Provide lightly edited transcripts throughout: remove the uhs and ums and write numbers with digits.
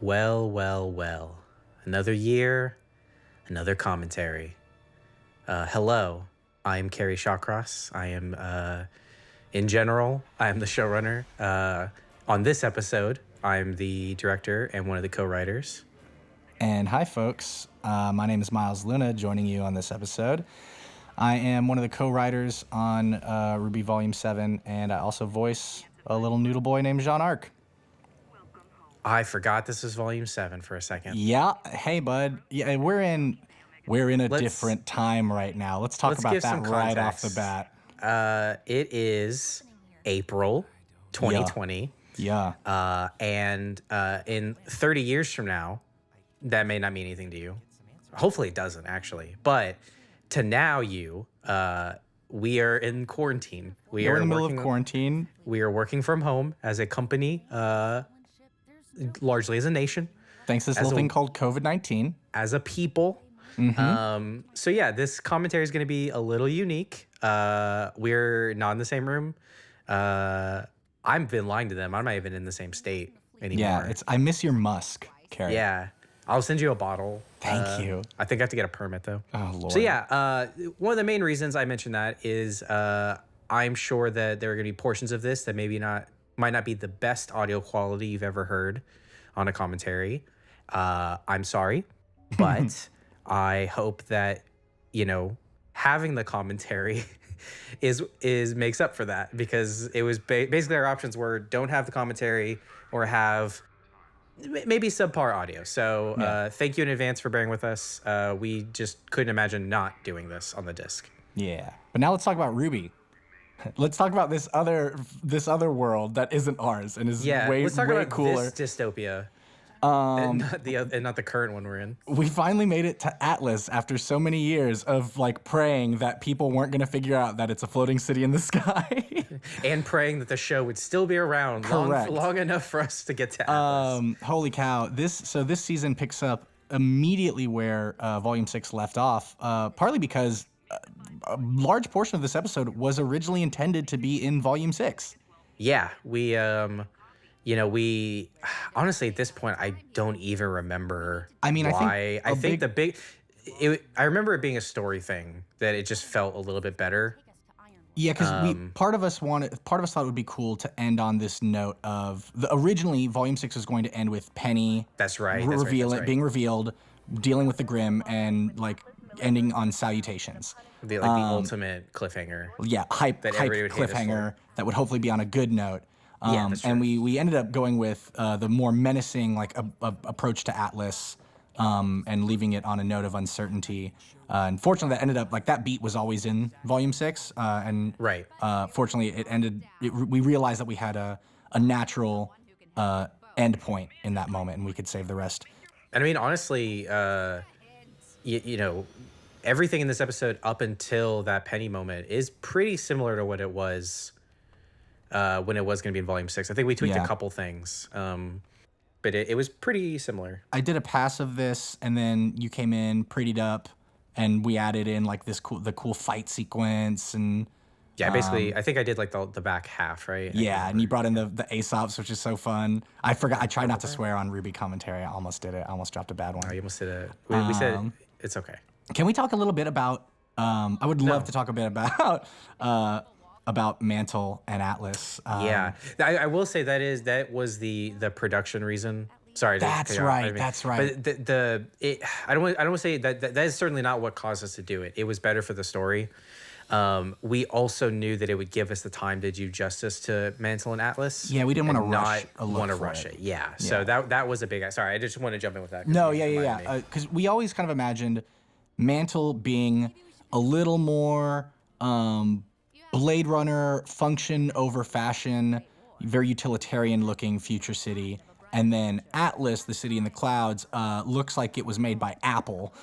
Well, well, well. Another year, another commentary. Hello, I am Carrie Shawcross. I am, in general, I am the showrunner. On this episode, I'm the director and one of the co-writers. And hi, folks. My name is Miles Luna, joining you on this episode. I am one of the co-writers on Rwby Volume 7, and I also voice a little noodle boy named Jean Arc. I forgot this was Volume 7 for a second. Yeah. Hey, bud. Yeah, we're in a different time right now. Let's talk about that right off the bat. It is April 2020. Yeah. And in 30 years from now, that may not mean anything to you. Hopefully it doesn't, actually. But to now, we are in quarantine. We're in the middle of quarantine. We are working from home as a company, largely as a nation. Thanks to this little thing called COVID-19. As a people. Mm-hmm. So yeah, this commentary is going to be a little unique. We're not in the same room. I've been lying to them. I'm not even in the same state anymore. Yeah, I miss your musk, Carrie. Yeah. I'll send you a bottle. Thank you. I think I have to get a permit, though. Oh, Lord. So, yeah, one of the main reasons I mentioned that is I'm sure that there are going to be portions of this that might not be the best audio quality you've ever heard on a commentary. I'm sorry, but I hope that, having the commentary makes up for that, because it was basically our options were don't have the commentary or have maybe subpar audio. So thank you in advance for bearing with us. We just couldn't imagine not doing this on the disc. Yeah. But now let's talk about Rwby. Let's talk about this other world that isn't ours and is way cooler. This dystopia. And not the current one we're in. We finally made it to Atlas after so many years of praying that people weren't going to figure out that it's a floating city in the sky. And praying that the show would still be around long enough for us to get to Atlas. Holy cow. This season picks up immediately where Volume 6 left off, partly because a large portion of this episode was originally intended to be in Volume 6. Yeah, we honestly at this point I don't even remember. I mean, why. I I remember it being a story thing that it just felt a little bit better. Yeah, because part of us thought it would be cool to end on this note of originally Volume 6 was going to end with Penny. That's right. Being revealed, dealing with the Grimm, and ending on salutations. The ultimate cliffhanger. Yeah, hype cliffhanger that would hopefully be on a good note. And we ended up going with the more menacing approach to Atlas, and leaving it on a note of uncertainty. Unfortunately, that ended up that beat was always in Volume 6, and right. Fortunately, it ended. We realized that we had a natural end point in that moment, and we could save the rest. And I mean, honestly, everything in this episode up until that Penny moment is pretty similar to what it was. When it was going to be in Volume 6. I think we tweaked a couple things, but it was pretty similar. I did a pass of this, and then you came in, prettied up, and we added in the cool fight sequence. And yeah, basically, I think I did the back half, right? Yeah, and you brought in the Aesops, which is so fun. I forgot. I tried not to swear on Rwby commentary. I almost did it. I almost dropped a bad one. Oh, you almost did it. We said it's okay. Can we talk a little bit about... I would love to talk a bit about Mantle and Atlas. Yeah, I will say that was the production reason. Sorry. That's right. That's right. But I don't want to say that is certainly not what caused us to do it. It was better for the story. We also knew that it would give us the time to do justice to Mantle and Atlas. Yeah, we didn't want to rush it. Yeah. So that was a big. Sorry, I just want to jump in with that. No, yeah. Because we always kind of imagined Mantle being a little more Blade Runner, function over fashion, very utilitarian-looking future city. And then Atlas, the city in the clouds, looks like it was made by Apple.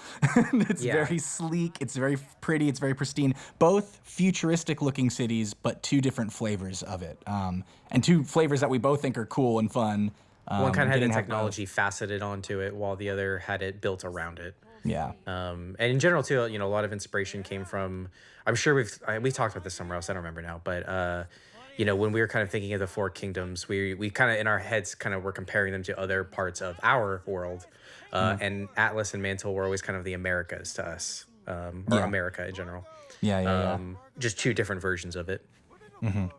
It's very sleek, it's very pretty, it's very pristine. Both futuristic-looking cities, but two different flavors of it. And two flavors that we both think are cool and fun. One kind of had the technology faceted onto it, while the other had it built around it. Yeah. And in general, too, a lot of inspiration came from... I'm sure we talked about this somewhere else. I don't remember now, but when we were kind of thinking of the four kingdoms, we kind of in our heads kind of were comparing them to other parts of our world, and Atlas and Mantle were always kind of the Americas to us, or Yeah. America in general. Yeah. Just two different versions of it.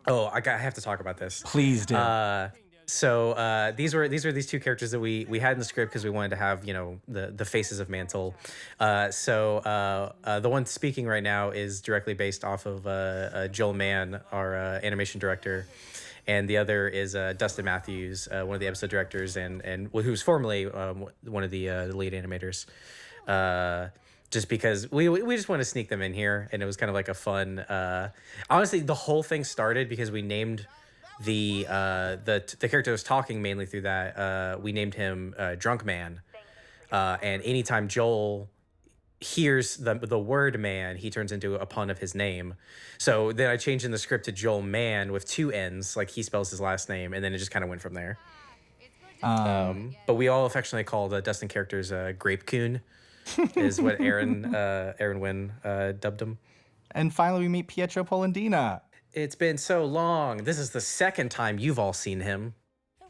Oh, I have to talk about this. Please do. So these were these two characters that we had in the script because we wanted to have the faces of Mantle. The one speaking right now is directly based off of Joel Mann, our animation director, and the other is Dustin Matthews, one of the episode directors, and who's formerly one of the lead animators. Just because we just want to sneak them in here, and it was kind of like a fun. Honestly, the whole thing started because we named the character that was talking mainly through that. We named him Drunk Man, and anytime Joel hears the word man, he turns into a pun of his name. So then I changed in the script to Joel Man with two N's, like he spells his last name, and then it just kind of went from there. But we all affectionately called Dustin characters Grape Coon, is what Aaron Wynn dubbed him. And finally, we meet Pietro Polendina. It's been so long. This is the second time you've all seen him.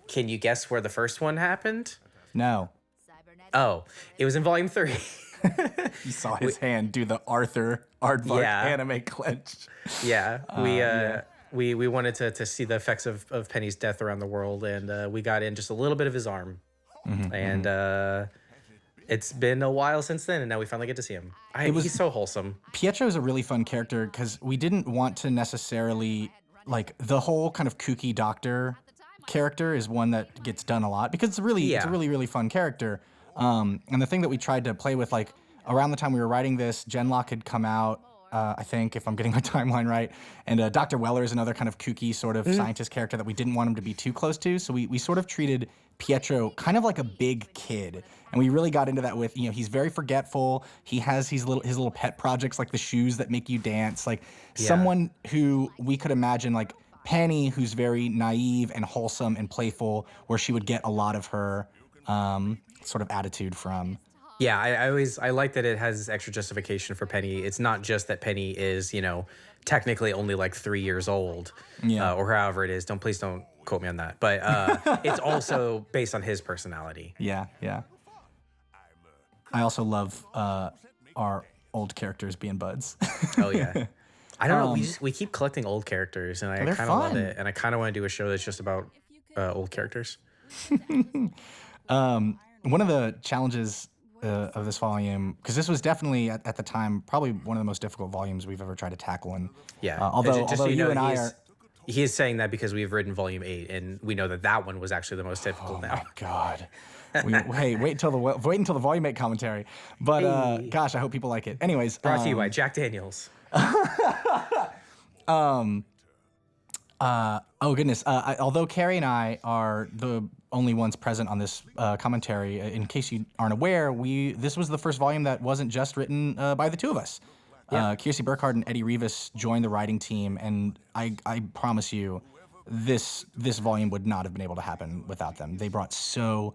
Can you guess where the first one happened? No. Oh, it was in volume 3. You saw his hand do the Arthur Aardvark anime clench. Yeah, we wanted to see the effects of Penny's death around the world, and we got in just a little bit of his arm. It's been a while since then, and now we finally get to see him. He's so wholesome. Pietro is a really fun character because we didn't want to necessarily, like, the whole kind of kooky doctor character is one that gets done a lot because it's a really fun character. And the thing that we tried to play with, like, around the time we were writing this, Genlock had come out, I think, if I'm getting my timeline right, and Dr. Weller is another kind of kooky sort of scientist character that we didn't want him to be too close to, so we sort of treated Pietro kind of like a big kid, and we really got into that with, he's very forgetful, he has his little pet projects like the shoes that make you dance, like someone who we could imagine, like Penny, who's very naive and wholesome and playful, where she would get a lot of her sort of attitude from. Yeah, I like that it has this extra justification for Penny. It's not just that Penny is, technically only like 3 years old, or however it is. Please don't quote me on that. But it's also based on his personality. Yeah. I also love our old characters being buds. Oh yeah. I don't know. We keep collecting old characters, and I kind of love it. And I kind of want to do a show that's just about old characters. One of the challenges of this volume, because this was definitely at the time probably one of the most difficult volumes we've ever tried to tackle. And although so you and I are, he is saying that because we've written volume 8, and we know that one was actually the most difficult. Now. Oh my God. Hey, wait until the volume 8 commentary. But gosh, I hope people like it. Anyways, brought to you by Jack Daniels. Oh goodness. Although Carrie and I are the only ones present on this commentary, in case you aren't aware, this was the first volume that wasn't just written by the two of us. Kiersey Burkhardt and Eddie Rivas joined the writing team, and I promise you, this volume would not have been able to happen without them. They brought so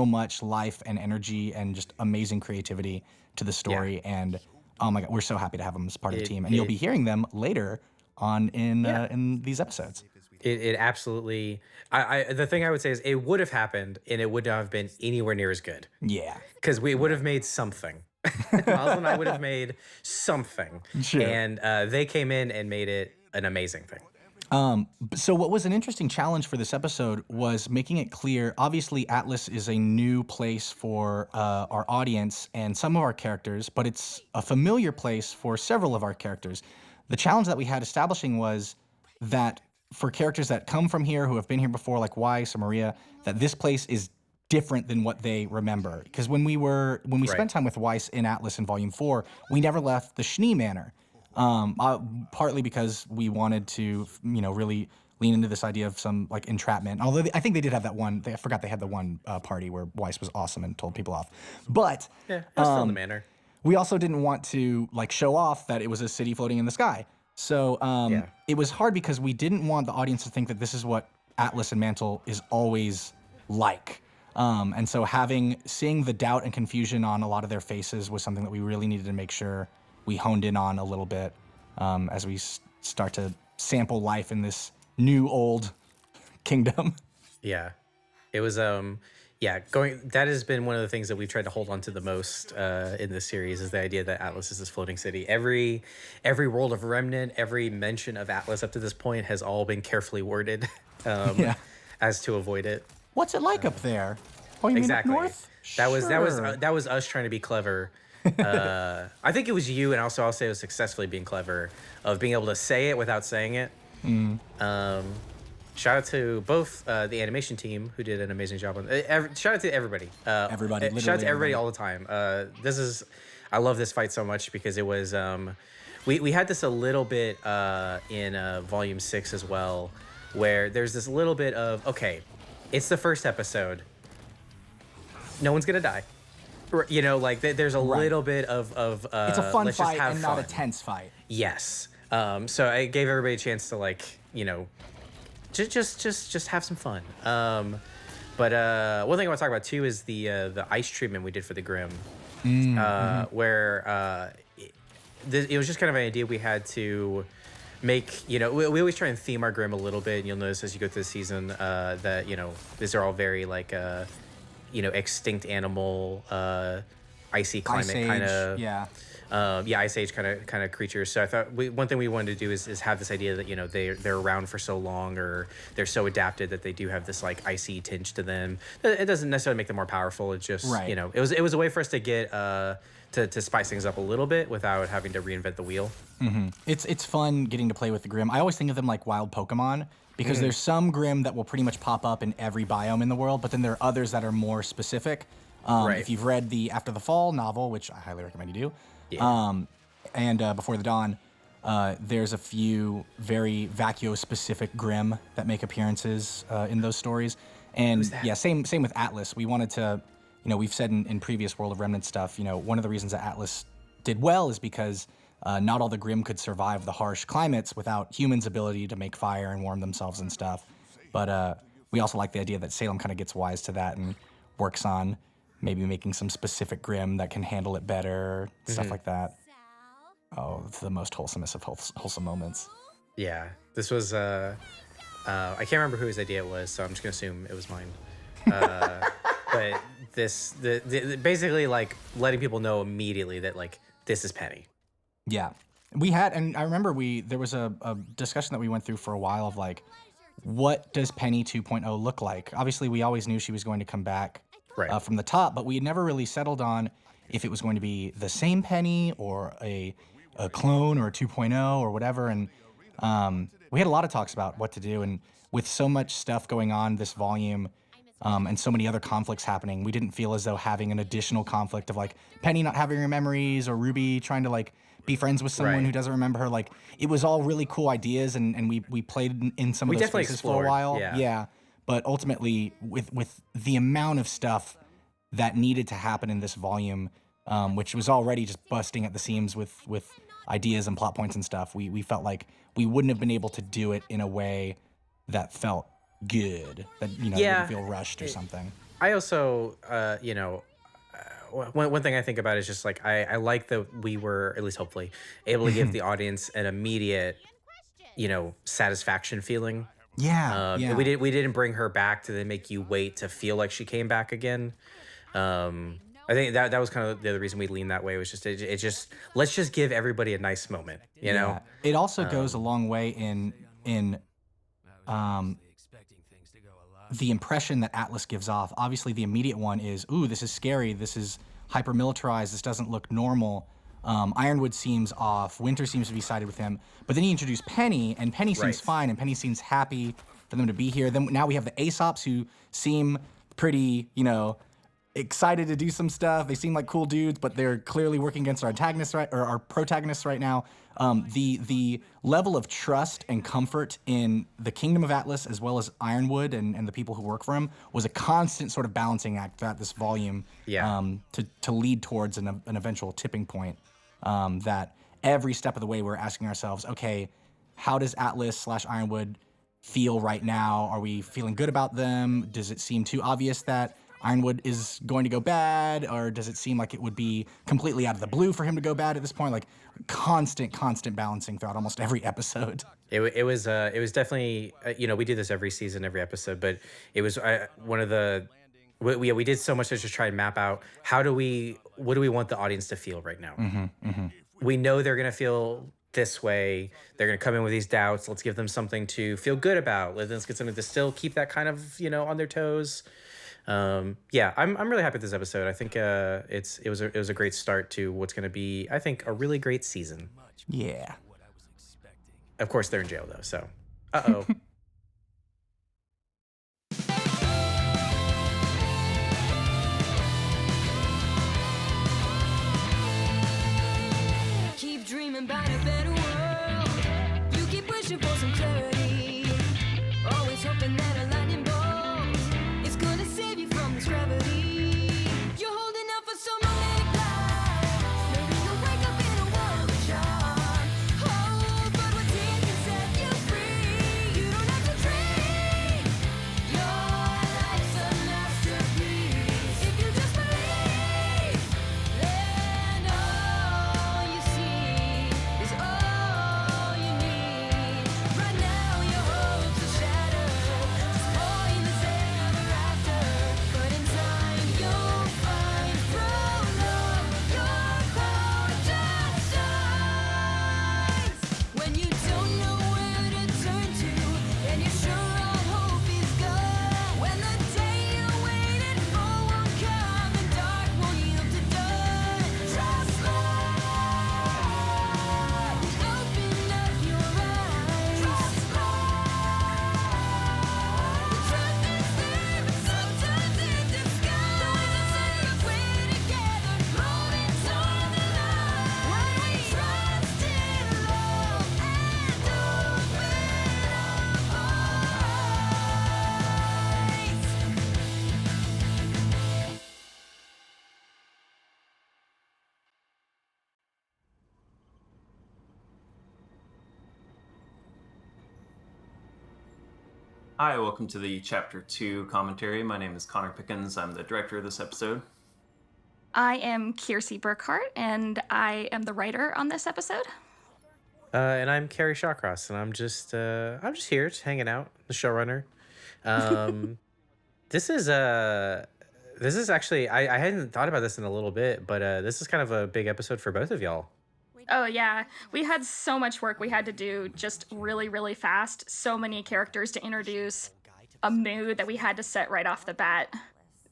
much life and energy and just amazing creativity to the story, and oh my God, we're so happy to have them as part of the team. And you'll be hearing them later on in these episodes. It absolutely. The thing I would say is it would have happened, and it would not have been anywhere near as good. Yeah, because we would have made something. Miles and I would have made something, sure. And they came in and made it an amazing thing. So what was an interesting challenge for this episode was making it clear, obviously Atlas is a new place for our audience and some of our characters, but it's a familiar place for several of our characters. The challenge that we had establishing was that for characters that come from here, who have been here before, like Weiss or Maria, that this place is different than what they remember. Because when we spent time with Weiss in Atlas in Volume 4, we never left the Schnee Manor. Partly because we wanted to, really lean into this idea of some like entrapment. Although I think they did have that one. I forgot they had the one party where Weiss was awesome and told people off. But it was still in the manor. We also didn't want to like show off that it was a city floating in the sky. So it was hard because we didn't want the audience to think that this is what Atlas and Mantle is always like. And so seeing the doubt and confusion on a lot of their faces was something that we really needed to make sure we honed in on a little bit as we start to sample life in this new old kingdom. Yeah. It was yeah, going that has been one of the things that we've tried to hold on to the most in this series is the idea that Atlas is this floating city. Every world of Remnant, every mention of Atlas up to this point has all been carefully worded um Yeah. as to avoid it. What's it like up there? Oh, you mean up Exactly. north? That was us trying to be clever. I think it was you, and also I'll say it was successfully being clever of being able to say it without saying it. Um, Shout out to both the animation team who did an amazing job on. Shout out to everybody. Everybody, Shout out literally to everybody everybody. all the time. I love this fight so much because it was. We had this a little bit in Volume 6 as well, where there's this little bit of okay, it's the first episode. No one's gonna die. You know, like there's a Right. little bit of It's a fun let's just fight have and fun. not a tense fight. Yes. So I gave everybody a chance to like, you know, just have some fun. But one thing I want to talk about too is the ice treatment we did for the Grim, where it was just kind of an idea we had to make. You know, we always try and theme our Grim a little bit. And you'll notice as you go through the season that you know these are all very like you know extinct animal, icy climate Ice kind Age, of yeah. Ice Age kind of creatures. So I thought one thing we wanted to do is have this idea that you know they're around for so long or they're so adapted that they do have this like icy tinge to them. It doesn't necessarily make them more powerful. It's just Right. you know it was a way for us to get to spice things up a little bit without having to reinvent the wheel. It's fun getting to play with the Grim. I always think of them like wild Pokemon because there's some Grim that will pretty much pop up in every biome in the world, but then there are others that are more specific. Right. If you've read the After the Fall novel, which I highly recommend you do, Yeah. and Before the Dawn, there's a few very Vacuo-specific Grim that make appearances in those stories. And yeah, same with Atlas. We wanted to, you know, we've said in previous World of Remnant stuff, you know, one of the reasons that Atlas did well is because not all the Grim could survive the harsh climates without humans' ability to make fire and warm themselves and stuff. But we also like the idea that Salem kind of gets wise to that and works on maybe making some specific Grim that can handle it better, stuff like that. Oh, it's the most wholesomest of wholesome moments. Yeah. This was I can't remember whose idea it was, so I'm just gonna assume it was mine. But the basically like letting people know immediately that like this is Penny. Yeah. We had, and I remember there was a discussion that we went through for a while of like, what does Penny 2.0 look like? Obviously, we always knew she was going to come back Right. from the top, but we had never really settled on if it was going to be the same Penny or a clone or a 2.0 or whatever. And we had a lot of talks about what to do. And with so much stuff going on this volume and so many other conflicts happening, we didn't feel as though having an additional conflict of like Penny not having her memories or Rwby trying to like be friends with someone Right. who doesn't remember her. Like it was all really cool ideas, and we played in some of those definitely spaces for a explored, while. yeah. But ultimately, with the amount of stuff that needed to happen in this volume, which was already just busting at the seams with ideas and plot points and stuff, we felt like we wouldn't have been able to do it in a way that felt good, that you know Yeah. didn't feel rushed or something. I also, you know, one thing I think about is just like I like that we were at least hopefully able to give the audience an immediate, you know, satisfaction feeling. Yeah, yeah. We didn't bring her back to then make you wait to feel like she came back again. I think that was kind of the other reason we leaned that way was just it just let's just give everybody a nice moment, you know. It also goes a long way in the impression that Atlas gives off. Obviously, the immediate one is, ooh, this is scary. This is hyper-militarized. This doesn't look normal. Ironwood seems off. Winter seems to be sided with him. But then you introduce Penny, and Penny seems Right. fine, and Penny seems happy for them to be here. Then now we have the Aesops who seem pretty, you know, excited to do some stuff. They seem like cool dudes, but they're clearly working against our antagonists or our protagonists right now. The level of trust and comfort in the Kingdom of Atlas, as well as Ironwood and the people who work for him, was a constant sort of balancing act throughout this volume. Yeah. To lead towards an eventual tipping point. That every step of the way we're asking ourselves, okay, how does Atlas/Ironwood feel right now? Are we feeling good about them? Does it seem too obvious that Ironwood is going to go bad, or does it seem like it would be completely out of the blue for him to go bad at this point? Like constant balancing throughout almost every episode. It was definitely we do this every season, every episode, but it was one of the we did so much to just try and map out what do we want the audience to feel right now. We know they're gonna feel this way. They're gonna come in with these doubts. Let's give them something to feel good about. Let's get something to still keep that kind of on their toes. Yeah, I'm really happy with this episode. I think it was a great start to what's gonna be, I think, a really great season. Yeah. Of course, they're in jail though, so uh-oh. Keep dreaming about a better world. You keep wishing for some clarity. Always hoping that a lightning bolt is gonna save you from this gravity. You're holding out for some romantic life. Maybe you'll wake up in a world of charm. Oh, but what's here can set you free. You don't have to dream. Your life's a masterpiece. If you just believe, then all you see is all you need. Right now your hopes are shattered, spoilers ever after. But in time you'll find through love your power just shines. When you don't know where to turn to, and you're sure all hope is gone. When the day you waited for won't come, and dark won't yield to dawn. Trust light. Open up your eyes. Trust light. The truth is there, but sometimes in disguise. Don't say if we're together, moving toward the light. When we trust in love and open our eyes. Hi, welcome to the Chapter 2 commentary. My name is Connor Pickens. I'm the director of this episode. I am Kiersey Burkhart, and I am the writer on this episode. And I'm Carrie Shawcross, and I'm just here, just hanging out, the showrunner. This is actually I hadn't thought about this in a little bit, but this is kind of a big episode for both of y'all. Oh, yeah. We had so much work we had to do just really, really fast. So many characters to introduce, a mood that we had to set right off the bat.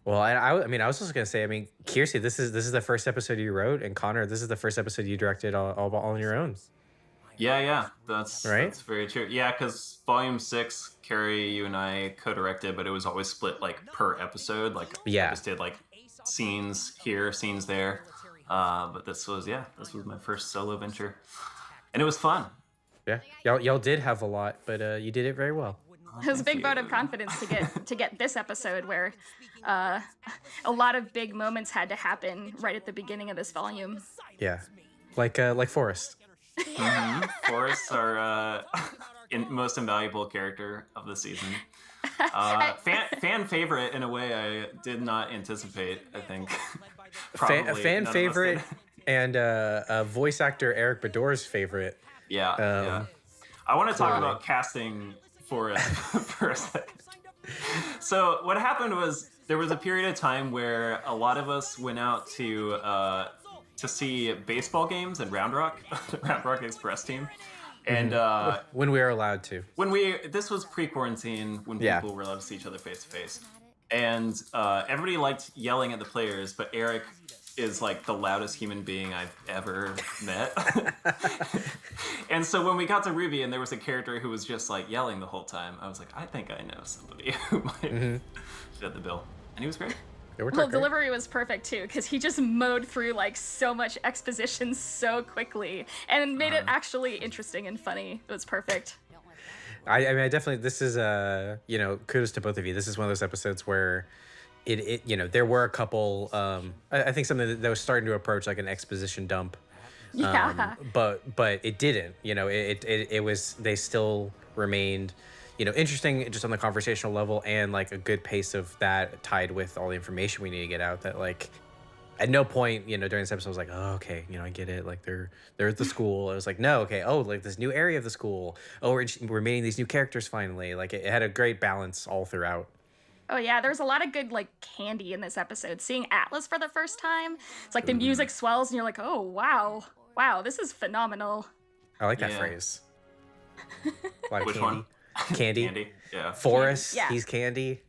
Well, I mean, I was just gonna say, I mean, Kiersey, this is the first episode you wrote, and Connor, this is the first episode you directed all on your own. Yeah, that's Right? That's very true. Yeah, because Volume 6, Carrie, you and I co-directed, but it was always split like per episode. Like Yeah. I just did like scenes here, scenes there. But this was my first solo venture, and it was fun. Yeah, y'all did have a lot, but you did it very well. It was a big you. vote of confidence to get this episode where a lot of big moments had to happen right at the beginning of this volume. Yeah, like Forrest. Forests are most invaluable character of the season. Fan favorite in a way I did not anticipate. I think Probably Fan none of us favorite did. and voice actor Eric Bador's favorite. Yeah. I want to talk about casting for a second. So what happened was there was a period of time where a lot of us went out to see baseball games at Round Rock, Round Rock Express team. And When we were allowed to. this was pre-quarantine when Yeah. people were allowed to see each other face to face. And everybody liked yelling at the players, but Eric is like the loudest human being I've ever met. And so when we got to Rwby and there was a character who was just like yelling the whole time, I was like, I think I know somebody who might fit the bill. And he was great. It worked Well, out great. delivery was perfect too, because he just mowed through like so much exposition so quickly and made it actually interesting and funny. It was perfect. I mean, I definitely, this is, kudos to both of you. This is one of those episodes where there were a couple, I think something that was starting to approach like an exposition dump. Yeah. But it didn't, it was, they still remained, interesting just on the conversational level, and like a good pace of that tied with all the information we need to get out. That like at no point, during this episode I was like, oh, okay, I get it. Like they're at the school. I was like, no, okay, oh, like this new area of the school. Oh, we're meeting these new characters finally. Like it had a great balance all throughout. Oh yeah, there's a lot of good like candy in this episode. Seeing Atlas for the first time, it's like the music swells and you're like, oh wow, this is phenomenal. I like that Yeah. phrase. A lot of Which candy. one? Candy. Candy. Yeah. Forrest, Yeah. he's candy.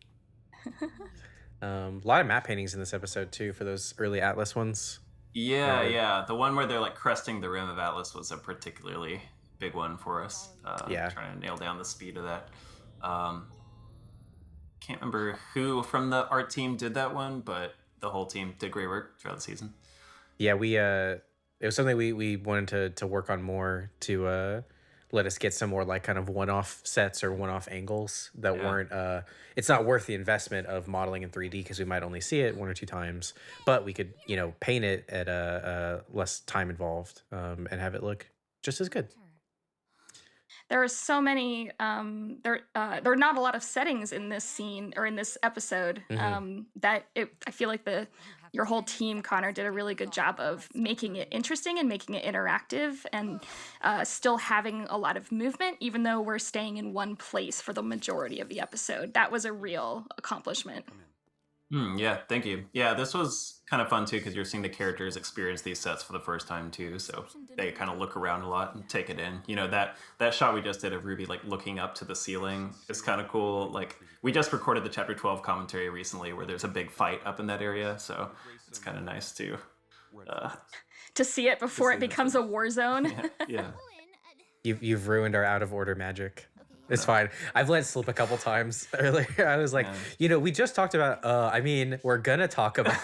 A lot of map paintings in this episode too for those early Atlas ones. Yeah, Right. yeah. The one where they're like cresting the rim of Atlas was a particularly big one for us. Yeah. Trying to nail down the speed of that. Can't remember who from the art team did that one, but the whole team did great work throughout the season. Yeah, it was something we wanted to work on more to let us get some more like kind of one-off sets or one-off angles that Yeah. weren't it's not worth the investment of modeling in 3D because we might only see it one or two times, but we could paint it at a less time involved and have it look just as good. There are so many there are not a lot of settings in this scene or in this episode that I feel like your whole team, Connor, did a really good job of making it interesting and making it interactive and still having a lot of movement, even though we're staying in one place for the majority of the episode. That was a real accomplishment. Yeah, thank you. Yeah, this was kind of fun too because you're seeing the characters experience these sets for the first time too, so they kind of look around a lot and take it in. That shot we just did of Rwby like looking up to the ceiling is kind of cool. Like we just recorded the chapter 12 commentary recently where there's a big fight up in that area, so it's kind of nice to See it before it becomes a war zone. yeah. You've ruined our out of order magic. It's fine. I've let it slip a couple times earlier. I was like, we just talked about, we're going to talk about.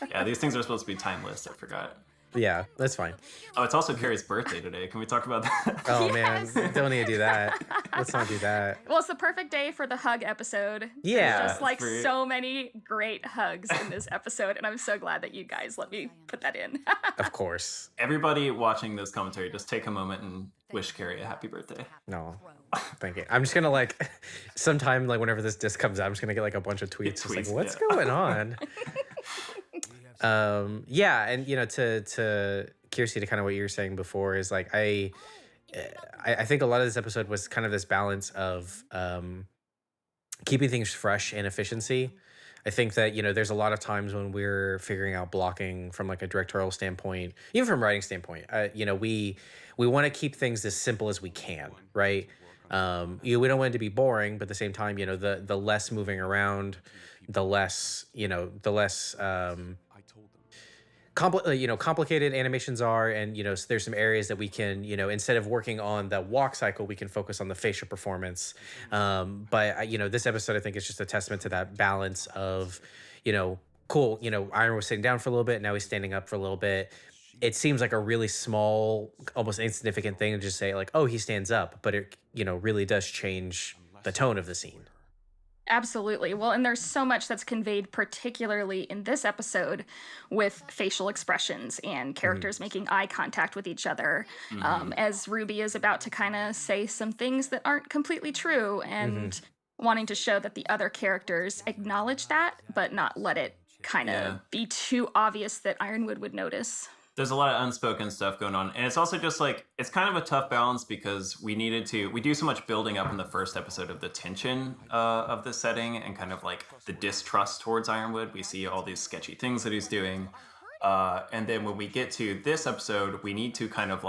Yeah, these things are supposed to be timeless. I forgot. Yeah, that's fine. Oh, it's also Carrie's birthday today. Can we talk about that? Oh, Yes. man. Don't need to do that. Let's not do that. Well, it's the perfect day for the hug episode. Yeah. There's just like for- so many great hugs in this episode, and I'm so glad that you guys let me put that in. Of course. Everybody watching this commentary, just take a moment and wish Carrie a happy birthday. No. Thank you. I'm just going to sometime whenever this disc comes out, I'm just going to get a bunch of tweets. Just Tweets, what's yeah. going on? Yeah. And, to Kiersey, to kind of what you were saying before is I think a lot of this episode was kind of this balance of keeping things fresh and efficiency. I think that there's a lot of times when we're figuring out blocking from a directorial standpoint, even from writing standpoint. We want to keep things as simple as we can, right? We don't want it to be boring, but at the same time, the less moving around, the less complicated animations are, and so there's some areas that we can instead of working on the walk cycle, we can focus on the facial performance. But this episode I think is just a testament to that balance of cool, Iron was sitting down for a little bit, now he's standing up for a little bit. It seems like a really small, almost insignificant thing to just say oh, he stands up, but it really does change the tone of the scene. Absolutely. Well, and there's so much that's conveyed, particularly in this episode, with facial expressions and characters making eye contact with each other, as Rwby is about to kind of say some things that aren't completely true, and wanting to show that the other characters acknowledge that, but not let it kind of be too obvious that Ironwood would notice. There's a lot of unspoken stuff going on, and it's also just it's kind of a tough balance because we do so much building up in the first episode of the tension of the setting and kind of the distrust towards Ironwood. We see all these sketchy things that he's doing, and then when we get to this episode, we need to kind of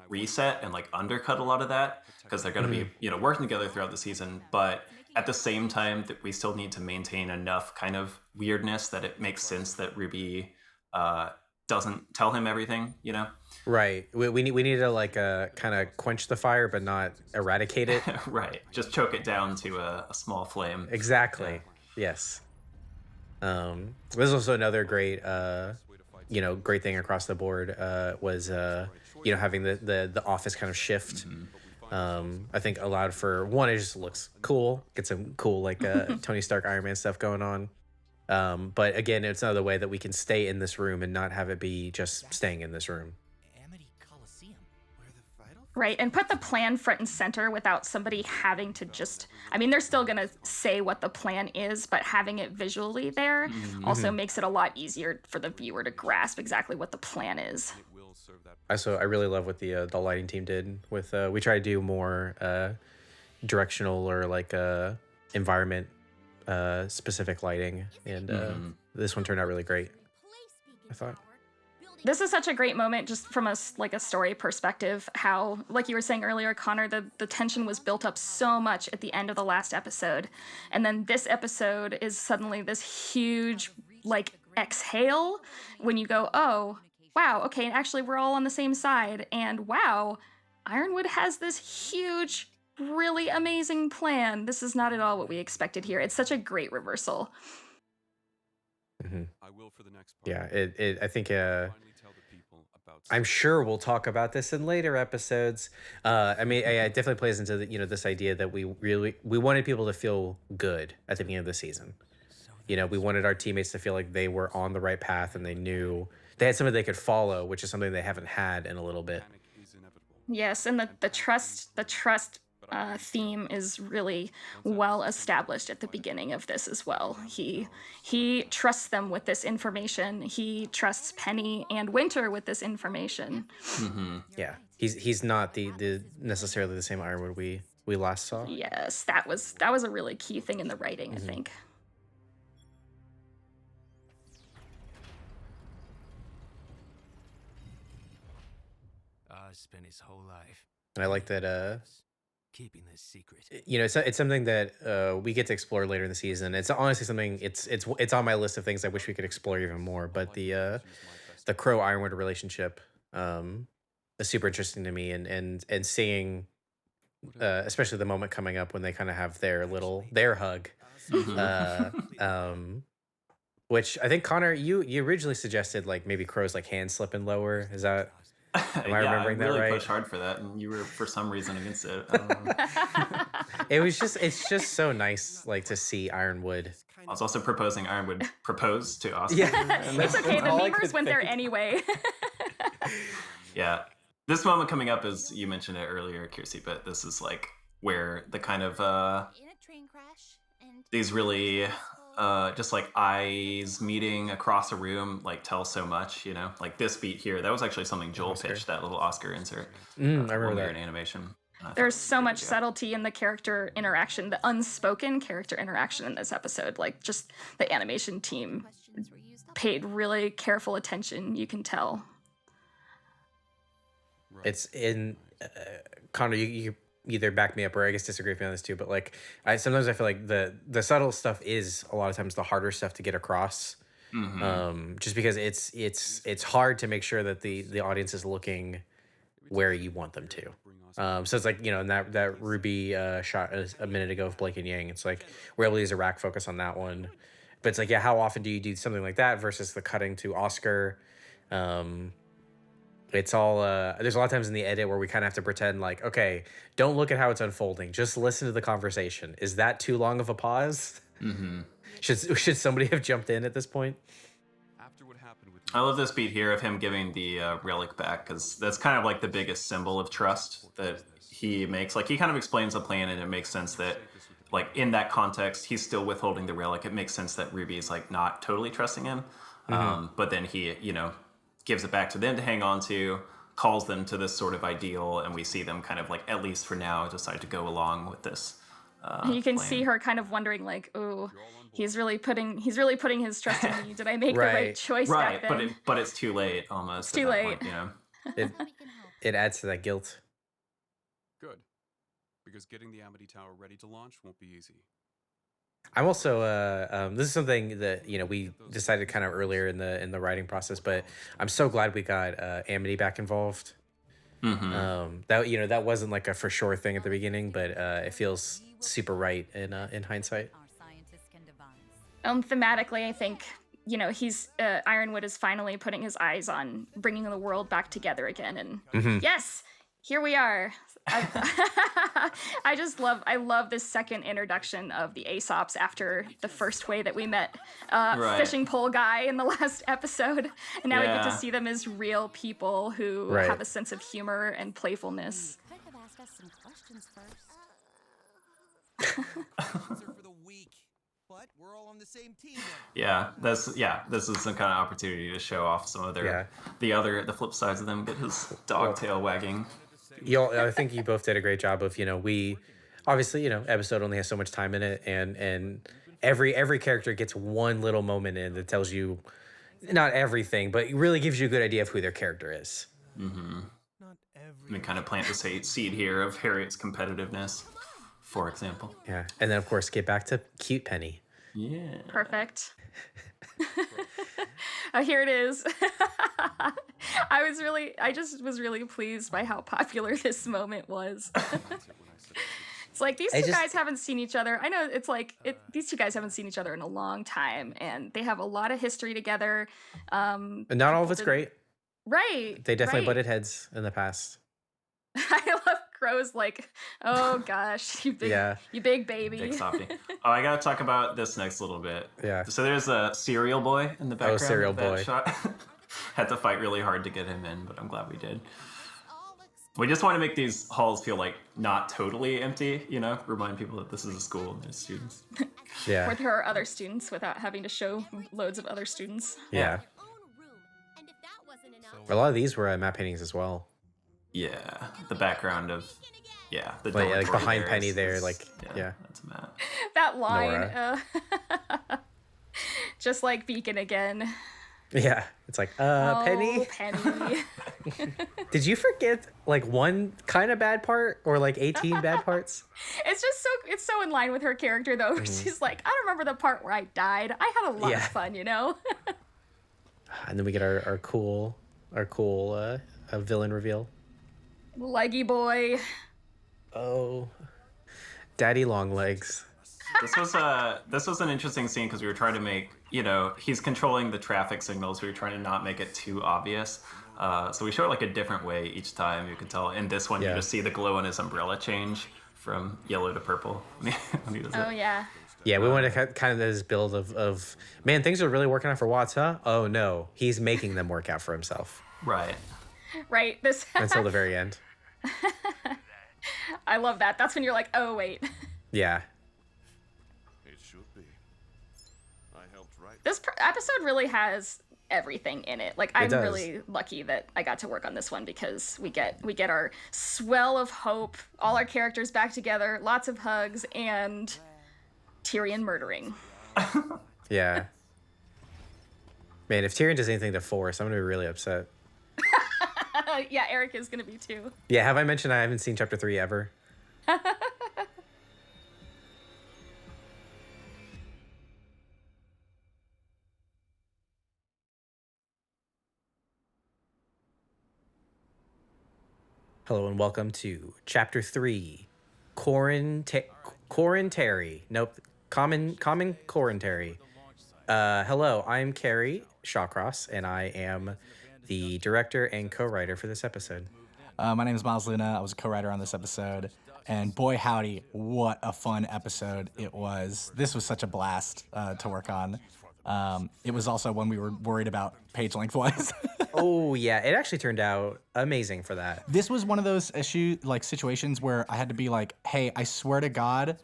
reset and undercut a lot of that because they're going to be working together throughout the season, but at the same time that we still need to maintain enough kind of weirdness that it makes sense that Rwby doesn't tell him everything, Right. We need to kind of quench the fire, but not eradicate it. Right. Just choke it down to a small flame. Exactly. Yes. There's also another great, great thing across the board was having the office kind of shift. I think allowed for one, it just looks cool. Get some cool Tony Stark Iron Man stuff going on. But again, it's another way that we can stay in this room and not have it be just staying in this room. Amity Coliseum, where the vital Right, and put the plan front and center without somebody having to just, I mean, they're still going to say what the plan is, but having it visually there also makes it a lot easier for the viewer to grasp exactly what the plan is. I really love what the lighting team did with we try to do more directional or like environment specific lighting, and this one turned out really great, I thought. This is such a great moment just from a story perspective, how, like you were saying earlier, Connor, the tension was built up so much at the end of the last episode, and then this episode is suddenly this huge like exhale when you go, oh wow, okay, actually we're all on the same side, and wow, Ironwood has this huge, really amazing plan. This is not at all what we expected here. It's such a great reversal. I will for the next part. Yeah, I think Finally tell the people about I'm sure we'll talk about this in later episodes. I mean, it definitely plays into this idea that we wanted people to feel good at the beginning of the season. We wanted our teammates to feel like they were on the right path and they knew they had something they could follow, which is something they haven't had in a little bit. panic is inevitable. Yes, and the trust theme is really well established at the beginning of this as well. He trusts them with this information. He trusts Penny and Winter with this information. Yeah, he's not the necessarily the same Ironwood we last saw. Yes, that was a really key thing in the writing, I think. Spent his whole life And I like that. keeping this secret. It's something that we get to explore later in the season. It's honestly something. It's on my list of things I wish we could explore even more. But the Crow Ironwood relationship is super interesting to me, and seeing especially the moment coming up when they kind of have their hug, which I think Connor you originally suggested like maybe Crow's like hand slipping lower. Is that? Am I remembering that really right? pushed hard for that, and you were for some reason against it. I don't know. It's just so nice like to see Ironwood. I was also proposing Ironwood propose to Oscar. Yeah. It's okay, the all I memers could went there think. anyway. Yeah. This moment coming up is, you mentioned it earlier, Kiersey, but this is like where the kind of these really just like eyes meeting across a room like tell so much, like this beat here, that was actually something Joel pitched, that little Oscar insert. I remember when we were that. in animation. There's so much subtlety in the character interaction, the unspoken character interaction in this episode. Like, just the animation team paid really careful attention, you can tell. It's in Connor. You either back me up or I guess disagree with me on this too. But like, sometimes I feel like the subtle stuff is a lot of times the harder stuff to get across. Just because it's hard to make sure that the audience is looking where you want them to. So it's like, in that Rwby shot a minute ago of Blake and Yang, it's like we're able to use a rack focus on that one. But it's like, yeah, how often do you do something like that versus the cutting to Oscar? It's all there's a lot of times in the edit where we kind of have to pretend like, okay, don't look at how it's unfolding, just listen to the conversation. Is that too long of a pause? Should somebody have jumped in at this point? After what happened with I love this beat here of him giving the relic back, because that's kind of like the biggest symbol of trust that he makes. Like, he kind of explains the plan, and it makes sense that, like, in that context, he's still withholding the relic. It makes sense that Rwby is like not totally trusting him, but then he, gives it back to them to hang on to, calls them to this sort of ideal, and we see them kind of like, at least for now, decide to go along with this. You can plan. see her kind of wondering, like, "Oh, he's really putting his trust in me. Did I make the right Right. choice Right, back then?" but it's too late almost. It's too at that late. Point, It adds to that guilt. good, because getting the Amity Tower ready to launch won't be easy. I'm also this is something that we decided kind of earlier in the writing process, but I'm so glad we got Amity back involved. That wasn't like a for sure thing at the beginning, but it feels super right in hindsight. Thematically, I think he's Ironwood is finally putting his eyes on bringing the world back together again, and yes, here we are. I love this second introduction of the Aesops after the first way that we met fishing pole guy in the last episode, and now we get to Yeah. see them as real people who Right. have a sense of humor and playfulness. ask us some questions first. Answer for the week. But we're all on the same team now. Yeah, this is some kind of opportunity to show off some of their the flip sides of them, get his dog tail wagging. I think you both did a great job of, we obviously, episode only has so much time in it, and every character gets one little moment in that tells you not everything, but it really gives you a good idea of who their character is. We kind of plant the seed here of Harriet's competitiveness, for example. Yeah, and then of course get back to cute Penny. Yeah. Perfect. Oh, here it is. I just was really pleased by how popular this moment was. It's like these two guys haven't seen each other. I know it's like these two guys haven't seen each other in a long time, and they have a lot of history together. And not all of it's great. Right. They definitely butted heads in the past. I love Crow's like, oh gosh, you big baby. Big softy. Oh, I gotta talk about this next little bit. Yeah. So there's a cereal boy in the background. Oh, cereal of that boy. Shot. Had to fight really hard to get him in, but I'm glad we did. We just want to make these halls feel like not totally empty, remind people that this is a school and there's students. Yeah. Where there are other students without having to show loads of other students. Yeah. A lot of these were matte paintings as well. Yeah, the background of, the like dormitory behind there Penny is- there, is- like, yeah. That's Matt. That line, just like Beacon again. Yeah, it's like, Penny. Oh, Penny. Did you forget like one kind of bad part or like 18 bad parts? It's so in line with her character though. She's like, I don't remember the part where I died. I had a lot of fun, And then we get our cool villain reveal. Leggy boy. Oh, Daddy Longlegs. This was an interesting scene because we were trying to make, he's controlling the traffic signals. We were trying to not make it too obvious. So we show it like a different way each time. You can tell in this one, you just see the glow on his umbrella change from yellow to purple when he does it. Yeah. Yeah, we wanted to kind of this build of man, things are really working out for Watts, huh? Oh no, he's making them work out for himself. Right. Right. This Until the very end. I love that. That's when you're like, oh wait. Yeah. It should be. I helped write. This episode really has everything in it. Like I'm does. really lucky that I got to work on this one because we get our swell of hope, all our characters back together, lots of hugs, and Tyrion murdering. Yeah. Man, if Tyrion does anything to Force, I'm gonna be really upset. Yeah, Eric is gonna be too. Yeah, have I mentioned I haven't seen chapter 3 ever? Hello and welcome to chapter 3, Quarantary. Nope, common Quarantary. Hello, I'm Carrie Shawcross, and I am the director and co-writer for this episode. My name is Miles Luna. I was a co-writer on this episode. And boy, howdy, what a fun episode it was. This was such a blast to work on. It was also when we were worried about page length-wise. Oh, yeah, it actually turned out amazing for that. This was one of those situations where I had to be like, hey, I swear to God,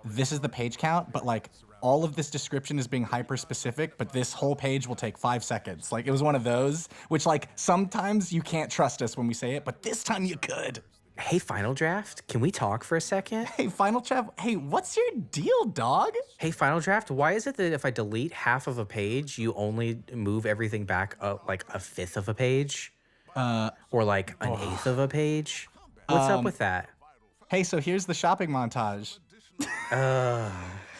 this is the page count, but like all of this description is being hyper specific, but this whole page will take 5 seconds. Like it was one of those, which like sometimes you can't trust us when we say it, but this time you could. Hey, Final Draft, can we talk for a second? Hey, Final Draft, hey, what's your deal, dog? Hey, Final Draft, why is it that if I delete half of a page, you only move everything back up like a fifth of a page? Or like an eighth of a page? What's up with that? Hey, so here's the shopping montage.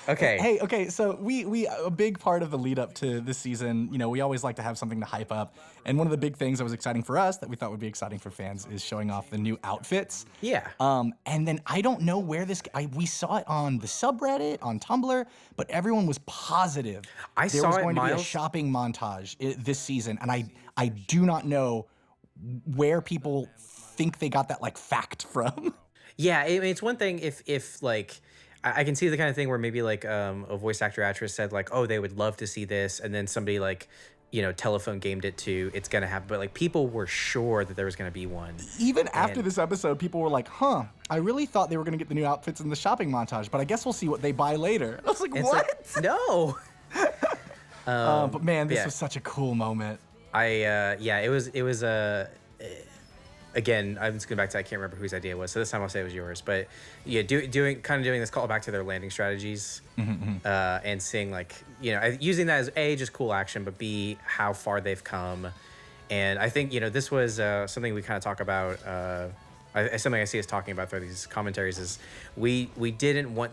Okay. Okay, so we a big part of the lead up to this season, we always like to have something to hype up. And one of the big things that was exciting for us that we thought would be exciting for fans is showing off the new outfits. Yeah. And then I don't know where we saw it on the subreddit, on Tumblr, but everyone was positive I there saw was it, going to be a Miles. shopping montage this season. And I do not know where people think they got that like fact from. Yeah, I mean, it's one thing if like I can see the kind of thing where maybe like a voice actor actress said like, oh, they would love to see this, and then somebody like telephone gamed it to it's gonna happen, but like people were sure that there was gonna be one. Even after And- this episode, people were like, huh, I really thought they were going to get the new outfits in the shopping montage, but I guess we'll see what they buy later. I was like, It's what? like, no. But man, this yeah. was such a cool moment. It was again, I'm just going back to I can't remember whose idea it was. So this time I'll say it was yours. But yeah, doing this callback to their landing strategies, and seeing like using that as A, just cool action, but B, how far they've come. And I think this was something we kind of talk about. Something I see us talking about through these commentaries is we didn't want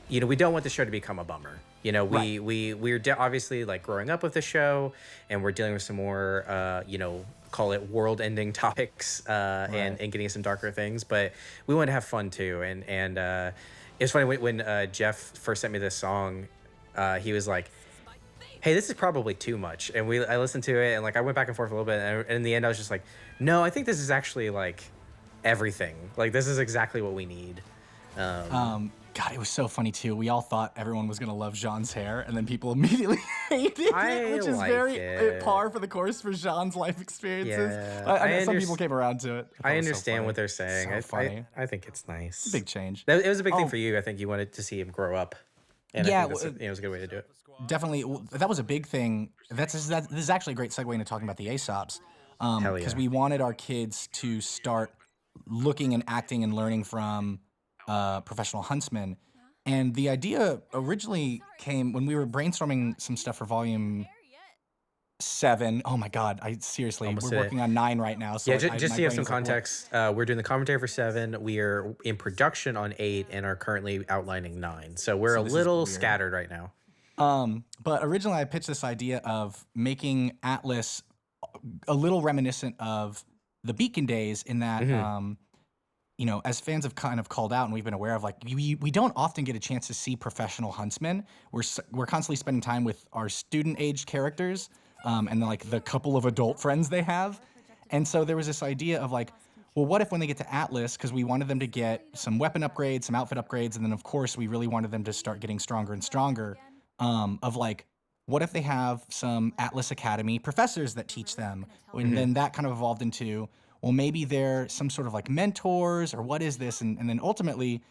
we don't want the show to become a bummer. Right. We're obviously like growing up with the show, and we're dealing with some more call it world-ending topics, and getting some darker things. But we want to have fun too, and it's funny when Jeff first sent me this song, he was like, "Hey, this is probably too much," and I listened to it, and like I went back and forth a little bit, and in the end I was just like, "No, I think this is actually like everything. Like this is exactly what we need." God, it was so funny too. We all thought everyone was gonna love Jean's hair, and then people immediately hated it, which is like very it. par for the course for Jean's life experiences. Yeah. I know I some people came around to it. I understand what they're saying. So funny. I think it's nice. Big change. It was a big thing Oh. for you. I think you wanted to see him grow up. And Yeah, I think that's it was a good way to do it. Definitely, that was a big thing. This is actually a great segue into talking about the Aesops, Hell because yeah. we wanted our kids to start looking and acting and learning from professional huntsmen. And the idea originally came when we were brainstorming some stuff for volume 7. Oh my God, Almost we're did it. working on 9 right now. So Yeah, my just to give brain some is like, what? context, we're doing the commentary for 7. We are in production on 8 and are currently outlining 9. So we're a this is little weird. scattered right now. But originally I pitched this idea of making Atlas a little reminiscent of the Beacon days in that, as fans have kind of called out and we've been aware of, like, we don't often get a chance to see professional huntsmen. We're constantly spending time with our student-aged characters, and then, like, the couple of adult friends they have. And so there was this idea of, like, well, what if when they get to Atlas, because we wanted them to get some weapon upgrades, some outfit upgrades, and then, of course, we really wanted them to start getting stronger and stronger, of, like, what if they have some Atlas Academy professors that teach them? And then that kind of evolved into, well, maybe they're some sort of like mentors, or what is this? And then ultimately,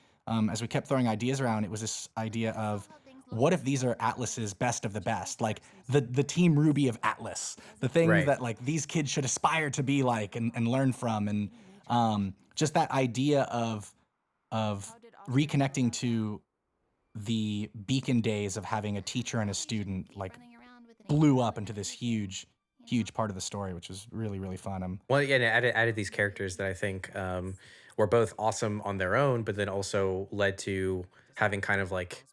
as we kept throwing ideas around, it was this idea of, what if these are Atlas's best of the best? Like the Team Rwby of Atlas, the things Right. that like these kids should aspire to be like and learn from. And just that idea of reconnecting to the Beacon days of having a teacher and a student like blew up into this huge part of the story, which was really, really fun. Well, yeah, and it added these characters that I think were both awesome on their own, but then also led to having kind of like,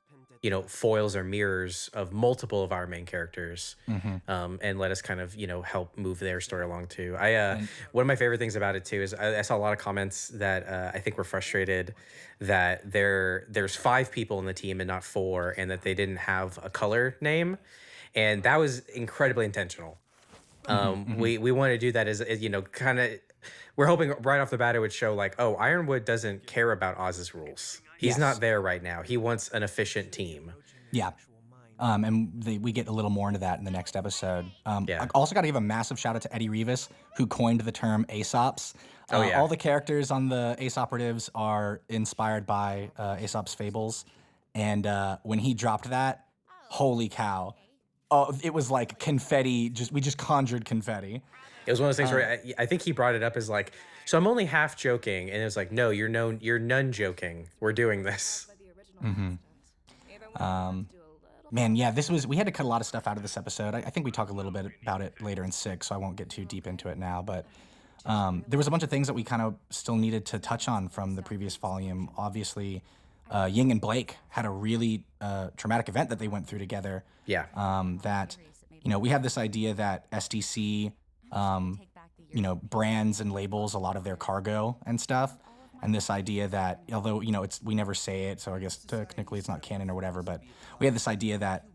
foils or mirrors of multiple of our main characters, and let us kind of, help move their story along too. One of my favorite things about it too is I saw a lot of comments that I think were frustrated that there's 5 people in the team and not 4, and that they didn't have a color name, and that was incredibly intentional. We want to do that as kind of, we're hoping right off the bat it would show like, oh, Ironwood doesn't care about Oz's rules. He's Yes. not there right now. He wants an efficient team. Yeah. We get a little more into that in the next episode. Yeah. I also got to give a massive shout out to Eddie Rivas, who coined the term Aesops. Oh, yeah. All the characters on the Ace operatives are inspired by Aesop's fables. And when he dropped that, holy cow. Oh, it was like confetti. We just conjured confetti. It was one of those things where I think he brought it up as like, so I'm only half joking, and it was like, no, you're none joking. We're doing this. Man, yeah, we had to cut a lot of stuff out of this episode. I think we talk a little bit about it later in 6, so I won't get too deep into it now. But there was a bunch of things that we kind of still needed to touch on from the previous volume. Obviously, Ying and Blake had a really traumatic event that they went through together. Yeah. That, we have this idea that SDC, brands and labels a lot of their cargo and stuff. And this idea that, although, we never say it, so I guess technically it's not canon or whatever, but we had this idea that,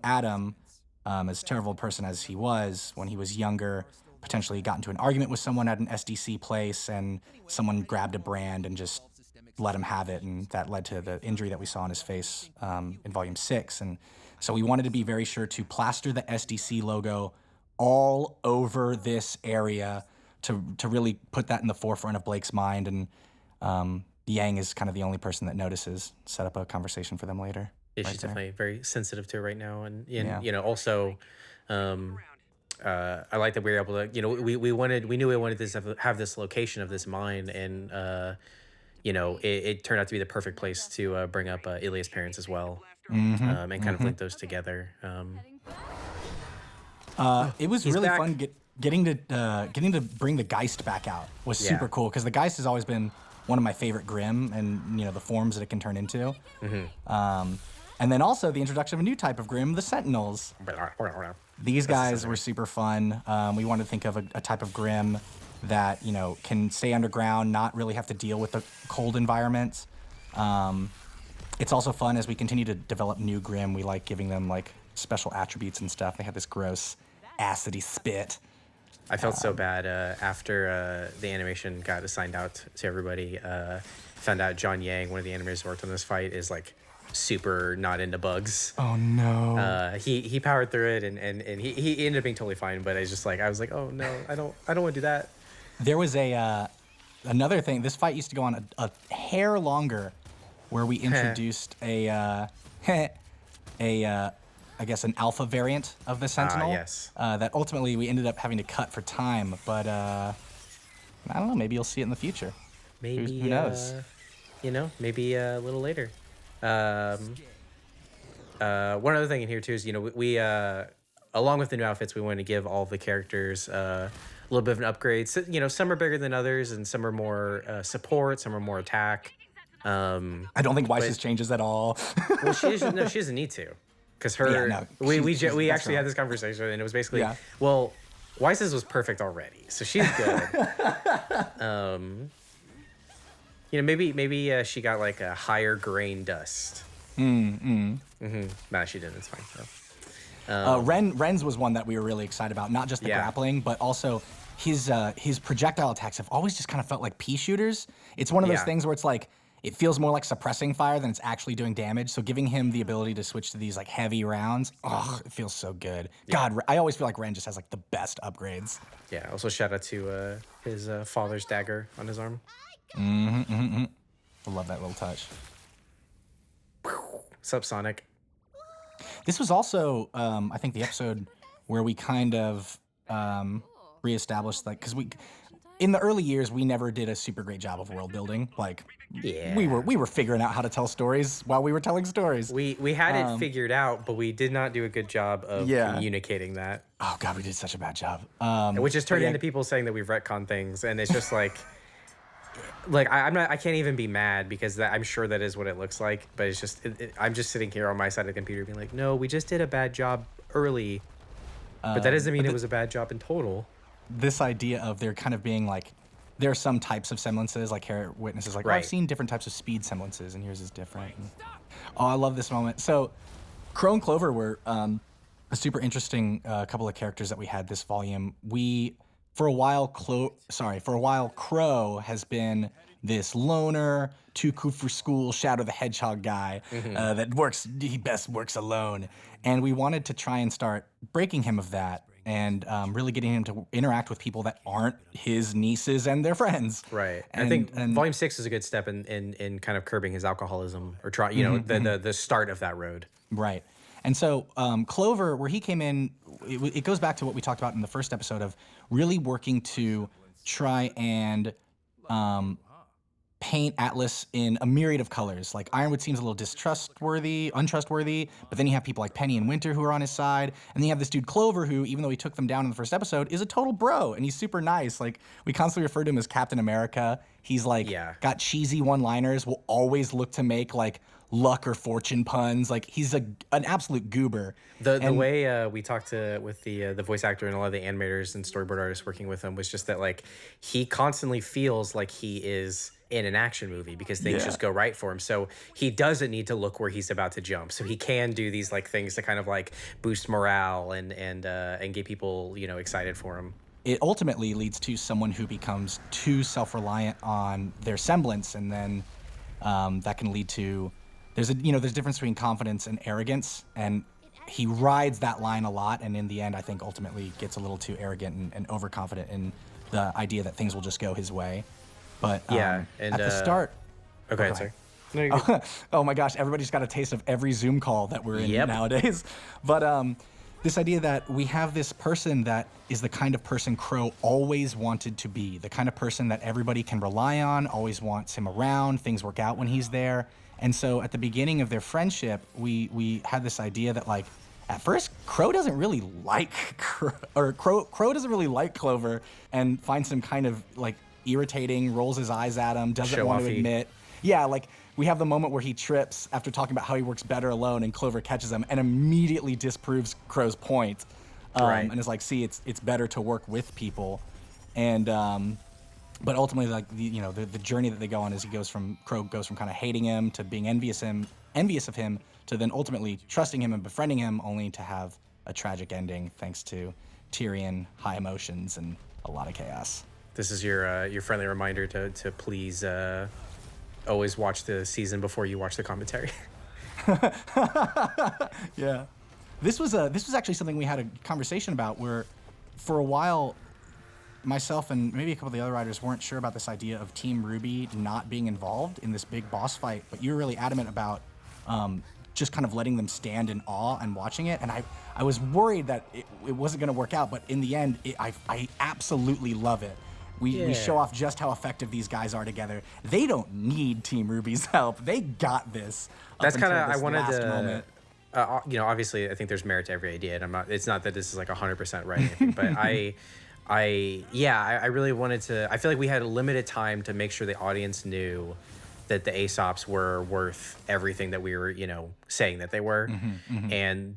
Adam, as terrible a person as he was, when he was younger, potentially got into an argument with someone at an SDC place, and someone grabbed a brand and just let him have it, and that led to the injury that we saw on his face in Volume 6. And So we wanted to be very sure to plaster the SDC logo all over this area to really put that in the forefront of Blake's mind. And Yang is kind of the only person that notices. Set up a conversation for them later. Yeah, right she's there. definitely very sensitive to it right now, and Yeah. you know, also, I like that we were able to, you know, we knew we wanted this to have this location of this mine, and you know, it turned out to be the perfect place to bring up Ilya's parents as well, and kind of link those together. It was He's really back. fun getting to bring the Geist back out was super Yeah. cool because the Geist has always been one of my favorite Grimm and you know the forms that it can turn into. And then also the introduction of a new type of Grimm, the Sentinels. These guys were super fun. We wanted to think of a type of Grimm that you know can stay underground, not really have to deal with the cold environments. It's also fun as we continue to develop new Grimm. We like giving them like special attributes and stuff. They had this gross acidy spit. I felt so bad after the animation got assigned out to everybody. Found out John Yang, one of the animators who worked on this fight, is like super not into bugs. Oh no. He powered through it, and he ended up being totally fine. But I was like, oh no, I don't want to do that. There was another thing. This fight used to go on a hair longer, where we introduced I guess an alpha variant of the Sentinel. Yes. That ultimately we ended up having to cut for time, but I don't know. Maybe you'll see it in the future. Maybe Who knows? You know, maybe a little later. One other thing in here too is, you know, we along with the new outfits, we want to give all the characters a little bit of an upgrade. So, you know, some are bigger than others, and some are more support, some are more attack. I don't think Weiss's changes at all. Well, she doesn't need to, because her Yeah, no, we she's actually natural. had this conversation, and it was basically Yeah. well, Weiss's was perfect already, so she's good. You know, maybe she got like a higher grain dust. Nah, she didn't. It's fine. So. Ren's was one that we were really excited about. Not just the Yeah. grappling, but also his projectile attacks have always just kind of felt like pea shooters. It's one of those Yeah. things where it's like it feels more like suppressing fire than it's actually doing damage. So giving him the ability to switch to these like heavy rounds, it feels so good. God, I always feel like Ren just has like the best upgrades. Yeah. Also, shout out to his father's dagger on his arm. I love that little touch. Sup, Sonic? This was also, I think, the episode where we kind of reestablished, like, because in the early years, we never did a super great job of world building. Like, Yeah. we were figuring out how to tell stories while we were telling stories. We had it figured out, but we did not do a good job of Yeah. communicating that, Oh God, we did such a bad job. which has turned yeah. into people saying that we've retconned things, and it's just like, I can't even be mad because I'm sure that is what it looks like, but it's just I'm just sitting here on my side of the computer being like, no, we just did a bad job early, but that doesn't mean it was a bad job in total. This idea of there kind of being like, there are some types of semblances, like Harriet Witness is like, oh, I've Right. seen different types of speed semblances, and yours is different. Oh, I love this moment. So, Crow and Clover were a super interesting couple of characters that we had this volume. For a while, Crow has been this loner, too cool for school, Shadow the Hedgehog guy he best works alone. And we wanted to try and start breaking him of that and really getting him to interact with people that aren't his nieces and their friends. Right. And, I think and Volume 6 is a good step in kind of curbing his alcoholism, or try, you know, the start of that road. Right. And so Clover, where he came in, it goes back to what we talked about in the first episode of really working to try and paint Atlas in a myriad of colors. Like Ironwood seems a little untrustworthy, but then you have people like Penny and Winter who are on his side, and then you have this dude Clover who, even though he took them down in the first episode, is a total bro, and he's super nice. Like we constantly refer to him as Captain America. He's like got cheesy one-liners, will always look to make like luck or fortune puns. Like he's an absolute goober. The way we talked with the voice actor and a lot of the animators and storyboard artists working with him was just that, like, he constantly feels like he is in an action movie because things just go right for him. So he doesn't need to look where he's about to jump. So he can do these like things to kind of like boost morale and get people, you know, excited for him. It ultimately leads to someone who becomes too self-reliant on their semblance, and then that can lead to there's a difference between confidence and arrogance, and he rides that line a lot, and in the end, I think ultimately gets a little too arrogant and overconfident in the idea that things will just go his way. But Yeah, and at the start, Okay, go sorry. ahead. No, you're good. Oh my gosh, everybody's got a taste of every Zoom call that we're in Yep. nowadays. But this idea that we have this person that is the kind of person Crow always wanted to be, the kind of person that everybody can rely on, always wants him around, things work out when he's there. And so at the beginning of their friendship, we had this idea that, like, at first, Crow doesn't really like Crow doesn't really like Clover and finds him kind of like irritating, rolls his eyes at him, doesn't want to Show-offy. admit. Yeah, like we have the moment where he trips after talking about how he works better alone, and Clover catches him and immediately disproves Crow's point, Right. and is like, "See, it's better to work with people," and but ultimately, like the journey that they go on is Crow goes from kind of hating him to being envious of him to then ultimately trusting him and befriending him, only to have a tragic ending thanks to Tyrion, high emotions, and a lot of chaos. This is your friendly reminder to please always watch the season before you watch the commentary. Yeah. This was actually something we had a conversation about, where for a while myself and maybe a couple of the other writers weren't sure about this idea of Team Rwby not being involved in this big boss fight, but you were really adamant about just kind of letting them stand in awe and watching it. And I was worried that it wasn't going to work out, but in the end, I absolutely love it. We show off just how effective these guys are together. They don't need Team Ruby's help. They got this. That's kind of I this wanted last to. moment. Obviously, I think there's merit to every idea, and I'm not. It's not that this is like 100% right, or anything, but I really wanted to. I feel like we had a limited time to make sure the audience knew that the Aesops were worth everything that we were, saying that they were, and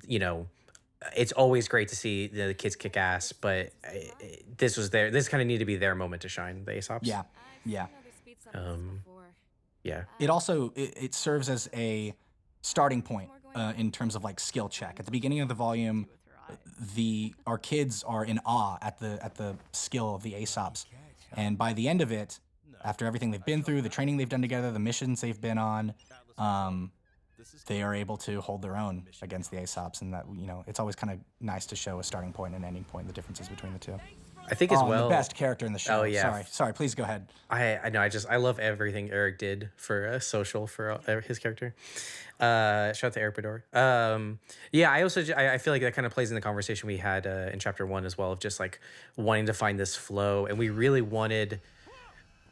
it's always great to see the kids kick ass, but this was this kind of needed to be their moment to shine, the Aesops. Yeah, yeah. Yeah. It also it serves as a starting point in terms of like skill check. At the beginning of the volume, our kids are in awe at the skill of the Aesops, and by the end of it, after everything they've been through, the training they've done together, the missions they've been on, they are able to hold their own against the Aesops, and that it's always kind of nice to show a starting point and ending point, the differences between the two. I think as And well. the best character in the show. Oh, yeah. Sorry. Please go ahead. I know. I love everything Eric did for social for his character. Shout out to Eric Bador. Yeah, I feel like that kind of plays in the conversation we had in chapter 1 as well, of just like wanting to find this flow, and we really wanted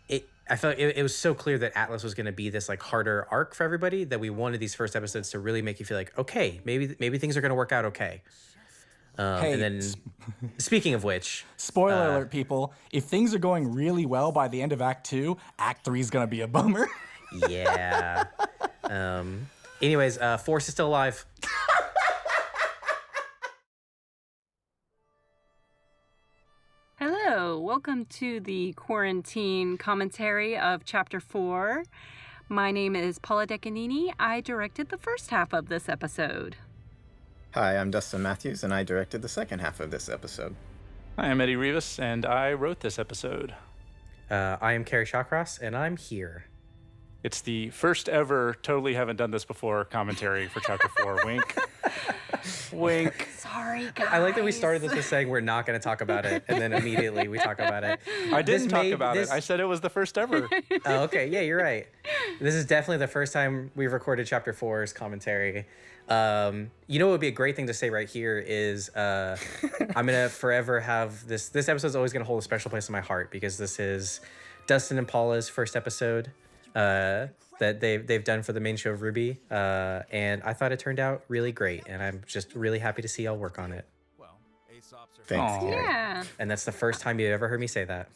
it. I felt it was so clear that Atlas was going to be this like harder arc for everybody, that we wanted these first episodes to really make you feel like, okay, maybe things are going to work out okay. Hey, And then, speaking of which, spoiler alert, people. If things are going really well by the end of Act 2, Act 3 is going to be a bummer. yeah. Anyways, Force is still alive. Hello, welcome to the quarantine commentary of Chapter 4. My name is Paula Decanini. I directed the first half of this episode. Hi, I'm Dustin Matthews, and I directed the second half of this episode. Hi, I'm Eddie Rivas, and I wrote this episode. I am Carrie Shawcross, and I'm here. It's the first ever totally haven't done this before commentary for Chapter 4. Wink. Wink. Sorry, guys. I like that we started this with saying we're not going to talk about it, and then immediately we talk about it. I didn't talk about it. I said it was the first ever. Oh, okay. Yeah, you're right. This is definitely the first time we've recorded Chapter 4's commentary. What would be a great thing to say right here is I'm gonna forever have this episode's always gonna hold a special place in my heart, because this is Dustin and Paula's first episode that they've done for the main show of Rwby, and I thought it turned out really great, and I'm just really happy to see y'all work on it. Thanks, Aw. Carrie. Yeah. And that's the first time you've ever heard me say that.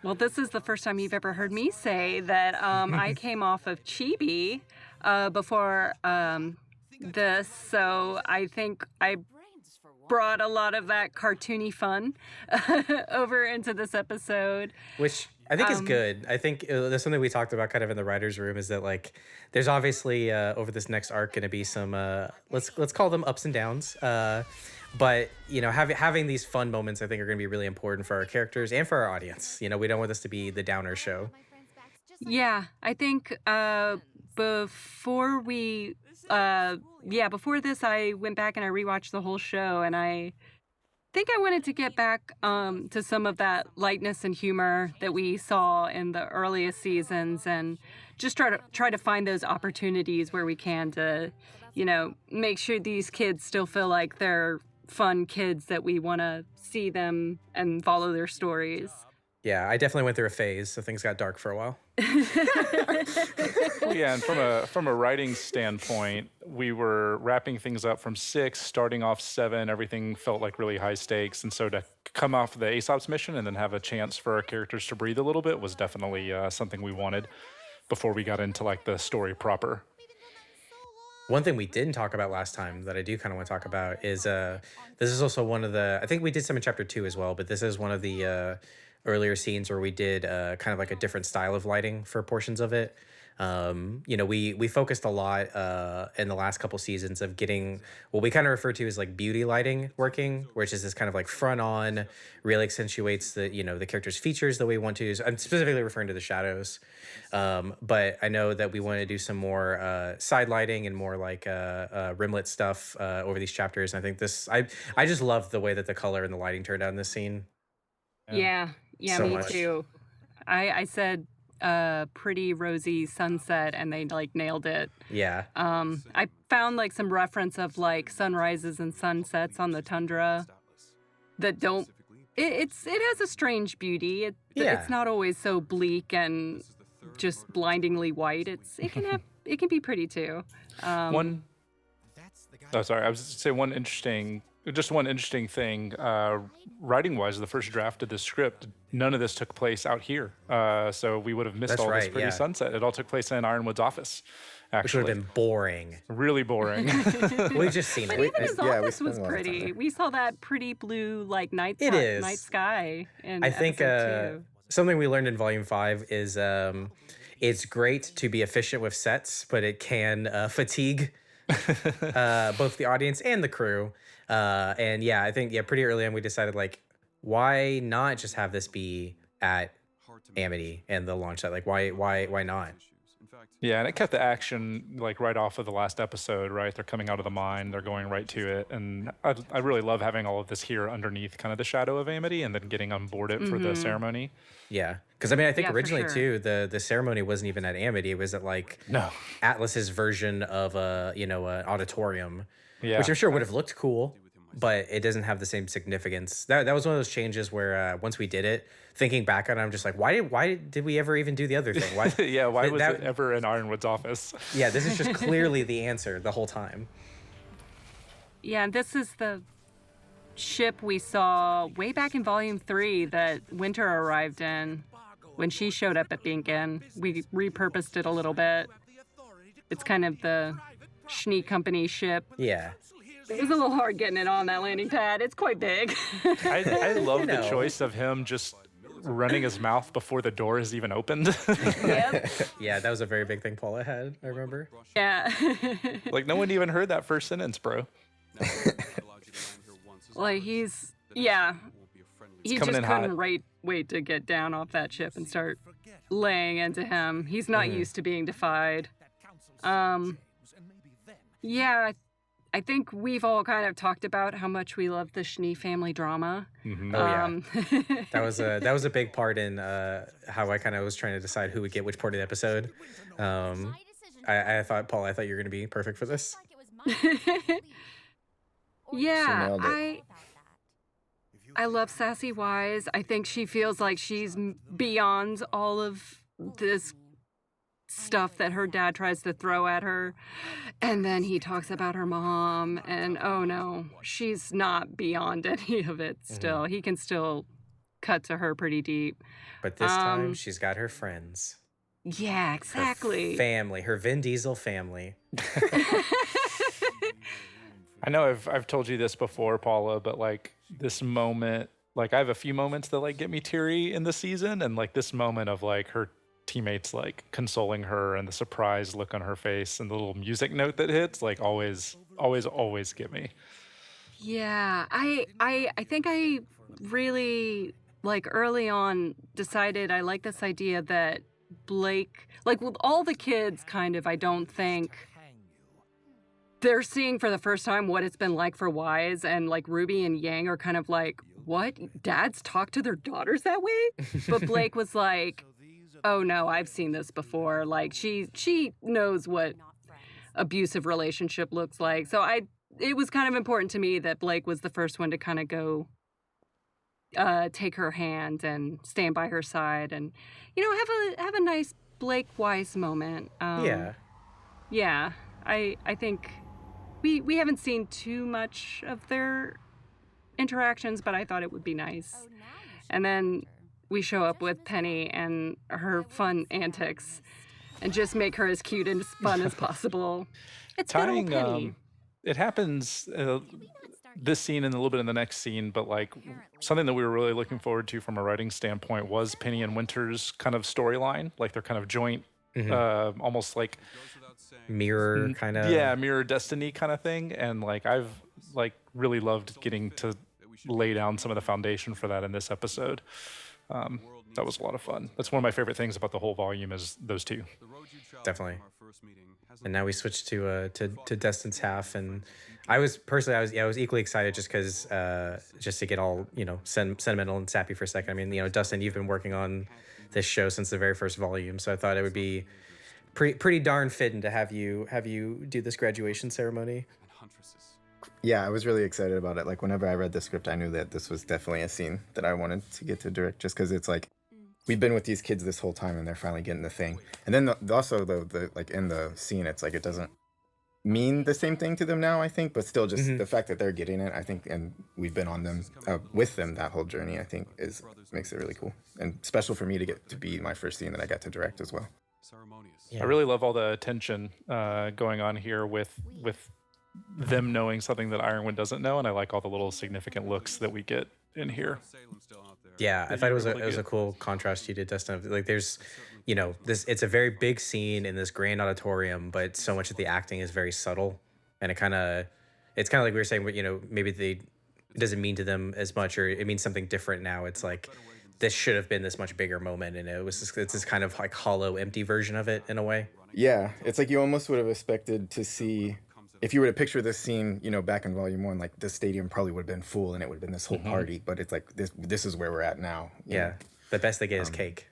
Well, this is the first time you've ever heard me say that I came off of Chibi before this, so I think I brought a lot of that cartoony fun over into this episode. Which I think is good. I think there's something we talked about kind of in the writer's room, is that like there's obviously over this next arc going to be some let's call them ups and downs. But having these fun moments, I think, are going to be really important for our characters and for our audience. We don't want this to be the downer show. Yeah, I think before we before this, I went back and I rewatched the whole show, and I think I wanted to get back to some of that lightness and humor that we saw in the earliest seasons, and just try to find those opportunities where we can to, make sure these kids still feel like they're fun kids that we want to see them and follow their stories. Yeah, I definitely went through a phase, so things got dark for a while. Well, yeah, and from a writing standpoint, we were wrapping things up from 6, starting off 7. Everything felt like really high stakes, and so to come off the Aesop's mission and then have a chance for our characters to breathe a little bit was definitely something we wanted before we got into like the story proper. One thing we didn't talk about last time that I do kind of want to talk about is this is also one of the, I think we did some in chapter 2 as well, but this is one of the earlier scenes where we did kind of like a different style of lighting for portions of it. We focused a lot in the last couple seasons of getting what we kind of refer to as like beauty lighting working, which is this kind of like front on, really accentuates the character's features the way we want to. I'm specifically referring to the shadows. But I know that we want to do some more side lighting and more like rimlet stuff over these chapters. And I think I just love the way that the color and the lighting turned out in this scene. Yeah, So me much. too. I said pretty rosy sunset, and they like nailed it. Yeah. I found like some reference of like sunrises and sunsets on the tundra that don't. It has a strange beauty. It's not always so bleak and just blindingly white. It can be pretty too. I was just say one interesting thing, writing-wise, the first draft of the script, none of this took place out here. So we would have missed That's all this right, pretty yeah. sunset. It all took place in Ironwood's office, Which actually. would have been boring. Really boring. We've just seen But it. even his yeah, we office spent was a lot of time pretty. there. We saw that pretty blue like night sky in I think episode 2. something we learned in Volume 5 is it's great to be efficient with sets, but it can fatigue both the audience and the crew. And yeah, I think pretty early on we decided like, why not just have this be at Amity and the launch site? Like, why not? Yeah, and it kept the action like right off of the last episode, right? They're coming out of the mine, they're going right to it. And I really love having all of this here underneath kind of the shadow of Amity and then getting on board it for the ceremony. Yeah, because I mean, I think Yeah, for originally sure. too, the ceremony wasn't even at Amity; it was at like No. Atlas's version of an auditorium, Yeah. which I'm sure would have looked cool, but it doesn't have the same significance. That was one of those changes where once we did it, thinking back on it, I'm just like, why did we ever even do the other thing? Why? Yeah, why was that- it ever in Ironwood's office? Yeah, this is just clearly the answer the whole time. Yeah, and this is the ship we saw way back in Volume 3 that Winter arrived in when she showed up at Beacon. We repurposed it a little bit. It's kind of the Schnee Company ship. Yeah. It was a little hard getting it on that landing pad. It's quite big. I love You the know. choice of him just running his mouth before the door is even opened. Yep. Yeah, that was a very big thing Paula had, I remember. Yeah. Like, no one even heard that first sentence, bro. Like, he just coming in hot. couldn't wait to get down off that ship and start laying into him. He's not used to being defied. Yeah, I think we've all kind of talked about how much we love the Schnee family drama. Mm-hmm. Oh, yeah. That was a big part in how I kind of was trying to decide who would get which part of the episode. I thought, Paul, you were going to be perfect for this. Yeah, nailed it. I love Sassy Wise. I think she feels like she's beyond all of this stuff that her dad tries to throw at her. And then he talks about her mom, and oh no, she's not beyond any of it still. He can still cut to her pretty deep. But this time, she's got her friends. Yeah, Her exactly. family, her Vin Diesel family. I know I've told you this before, Paula, but like this moment, like I have a few moments that like get me teary in the season, and like this moment of like her teammates like consoling her and the surprised look on her face and the little music note that hits, like always get me. Yeah, I think I really like early on decided I like this idea that Blake, like with all the kids kind of, I don't think they're seeing for the first time what it's been like for Wise, and like Ruby and Yang are kind of like, what? Dads talk to their daughters that way? But Blake was like, oh no, I've seen this before. Like she knows what abusive relationship looks like. So it was kind of important to me that Blake was the first one to kind of go take her hand and stand by her side, and have a nice Blake Wise moment. Yeah, I think we haven't seen too much of their interactions, but I thought it would be nice. And then we show up with Penny and her fun antics, and just make her as cute and as fun as possible. It's good old Penny. It happens this scene and a little bit in the next scene, but like something that we were really looking forward to from a writing standpoint was Penny and Winter's kind of storyline, like their kind of joint, almost like mirror kind of. Yeah, mirror destiny kind of thing. And like I've like really loved getting to lay down some of the foundation for that in this episode. That was a lot of fun. That's one of my favorite things about the whole volume is those two. Definitely. And now we switch to Destin's half, and I was equally excited just because just to get all sentimental and sappy for a second. I mean, Dustin, you've been working on this show since the very first volume, so I thought it would be pretty darn fitting to have you do this graduation ceremony. Yeah, I was really excited about it. Like whenever I read the script, I knew that this was definitely a scene that I wanted to get to direct, just because it's like we've been with these kids this whole time and they're finally getting the thing. And then also the like in the scene, it's like it doesn't mean the same thing to them now, I think, but still just the fact that they're getting it, I think, and we've been on them with them that whole journey, I think makes it really cool and special for me to get to be my first scene that I got to direct as well. Yeah. I really love all the tension going on here with them knowing something that Ironwood doesn't know, and I like all the little significant looks that we get in here. Yeah, I thought it was a cool contrast you did, Dustin. Like there's, it's a very big scene in this grand auditorium, but so much of the acting is very subtle, and it's kind of like we were saying, maybe it doesn't mean to them as much, or it means something different now. It's like this should have been this much bigger moment, and it's this kind of like hollow, empty version of it in a way. Yeah, it's like you almost would have expected to see. If you were to picture this scene, back in Volume 1, like the stadium probably would have been full and it would have been this whole party. But it's like this is where we're at now. Yeah, the best they get is cake.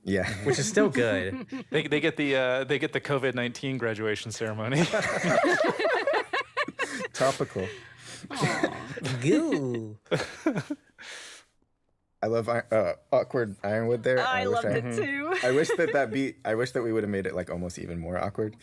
Yeah, which is still good. They get the COVID-19 graduation ceremony. Topical. Goo. I love awkward Ironwood there. I loved it too. I wish that we would have made it like almost even more awkward.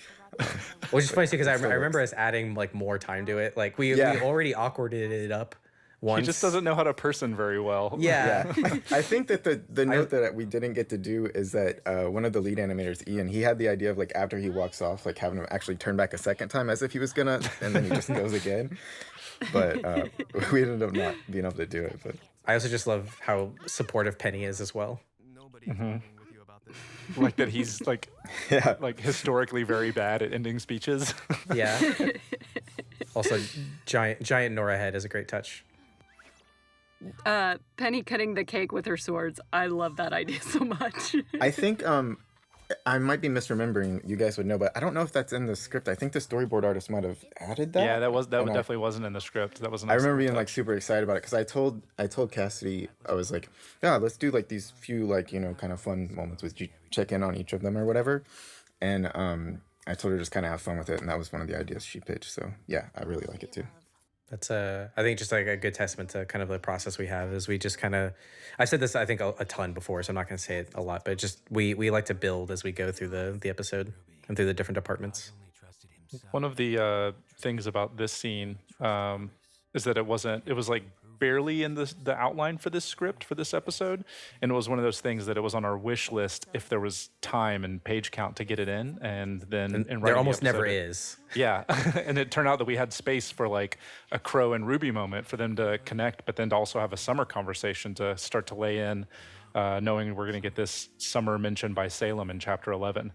Which is funny too, because I remember us adding like more time to it. Like we already awkwarded it up once. He just doesn't know how to person very well. Yeah. I think that the note that we didn't get to do is that one of the lead animators, Ian, he had the idea of like after he walks off, like having him actually turn back a second time as if he was gonna, and then he just goes again. But we ended up not being able to do it. But I also just love how supportive Penny is as well. Like that he's like like historically very bad at ending speeches. Yeah. Also, giant Nora head is a great touch. Penny cutting the cake with her swords. I love that idea so much. I think I might be misremembering. You guys would know, but I don't know if that's in the script. I think the storyboard artist might have added that. Yeah, that definitely wasn't in the script. That wasn't. I remember being like super excited about it because I told Cassidy, I was like, yeah, let's do like these few like kind of fun moments with you, check in on each of them or whatever, and I told her just kind of have fun with it, and that was one of the ideas she pitched. So yeah, I really like it too. That's I think just like a good testament to kind of the process we have is we just kind of, I've said this I think a ton before, so I'm not going to say it a lot, but just we like to build as we go through the episode and through the different departments. One of the things about this scene is that it was like barely in the outline for this script for this episode, and it was one of those things that it was on our wish list if there was time and page count to get it in, and then there almost never is. Yeah, and it turned out that we had space for like a Crow and Rwby moment for them to connect, but then to also have a summer conversation to start to lay in, knowing we're going to get this summer mentioned by Salem in chapter 11.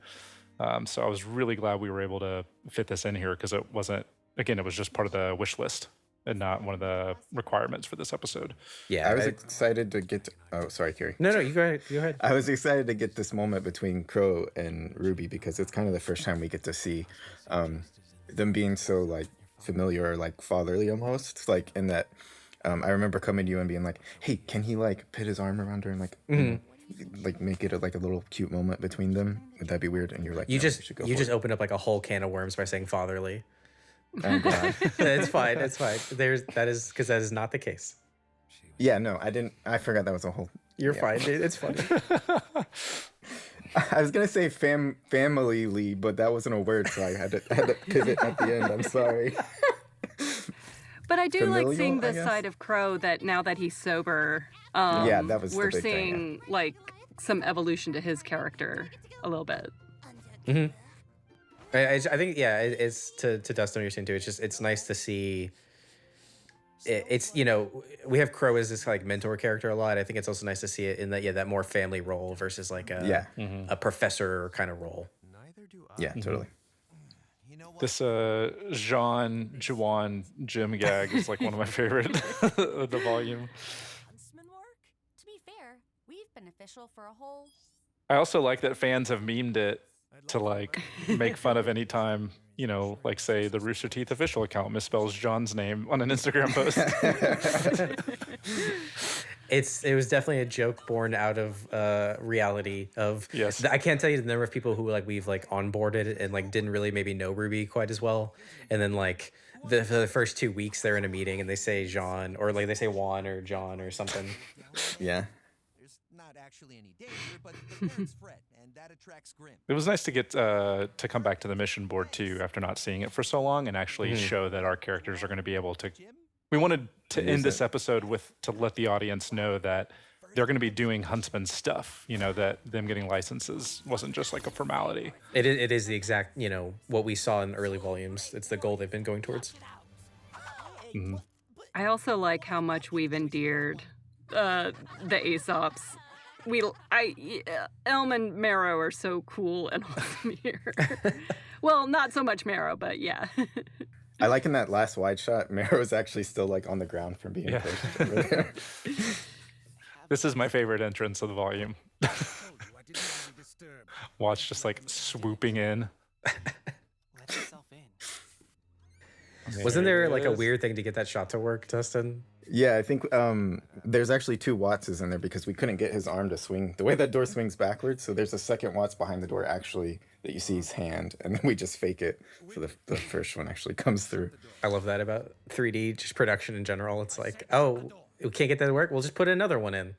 So I was really glad we were able to fit this in here because it was just part of the wish list and not one of the requirements for this episode. Yeah, I was excited to get to... Oh, sorry, Carrie. No, you go ahead. I was excited to get this moment between Crow and Rwby because it's kind of the first time we get to see them being so like familiar or like fatherly almost, like in that I remember coming to you and being like, hey, can he like put his arm around her and like like make it like a little cute moment between them? Would that be weird? And you're like, You "No, we should go just for it." opened up like a whole can of worms by saying fatherly. Oh god. It's fine. It's fine. That is because that is not the case. Yeah, no, I didn't. I forgot that was a whole. You're yeah. fine, dude. It's funny. I was gonna say family, but that wasn't a word, so I had to pivot at the end. I'm sorry. But I do Familial, like seeing I this guess? side of Crow that now that he's sober, Yeah, that was the we're big thing, yeah. seeing like some evolution to his character a little bit. I think it's to Dustin what you're saying too. It's nice to see. It's we have Crow as this like mentor character a lot. I think it's also nice to see it in that more family role versus like a professor kind of role. Yeah, totally. This Jean Juan Jim gag is like one of my favorite of the volume. Huntsman work? To be fair, we've been official for a whole. I also like that fans have memed it to like make fun of any time, like say the Rooster Teeth official account misspells John's name on an Instagram post. It was definitely a joke born out of reality of Yes. I can't tell you the number of people who like we've like onboarded and like didn't really maybe know Rwby quite as well, and then like for the first 2 weeks they're in a meeting and they say Jean or like they say Juan or John or something. Yeah. There's not actually any danger, but the parents fret, and that attracts Grim. It was nice to get to come back to the mission board too after not seeing it for so long and actually show that our characters are going to be able to. We wanted to end this episode to let the audience know that they're going to be doing Huntsman stuff. That them getting licenses wasn't just like a formality. It is the exact what we saw in early volumes. It's the goal they've been going towards. I also like how much we've endeared the Aesops. Elm and Marrow are so cool and awesome here. Well, not so much Marrow, but yeah. I like in that last wide shot, Marrow's actually still like on the ground from being pushed over there. This is my favorite entrance of the volume. Watch just like swooping in. Wasn't there like a weird thing to get that shot to work, Dustin? Yeah, I think there's actually 2 Wattses in there because we couldn't get his arm to swing the way that door swings backwards. So there's a second Watts behind the door actually that you see his hand, and then we just fake it so the first one actually comes through. I love that about 3D, just production in general. It's like, oh, we can't get that to work. We'll just put another one in.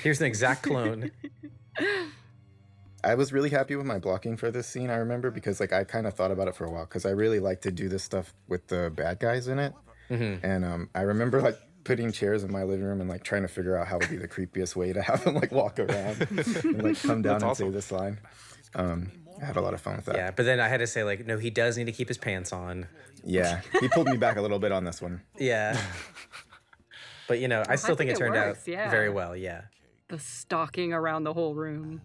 Here's an exact clone. I was really happy with my blocking for this scene, I remember, because like I kind of thought about it for a while because I really like to do this stuff with the bad guys in it. And I remember like putting chairs in my living room and like trying to figure out how would be the creepiest way to have them like walk around and like come down and say this line. I had a lot of fun with that. Yeah, but then I had to say like, no, he does need to keep his pants on. Yeah, he pulled me back a little bit on this one. Yeah. But I still think it turned works, out yeah. very well. Yeah. The stalking around the whole room.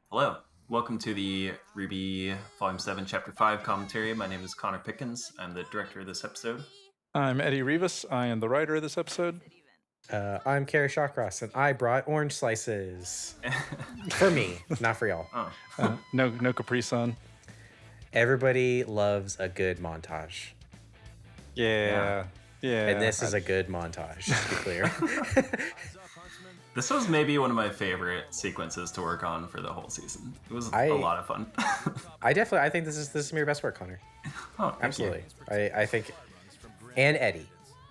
Hello. Welcome to the Rwby Volume 7, Chapter 5 commentary. My name is Connor Pickens. I'm the director of this episode. I'm Eddie Rivas. I am the writer of this episode. I'm Carrie Shawcross, and I brought orange slices. For me, not for y'all. Oh. No Capri Sun. Everybody loves a good montage. Yeah. And this is a good montage, to be clear. This was maybe one of my favorite sequences to work on for the whole season. It was a lot of fun. I think this is your best work, Connor. Oh, thank Absolutely. I think, and Eddie.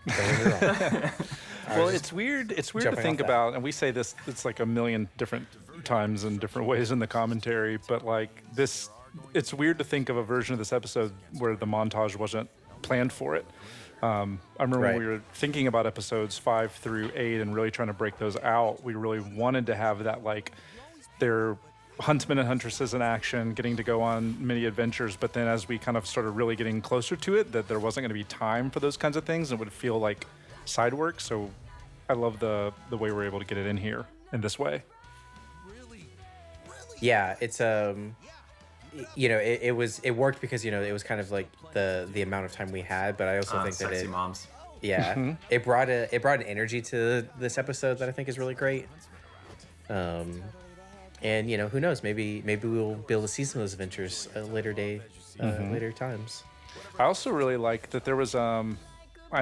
Don't get me wrong. Well, it's weird. It's weird to think about, and we say this. It's like a million different times in different ways in the commentary, but like this, it's weird to think of a version of this episode where the montage wasn't planned for it. I remember when we were thinking about episodes 5 through 8 and really trying to break those out. We really wanted to have that like their huntsmen and huntresses in action, getting to go on many adventures. But then as we kind of started really getting closer to it, that there wasn't going to be time for those kinds of things, and it would feel like side work. So I love the way we're able to get it in here in this way. Yeah, it's it worked because it was kind of like the amount of time we had, but I also think that Sexy moms. Yeah, it brought an energy to this episode that I think is really great. And who knows? Maybe we'll be able to see some of those adventures at a later times. I also really like that there was I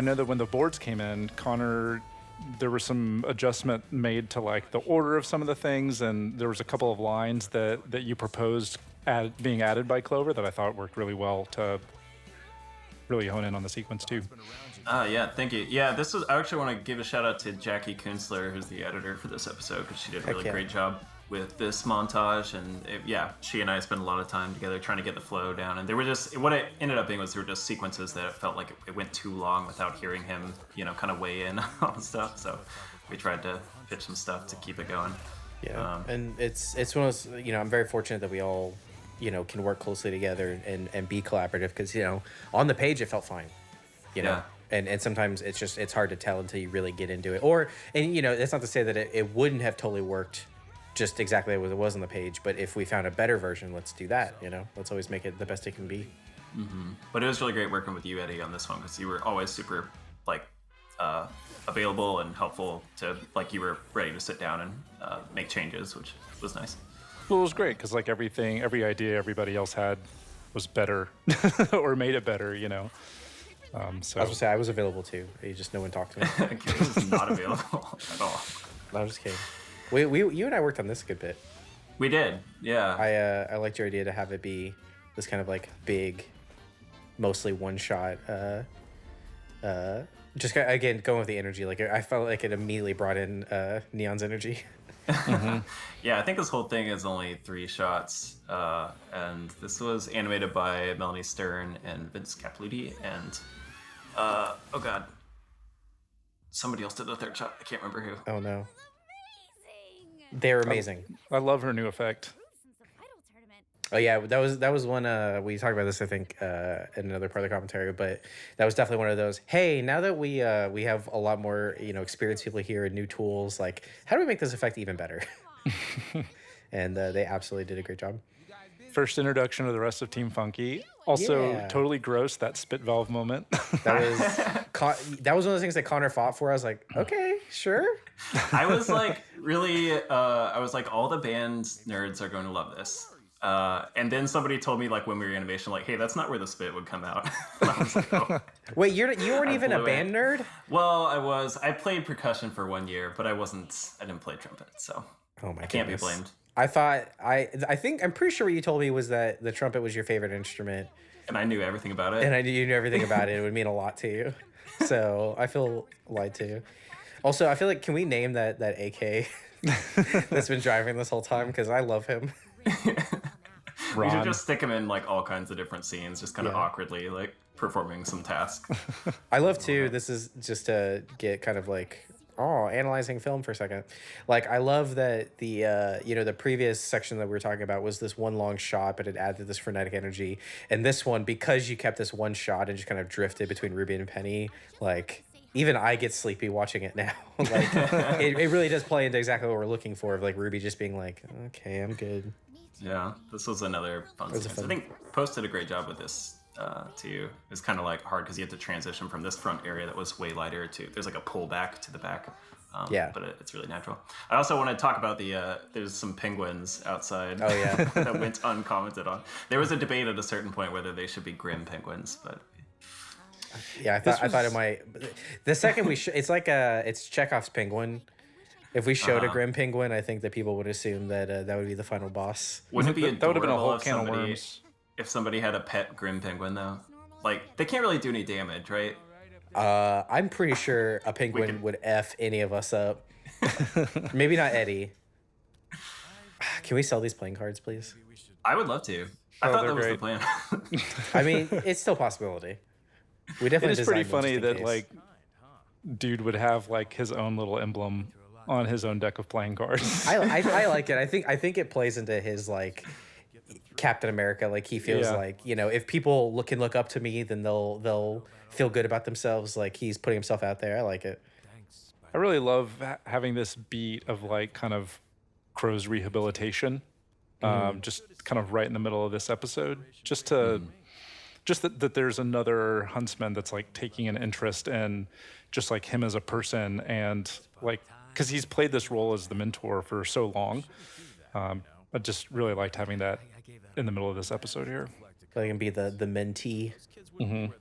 know that when the boards came in, Connor, there was some adjustment made to like the order of some of the things, and there was a couple of lines that you proposed being added by Clover that I thought worked really well to really hone in on the sequence too. Yeah, thank you. Yeah, I actually want to give a shout out to Jackie Kunstler, who's the editor for this episode, because she did a really great job with this montage. And she and I spent a lot of time together trying to get the flow down. And what it ended up being was there were just sequences that it felt like it went too long without hearing him, kind of weigh in on stuff. So we tried to pitch some stuff to keep it going. Yeah, and it's one of those, I'm very fortunate that we all, can work closely together and be collaborative, because, on the page it felt fine, Yeah. And sometimes it's hard to tell until you really get into it. That's not to say that it wouldn't have totally worked just exactly as it was on the page, but if we found a better version, let's do that, Let's always make it the best it can be. Mm-hmm. But it was really great working with you, Eddie, on this one, because you were always super, available and helpful to, you were ready to sit down and make changes, which was nice. Well, it was great because every idea everybody else had was better or made it better, So I was gonna say I was available too. No one talked to me. Kate was not available at all. No, I'm just kidding. You and I worked on this a good bit. We did, yeah. I liked your idea to have it be this kind of big, mostly one shot. Just again going with the energy. I felt like it immediately brought in Neon's energy. Yeah, I think this whole thing is only 3 shots, and this was animated by Melanie Stern and Vince Capludi, and oh god, somebody else did the 3rd shot. I can't remember who. Oh no, they're amazing. I love her new effect. Oh yeah, that was one. We talked about this, I think, in another part of the commentary, but that was definitely one of those. Hey, now that we have a lot more experienced people here and new tools, how do we make this effect even better? And they absolutely did a great job. First introduction of the rest of Team Funky. Also, totally gross, that spit valve moment. That was one of the things that Connor fought for. I was like, okay, sure. I was really, all the band nerds are going to love this. And then somebody told me when we were in animation, hey, that's not where the spit would come out. I was like, oh. Wait, you weren't even a band nerd? Well, I played percussion for 1 year, but I didn't play trumpet, so I can't be blamed. I'm pretty sure what you told me was that the trumpet was your favorite instrument. And I knew everything about it. And you knew everything about it. It would mean a lot to you. So I feel lied to. Also, I feel like, can we name that AK that's been driving this whole time? Because I love him. We should just stick him in all kinds of different scenes, just kind of awkwardly performing some task. I love too. This is just to get kind of analyzing film for a second. I love that the previous section that we were talking about was this one long shot, but it added this frenetic energy. And this one, because you kept this one shot and just kind of drifted between Rwby and Penny, even I get sleepy watching it now. It really does play into exactly what we're looking for, of Rwby just being okay, I'm good. Yeah, this was another fun sequence. I think Post did a great job with this too. It's kind of hard because you have to transition from this front area that was way lighter to there's a pullback to the back. But it's really natural. I also want to talk about there's some penguins outside. Oh yeah, that went uncommented on. There was a debate at a certain point whether they should be grim penguins, but. Yeah, I thought it might. The second it's Chekhov's penguin. If we showed a grim penguin, I think that people would assume that that would be the final boss. Wouldn't it be that would have been a whole if can of somebody worms. If somebody had a pet grim penguin though? They can't really do any damage, right? I'm pretty sure a penguin would F any of us up. Maybe not Eddie. Can we sell these playing cards, please? I would love to. I thought that was the plan. I mean, it's still a possibility. We definitely. It is pretty funny that dude would have his own little emblem on his own deck of playing cards. I like it. I think it plays into his Captain America. He feels if people can look up to me, then they'll feel good about themselves. He's putting himself out there. I like it. I really love having this beat of kind of Crow's rehabilitation, just kind of right in the middle of this episode, just to just that there's another huntsman that's like taking an interest in just like him as a person, and like because he's played this role as the mentor for so long. I just really liked having that in the middle of this episode here. Like, can be the mentee. Mm-hmm.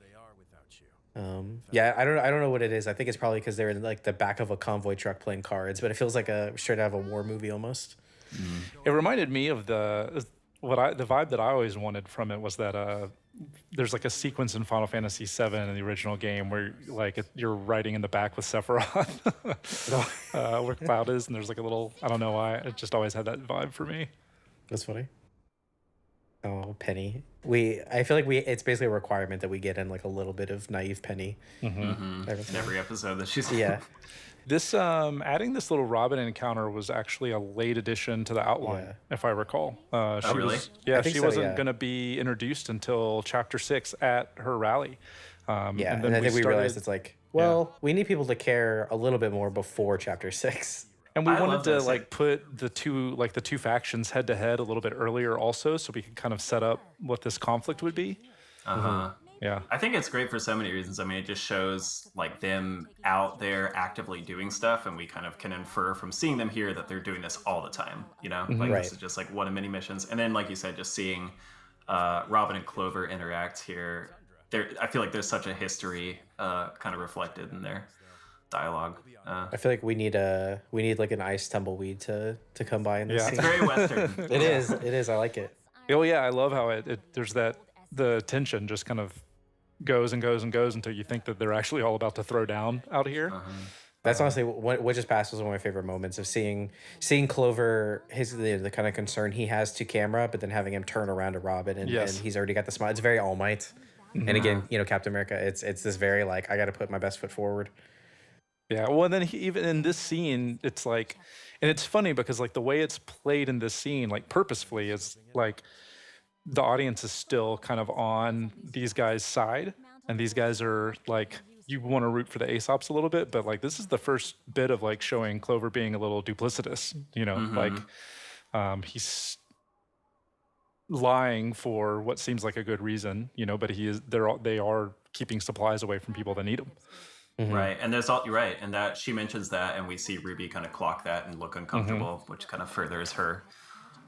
Yeah, I don't know what it is. I think it's probably because they're in like the back of a convoy truck playing cards, but it feels like a straight out of a war movie almost. It reminded me of the vibe that I always wanted from it was that there's like a sequence in Final Fantasy VII in the original game where like you're riding in the back with Sephiroth, where Cloud is, and there's like a little, I don't know why, it just always had that vibe for me. That's funny. Oh, Penny. I feel like it's basically a requirement that we get in like a little bit of naive Penny. In every episode that she's Yeah. This adding this little Robin encounter was actually a late addition to the outline, if I recall. She really? was, yeah, she wasn't yeah. going to be introduced until chapter 6 at her rally. Yeah, and then I think we started, realized it's like, well, we need people to care a little bit more before chapter 6. and we I wanted love to this. like put the two factions head to head a little bit earlier also, so we could kind of set up what this conflict would be. Yeah. I think it's great for so many reasons. I mean, it just shows like them out there actively doing stuff, and we kind of can infer from seeing them here that they're doing this all the time, you know? Like Right. this is just like one of many missions. And then, like you said, just seeing Robin and Clover interact here, I feel like there's such a history kind of reflected in their dialogue. I feel like we need like an ice tumbleweed to come by in this Yeah. scene. It's very Western. It is. I like it. Oh yeah, I love how there's the tension just kind of goes and goes and goes until you think that they're actually all about to throw down out here. That's honestly what just passed was one of my favorite moments of seeing Clover, the kind of concern he has to camera, but then having him turn around to Robin and he's already got the smile. It's very All Might. And again, Captain America, it's this very like, I got to put my best foot forward. Yeah, well, and then even in this scene, it's like, and it's funny because like the way it's played in this scene, like purposefully, is like the audience is still kind of on these guys' side, and these guys are like, you want to root for the Aesops a little bit, but like this is the first bit of like showing Clover being a little duplicitous, like he's lying for what seems like a good reason, but they are keeping supplies away from people that need them. Right, and you're right, and that she mentions that, and we see Rwby kind of clock that and look uncomfortable, which kind of furthers her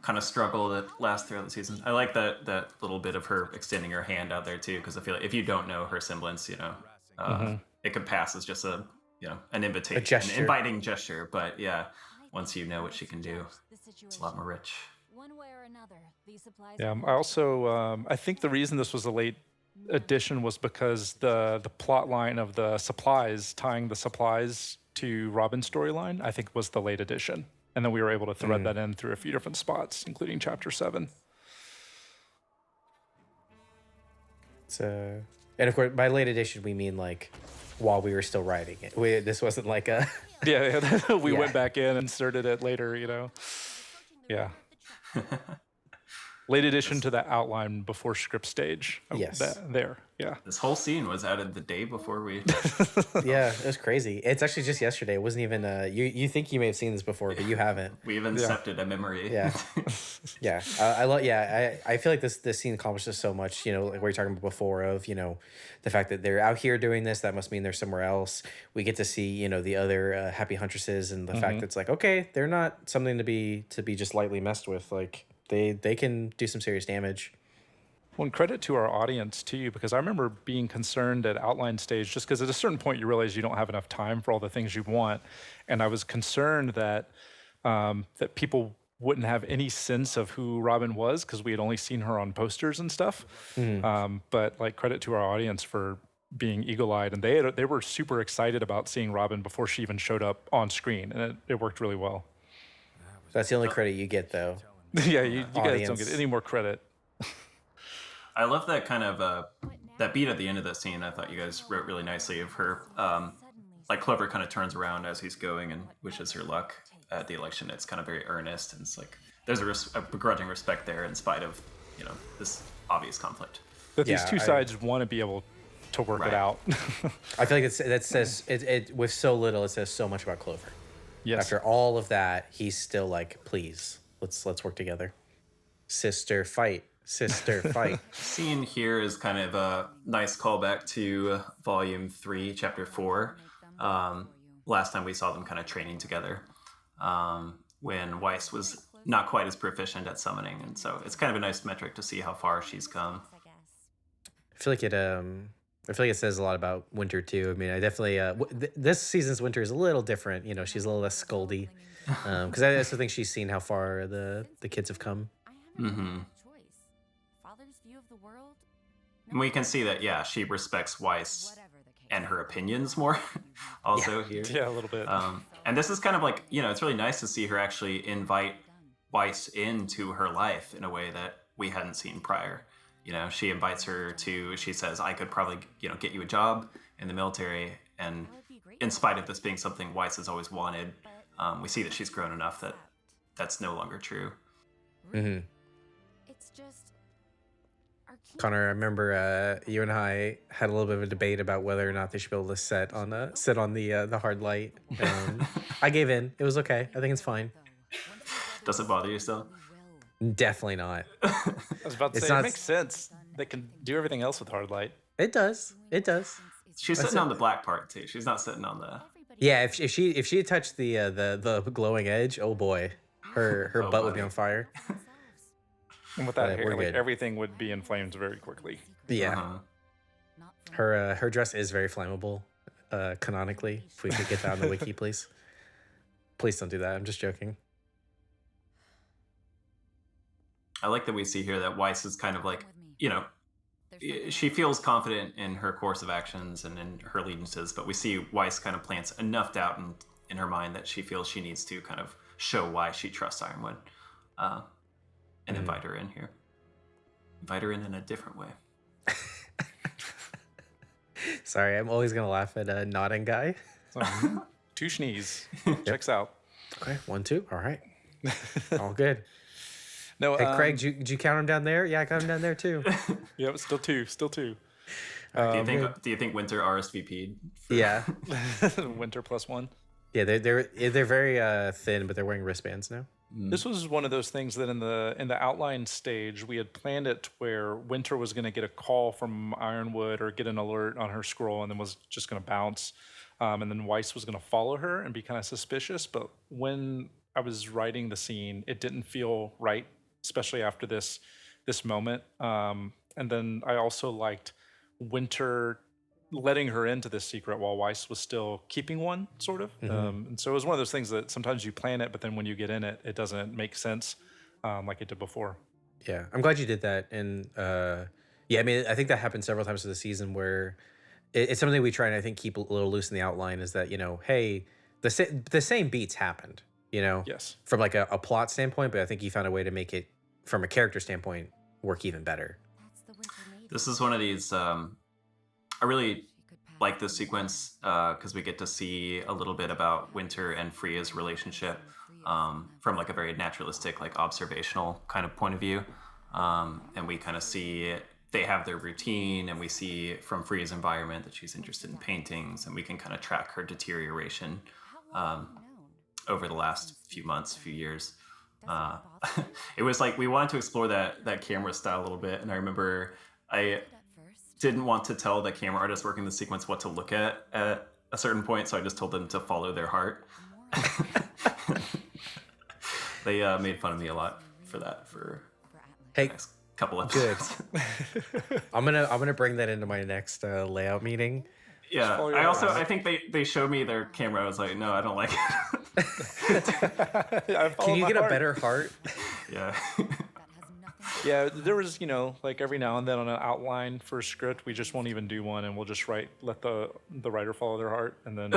kind of struggle that lasts throughout the season. I like that little bit of her extending her hand out there too, because I feel like if you don't know her semblance, it could pass as just an invitation, gesture. an inviting gesture. But yeah, once you know what she can do, it's a lot more rich. One way or another, these supplies Yeah, I also I think the reason this was a late addition was because the plot line of the supplies, tying the supplies to Robin's storyline, I think was the late addition. And then we were able to thread that in through a few different spots, including chapter 7. And of course, by late edition, we mean like while we were still writing it. This wasn't like a... Yeah, we Yeah. went back in and inserted it later, Yeah. Late addition to that outline before script stage. Yes. Yeah. This whole scene was added the day before we. Yeah, it was crazy. It's actually just yesterday. It wasn't even... You think you may have seen this before, but you haven't. We've incepted a memory. Yeah. Yeah. I love... Yeah, I feel like this scene accomplishes so much, like what you're talking about before of, the fact that they're out here doing this, that must mean they're somewhere else. We get to see, the other happy huntresses, and the fact that it's like, okay, they're not something to be just lightly messed with. Like, they can do some serious damage. Well, and credit to our audience too, because I remember being concerned at outline stage, just because at a certain point you realize you don't have enough time for all the things you want, and I was concerned that that people wouldn't have any sense of who Robin was because we had only seen her on posters and stuff. But like credit to our audience for being eagle-eyed, and they were super excited about seeing Robin before she even showed up on screen, and it worked really well. That's the only credit you get, though. Yeah, you guys don't Audience. get any more credit. I love that kind of that beat at the end of that scene. I thought you guys wrote really nicely of her. Like Clover kind of turns around as he's going and wishes her luck at the election. It's kind of very earnest, and it's like there's a begrudging respect there in spite of this obvious conflict. But these Yeah, two sides want to be able to work Right. it out. I feel like that says it with so little. It says so much about Clover. Yes. After all of that, he's still like, please, let's work together. Sister, fight. sister, fight. Scene here is kind of a nice callback to Volume 3, Chapter 4. Last time we saw them kind of training together when Weiss was not quite as proficient at summoning. And so it's kind of a nice metric to see how far she's come. I feel like it says a lot about Winter too. I mean, I definitely this season's Winter is a little different. You know, she's a little less scoldy because I also think she's seen how far the kids have come. Mm-hmm. Father's view of the world. And we can see that, yeah, she respects Weiss and her opinions more also here. Yeah, a little bit. And this is kind of like, you know, it's really nice to see her actually invite Weiss into her life in a way that we hadn't seen prior. You know, she invites her to, she says, I could probably, you know, get you a job in the military. And in spite of this being something Weiss has always wanted, we see that she's grown enough that that's no longer true. Mm-hmm. It's just Connor, I remember you and I had a little bit of a debate about whether or not they should be able to sit on the hard light. I gave in. It was okay. I think it's fine. Does it bother you still? Definitely not. I was about to It's say, not- it makes sense. They can do everything else with hard light. It does. It does. She's sitting on the black part too. She's not sitting on the. Yeah, if she had touched the glowing edge, oh boy, her Oh, butt would be buddy. on fire. And with that But hair, we're like, good. everything would be in flames very quickly. Yeah, Uh-huh. her dress is very flammable, canonically. If we could get that on the wiki, please. Please don't do that. I'm just joking. I like that we see here that Weiss is kind of like, you know, she feels confident in her course of actions and in her allegiances, but we see Weiss kind of plants enough doubt in her mind that she feels she needs to kind of show why she trusts Ironwood and invite her in here. Invite her in a different way. Sorry, I'm always gonna laugh at a nodding guy. So, two schnees. Checks out. Okay, 1, 2. All right, all good. No, Hey, Craig, did you count him down there? Yeah, I counted him down there too. Yep, still two. Still two. Do you think Winter RSVP'd? Yeah, Winter +1. yeah, they're very thin, but they're wearing wristbands now. This was one of those things that in the outline stage we had planned it where Winter was going to get a call from Ironwood or get an alert on her scroll and then was just going to bounce, and then Weiss was going to follow her and be kind of suspicious. But when I was writing the scene, it didn't feel right, especially after this moment. And then I also liked Winter letting her into this secret while Weiss was still keeping one, sort of. And so it was one of those things that sometimes you plan it, but then when you get in it, it doesn't make sense like it did before. Yeah, I'm glad you did that. And yeah, I mean, I think that happened several times through the season where it's something we try and I think keep a little loose in the outline is that, you know, hey, the same beats happened, you know, Yes. from like a plot standpoint, but I think you found a way to make it from a character standpoint work even better. This is one of these. I really like this sequence because we get to see a little bit about Winter and Freya's relationship from like a very naturalistic, like observational kind of point of view, and we kind of see they have their routine, and we see from Freya's environment that she's interested in paintings, and we can kind of track her deterioration over the last few months, few years. It was like we wanted to explore that camera style a little bit, and I remember I didn't want to tell the camera artist working the sequence what to look at a certain point, so I just told them to follow their heart. They made fun of me a lot for that for Hey, the next couple good. episodes. I'm gonna bring that into my next layout meeting. Yeah, follow your I think they showed me their camera. I was like, no, I don't like it. Can you get a better heart? Yeah. Yeah, there was, like every now and then on an outline for a script, we just won't even do one, and we'll just let the writer follow their heart, and then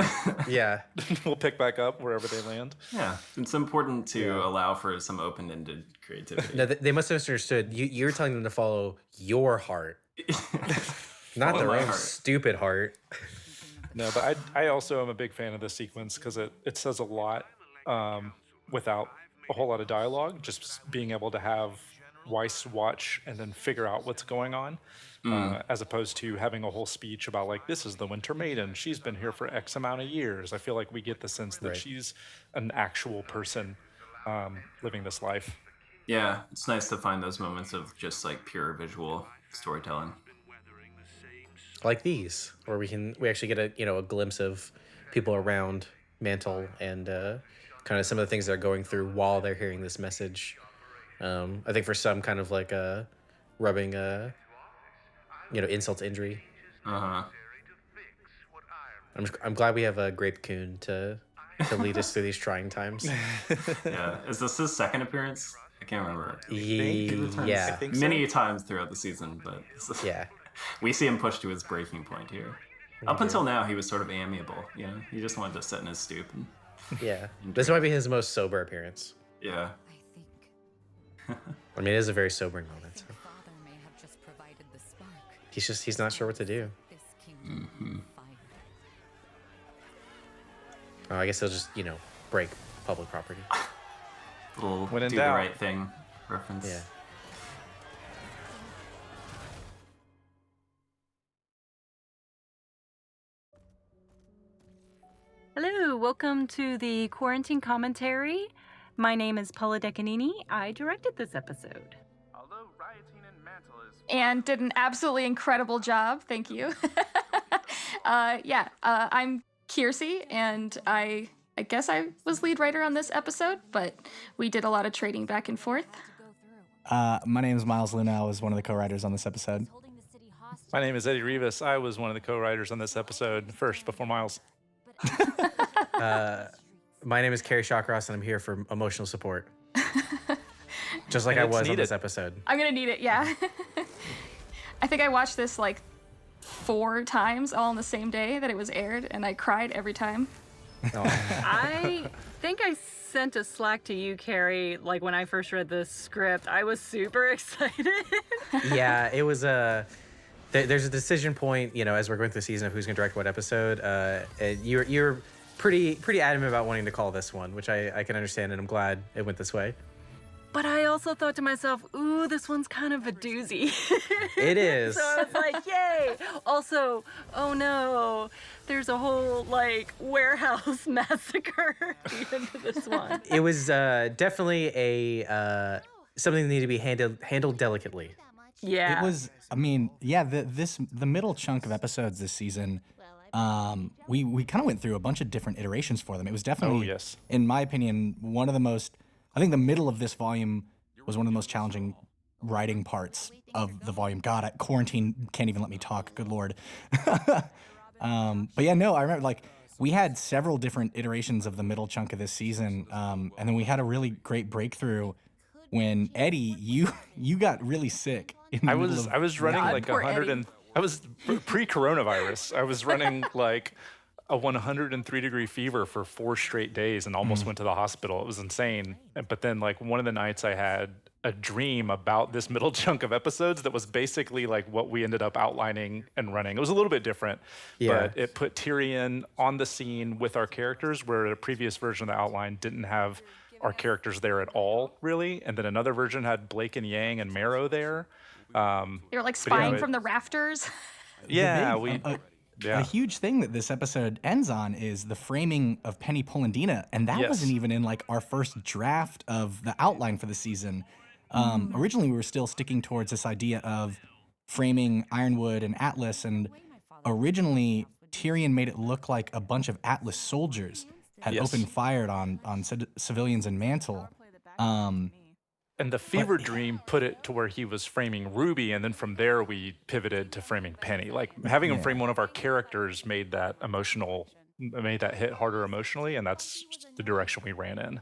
Yeah. we'll pick back up wherever they land. Yeah, it's important to allow for some open-ended creativity. No, they must have misunderstood. You're telling them to follow your heart, not Follow their my own heart. stupid heart. No, but I also am a big fan of this sequence because it says a lot without a whole lot of dialogue. Just being able to have Weiss watch and then figure out what's going on, as opposed to having a whole speech about like, this is the Winter Maiden. She's been here for X amount of years. I feel like we get the sense that Right. she's an actual person living this life. Yeah, it's nice to find those moments of just like pure visual storytelling. Like these, where we actually get a glimpse of people around Mantle and kind of some of the things they're going through while they're hearing this message. I think for some, kind of like rubbing insult to injury. Uh-huh. I'm glad we have a Grape Coon to lead us through these trying times. Yeah. Is this his second appearance? I can't remember. Yeah. I think so. Many times throughout the season, but Yeah. we see him push to his breaking point here. Up until now, he was sort of amiable. You know, he just wanted to sit in his stoop. And, Yeah. This might be his most sober appearance. yeah. I mean, it is a very sobering moment. So. Father may have just provided the spark. He's not sure what to do. This kingdom on fire. Oh, I guess he'll just break public property. Little When in do the doubt. right thing reference. Yeah. Hello, welcome to the quarantine commentary. My name is Paula Decanini. I directed this episode. Although rioting in Mantle is And did an absolutely incredible job. Thank you. I'm Kiersey, and I guess I was lead writer on this episode, but we did a lot of trading back and forth. My name is Miles Luna. I was one of the co-writers on this episode. Holding the city hostage. My name is Eddie Rivas. I was one of the co-writers on this episode first before Miles. My name is Carrie Shawcross, and I'm here for emotional support. Just like And I it's was on needed. this episode. I'm gonna need it, yeah. I think I watched this like 4 times all on the same day that it was aired, and I cried every time. Oh. I think I sent a Slack to you, Carrie, like when I first read the script. I was super excited. Yeah, it was there's a decision point, as we're going through the season of who's going to direct what episode. And you're pretty adamant about wanting to call this one, which I can understand, and I'm glad it went this way. But I also thought to myself, ooh, this one's kind of a doozy. It is. So I was like, yay. Also, oh no, there's a whole like warehouse massacre at the end of this one. It was definitely a something that needed to be handled delicately. Yeah. It was, I mean, yeah, the middle chunk of episodes this season, we kind of went through a bunch of different iterations for them. It was definitely, yes. in my opinion, one of the most, I think the middle of this volume was one of the most challenging writing parts of the volume. God, quarantine can't even let me talk, good Lord. But yeah, no, I remember like we had several different iterations of the middle chunk of this season. And then we had a really great breakthrough when Eddie, you got really sick. In the I middle was of- I was running God, like poor 100 Eddie. and I was pre-coronavirus. I was running like a 103-degree fever for 4 straight days and almost went to the hospital. It was insane. But then like one of the nights I had a dream about this middle chunk of episodes that was basically like what we ended up outlining and running. It was a little bit different, Yeah. but it put Tyrion on the scene with our characters where the previous version of the outline didn't have our characters there at all, really. And then another version had Blake and Yang and Marrow there. They were like yeah, spying it- from the rafters. Yeah, A huge thing that this episode ends on is the framing of Penny Polendina, and that Yes. wasn't even in like our first draft of the outline for the season. Originally, we were still sticking towards this idea of framing Ironwood and Atlas, and originally Tyrion made it look like a bunch of Atlas soldiers had Yes. opened fire on civilians in Mantle. And the fever dream put it to where he was framing Rwby, and then from there we pivoted to framing Penny. Like having him frame one of our characters made that hit harder emotionally, and that's the direction we ran in.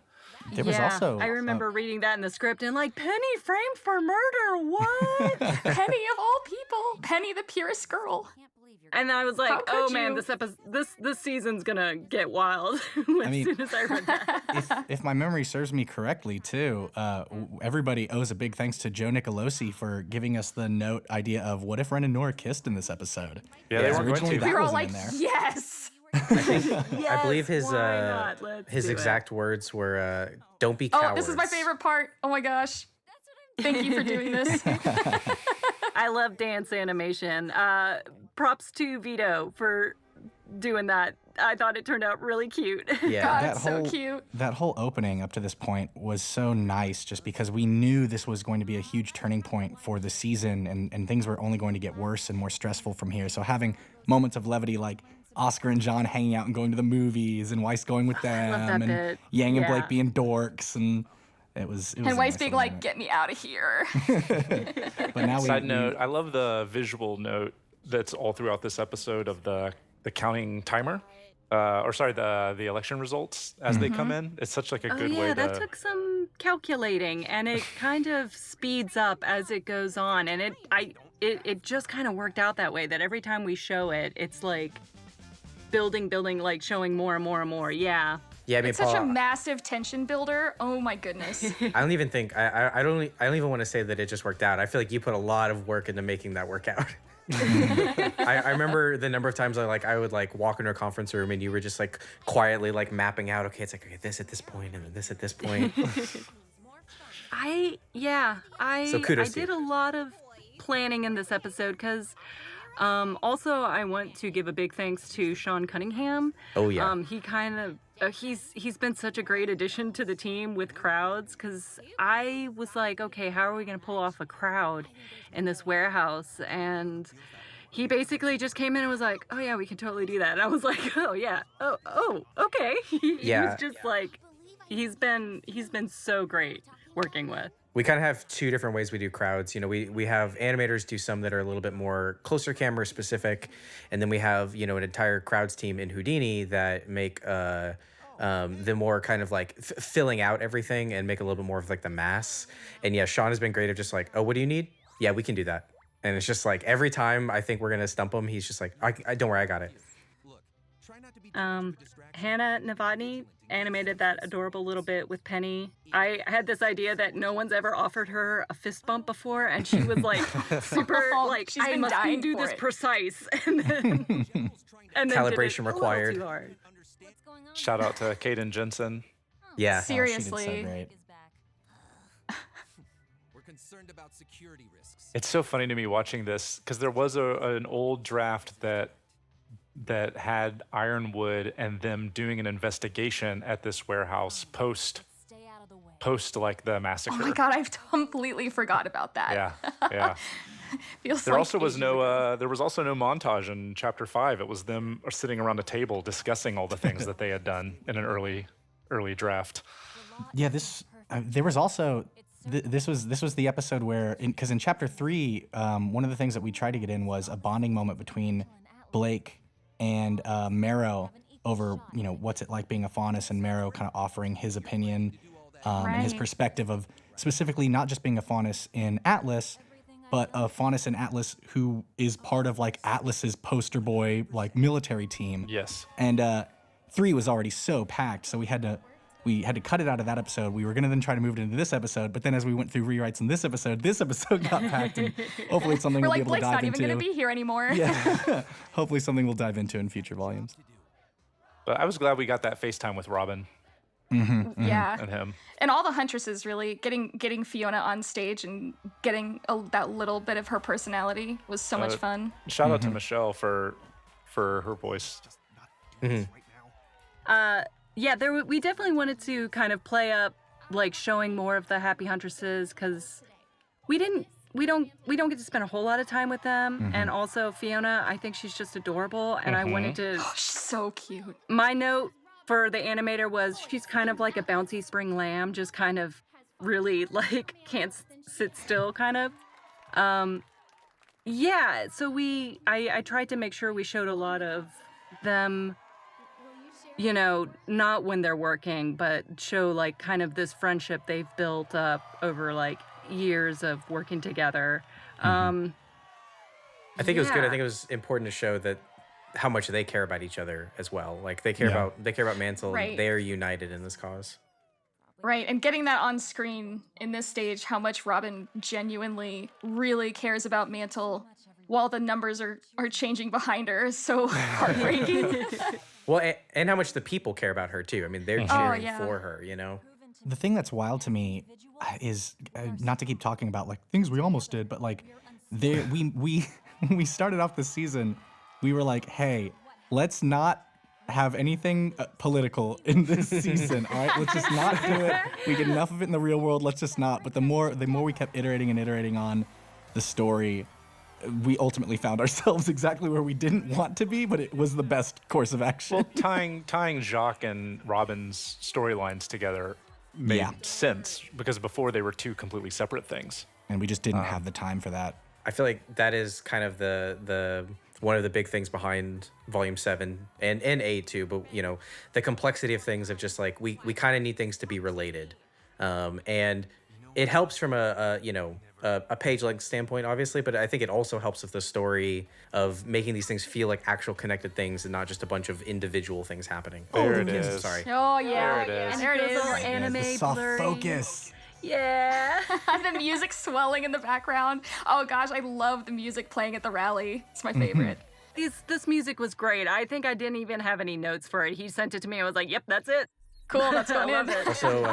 There was also I remember reading that in the script and like, Penny framed for murder, what? Penny of all people. Penny the purest girl. And I was How like, could oh man, you? this season's gonna get wild as mean- soon as I read that. if my memory serves me correctly, too, everybody owes a big thanks to Joe Nicolosi for giving us the note idea of what if Ren and Nora kissed in this episode. Yeah, they Yeah. weren't going Originally, to. that We were all wasn't like, in there. yes. I believe his why not? Let's his do it. exact words were "Don't be cowards." Oh, this is my favorite part. Oh my gosh. Thank you for doing this. I love dance animation. Props to Vito for doing that. I thought it turned out really cute. Yeah. God, That so whole- cute. That whole opening up to this point was so nice just because we knew this was going to be a huge turning point for the season and things were only going to get worse and more stressful from here. So having moments of levity like Oscar and John hanging out and going to the movies and Weiss going with them love that and bit. Yang and Yeah. Blake being dorks and it was And a Weiss nice being little like, moment. "Get me out of here." But now Side note, I love the visual note that's all throughout this episode of the counting timer. The election results as they come in. It's such like a good way to. That took some calculating, and it kind of speeds up as it goes on, and it just kind of worked out that way. That every time we show it, it's like building, like showing more and more and more. Yeah. Yeah, I mean, It's such a Paul, massive tension builder. Oh my goodness. I don't even think I don't even want to say that it just worked out. I feel like you put a lot of work into making that work out. I remember the number of times I would like walk into a conference room and you were just like quietly like mapping out, okay, it's like, okay, this at this point and then this at this point. So kudos I to you. did a lot of planning in this episode because also I want to give a big thanks to Sean Cunningham. Oh, yeah. He kind of he's been such a great addition to the team with crowds because I was like, okay, how are we going to pull off a crowd in this warehouse? And he basically just came in and was like, oh yeah, we can totally do that. And I was like, oh yeah, oh okay. He Yeah. was just like, he's been so great working with. We kind of have two different ways we do crowds. You know, we have animators do some that are a little bit more closer camera specific, and then we have, you know, an entire crowds team in Houdini that make the more kind of like filling out everything and make a little bit more of like the mass. And yeah, Sean has been great at just like, oh, what do you need? Yeah, we can do that. And it's just like every time I think we're gonna stump him, he's just like, I don't worry, I got it. Hannah Novotny animated that adorable little bit with Penny. I had this idea that no one's ever offered her a fist bump before, and she was like super like, She's I been must dying do for this it. precise, and then did it Calibration a little required. too hard. Shout out to Kaden Jensen. Yeah. Seriously. She did so great. We're concerned about security risks. It's so funny to me watching this because there was an old draft that had Ironwood and them doing an investigation at this warehouse post like the massacre. Oh my God, I've completely forgot about that. Yeah. Feels There like also was ages no ago. there was also no montage in chapter 5. It was them sitting around a table discussing all the things that they had done in an early draft. Yeah, there was also this was the episode where because in chapter 3, one of the things that we tried to get in was a bonding moment between Blake and Marrow over, you know, what's it like being a Faunus, and Marrow kind of offering his opinion and his Right. perspective of specifically not just being a Faunus in Atlas, but a Faunus in Atlas who is part of like Atlas's poster boy like military team. Yes. And 3 was already so packed, so we had to cut it out of that episode. We were gonna then try to move it into this episode, but then as we went through rewrites in this episode got packed, and hopefully it's something We're we'll be like, able to Blake's dive not into. even going to be here anymore. Yeah, hopefully something we'll dive into in future volumes. But I was glad we got that FaceTime with Robin Yeah. and him. And all the huntresses really getting Fiona on stage and getting that little bit of her personality was so much fun. Shout out to Michelle for her voice. We definitely wanted to kind of play up like showing more of the happy huntresses because we don't get to spend a whole lot of time with them. And also Fiona, I think she's just adorable, and I wanted to. Oh, she's so cute. My note for the animator was she's kind of like a bouncy spring lamb, just kind of really like can't sit still kind of. Yeah, so I tried to make sure we showed a lot of them, you know, not when they're working, but show like kind of this friendship they've built up over like years of working together. I think it was good. I Yeah. think it was important to show that how much they care about each other as well. Like they care about Mantle. Right. They're united in this cause. Right, and getting that on screen in this stage, how much Robin genuinely really cares about Mantle while the numbers are changing behind her is so heartbreaking. Well, and how much the people care about her too. I mean, they're cheering yeah. for her, you know? The thing that's wild to me is not to keep talking about like things we almost did, but like we started off this season, we were like, hey, let's not have anything political in this season. All right, let's just not do it. We get enough of it in the real world. Let's just not. But the more we kept iterating on the story, we ultimately found ourselves exactly where we didn't want to be, but it was the best course of action. Well, tying Jacques and Robin's storylines together made sense, because before they were two completely separate things. And we just didn't have the time for that. I feel like that is kind of the one of the big things behind Volume 7 and 8 too, but the complexity of things of just like we kind of need things to be related. And it helps from a page length standpoint, obviously, but I think it also helps with the story of making these things feel like actual connected things and not just a bunch of individual things happening. There it is. Sorry. Oh yeah, There it is. and there it is. Little anime the soft blurry. focus. Yeah, the music swelling in the background. Oh gosh, I love the music playing at the rally. It's my favorite. This music was great. I think I didn't even have any notes for it. He sent it to me. I was like, yep, that's it. Cool, that's I going love in. it. Also,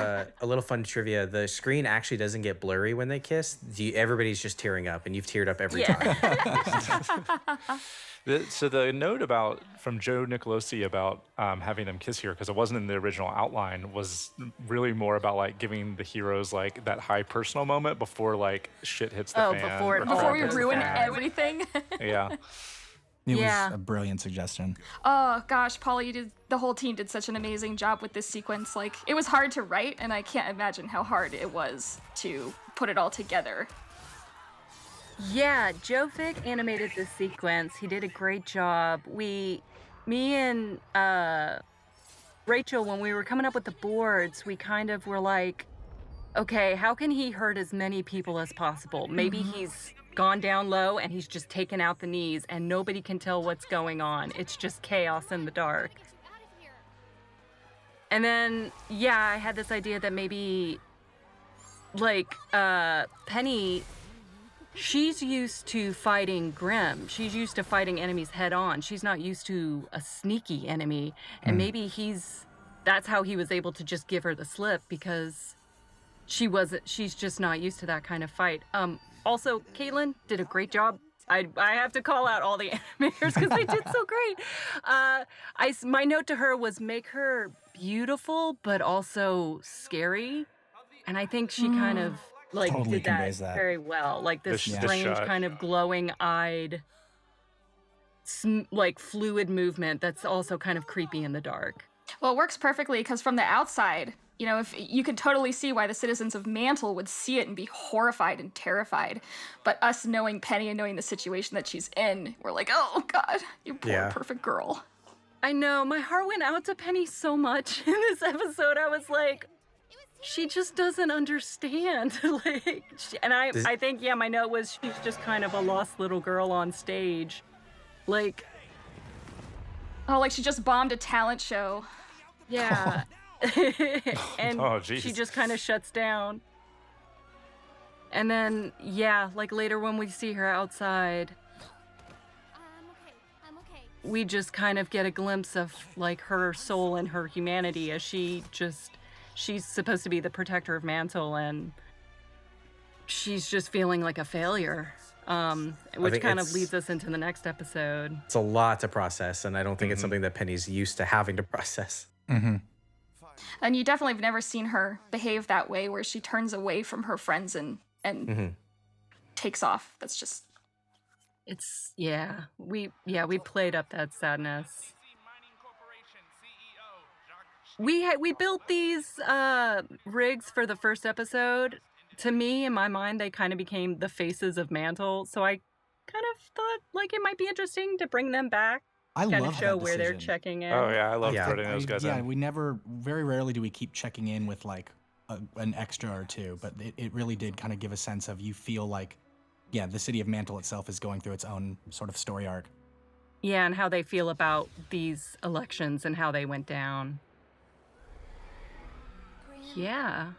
a little fun trivia: the screen actually doesn't get blurry when they kiss. Everybody's just tearing up, and you've teared up every time. So the note from Joe Nicolosi about having them kiss here, because it wasn't in the original outline, was really more about like giving the heroes like that high personal moment before like shit hits the fan. before Before we hits the ruin fan. everything. Yeah. It Yeah. was a brilliant suggestion. Oh gosh, Paula, the whole team did such an amazing job with this sequence. Like, it was hard to write, and I can't imagine how hard it was to put it all together. Yeah, Joe Fick animated this sequence. He did a great job. Me and Rachel, when we were coming up with the boards, we kind of were like, okay, how can he hurt as many people as possible? Maybe he's gone down low and he's just taken out the knees and nobody can tell what's going on. It's just chaos in the dark. And then, I had this idea that maybe, like, Penny, she's used to fighting Grimm. She's used to fighting enemies head on. She's not used to a sneaky enemy. And maybe that's how he was able to just give her the slip, because she's just not used to that kind of fight. Also, Caitlin did a great job. I have to call out all the animators because they did so great. My note to her was make her beautiful, but also scary. And I think she kind of Totally did that, conveys that. very well. Like this This strange shot. kind of glowing-eyed, like fluid movement that's also kind of creepy in the dark. Well, it works perfectly because from the outside, if you could totally see why the citizens of Mantle would see it and be horrified and terrified. But us knowing Penny and knowing the situation that she's in, we're like, oh God, you poor perfect girl. I know, my heart went out to Penny so much in this episode. I was like, she just doesn't understand. I think, my note was she's just kind of a lost little girl on stage. Like she just bombed a talent show. Yeah. And Oh, jeez. she just kind of shuts down. And then, later when we see her outside, I'm okay. we just kind of get a glimpse of like her soul and her humanity as she's supposed to be the protector of Mantle, and she's just feeling like a failure, which think kind of it's- leads us into the next episode. It's a lot to process, and I don't think it's something that Penny's used to having to process. And you definitely have never seen her behave that way, where she turns away from her friends and takes off. That's just... It's, we played up that sadness. We built these rigs for the first episode. To me, in my mind, they kind of became the faces of Mantle. So I kind of thought like it might be interesting to bring them back. I kind love of show that where they're decision. checking in. Oh yeah, I love Yeah. throwing those guys in. We very rarely do we keep checking in with like an extra or two, but it really did kind of give a sense of, you feel like, the city of Mantle itself is going through its own sort of story arc. Yeah, and how they feel about these elections and how they went down. Yeah.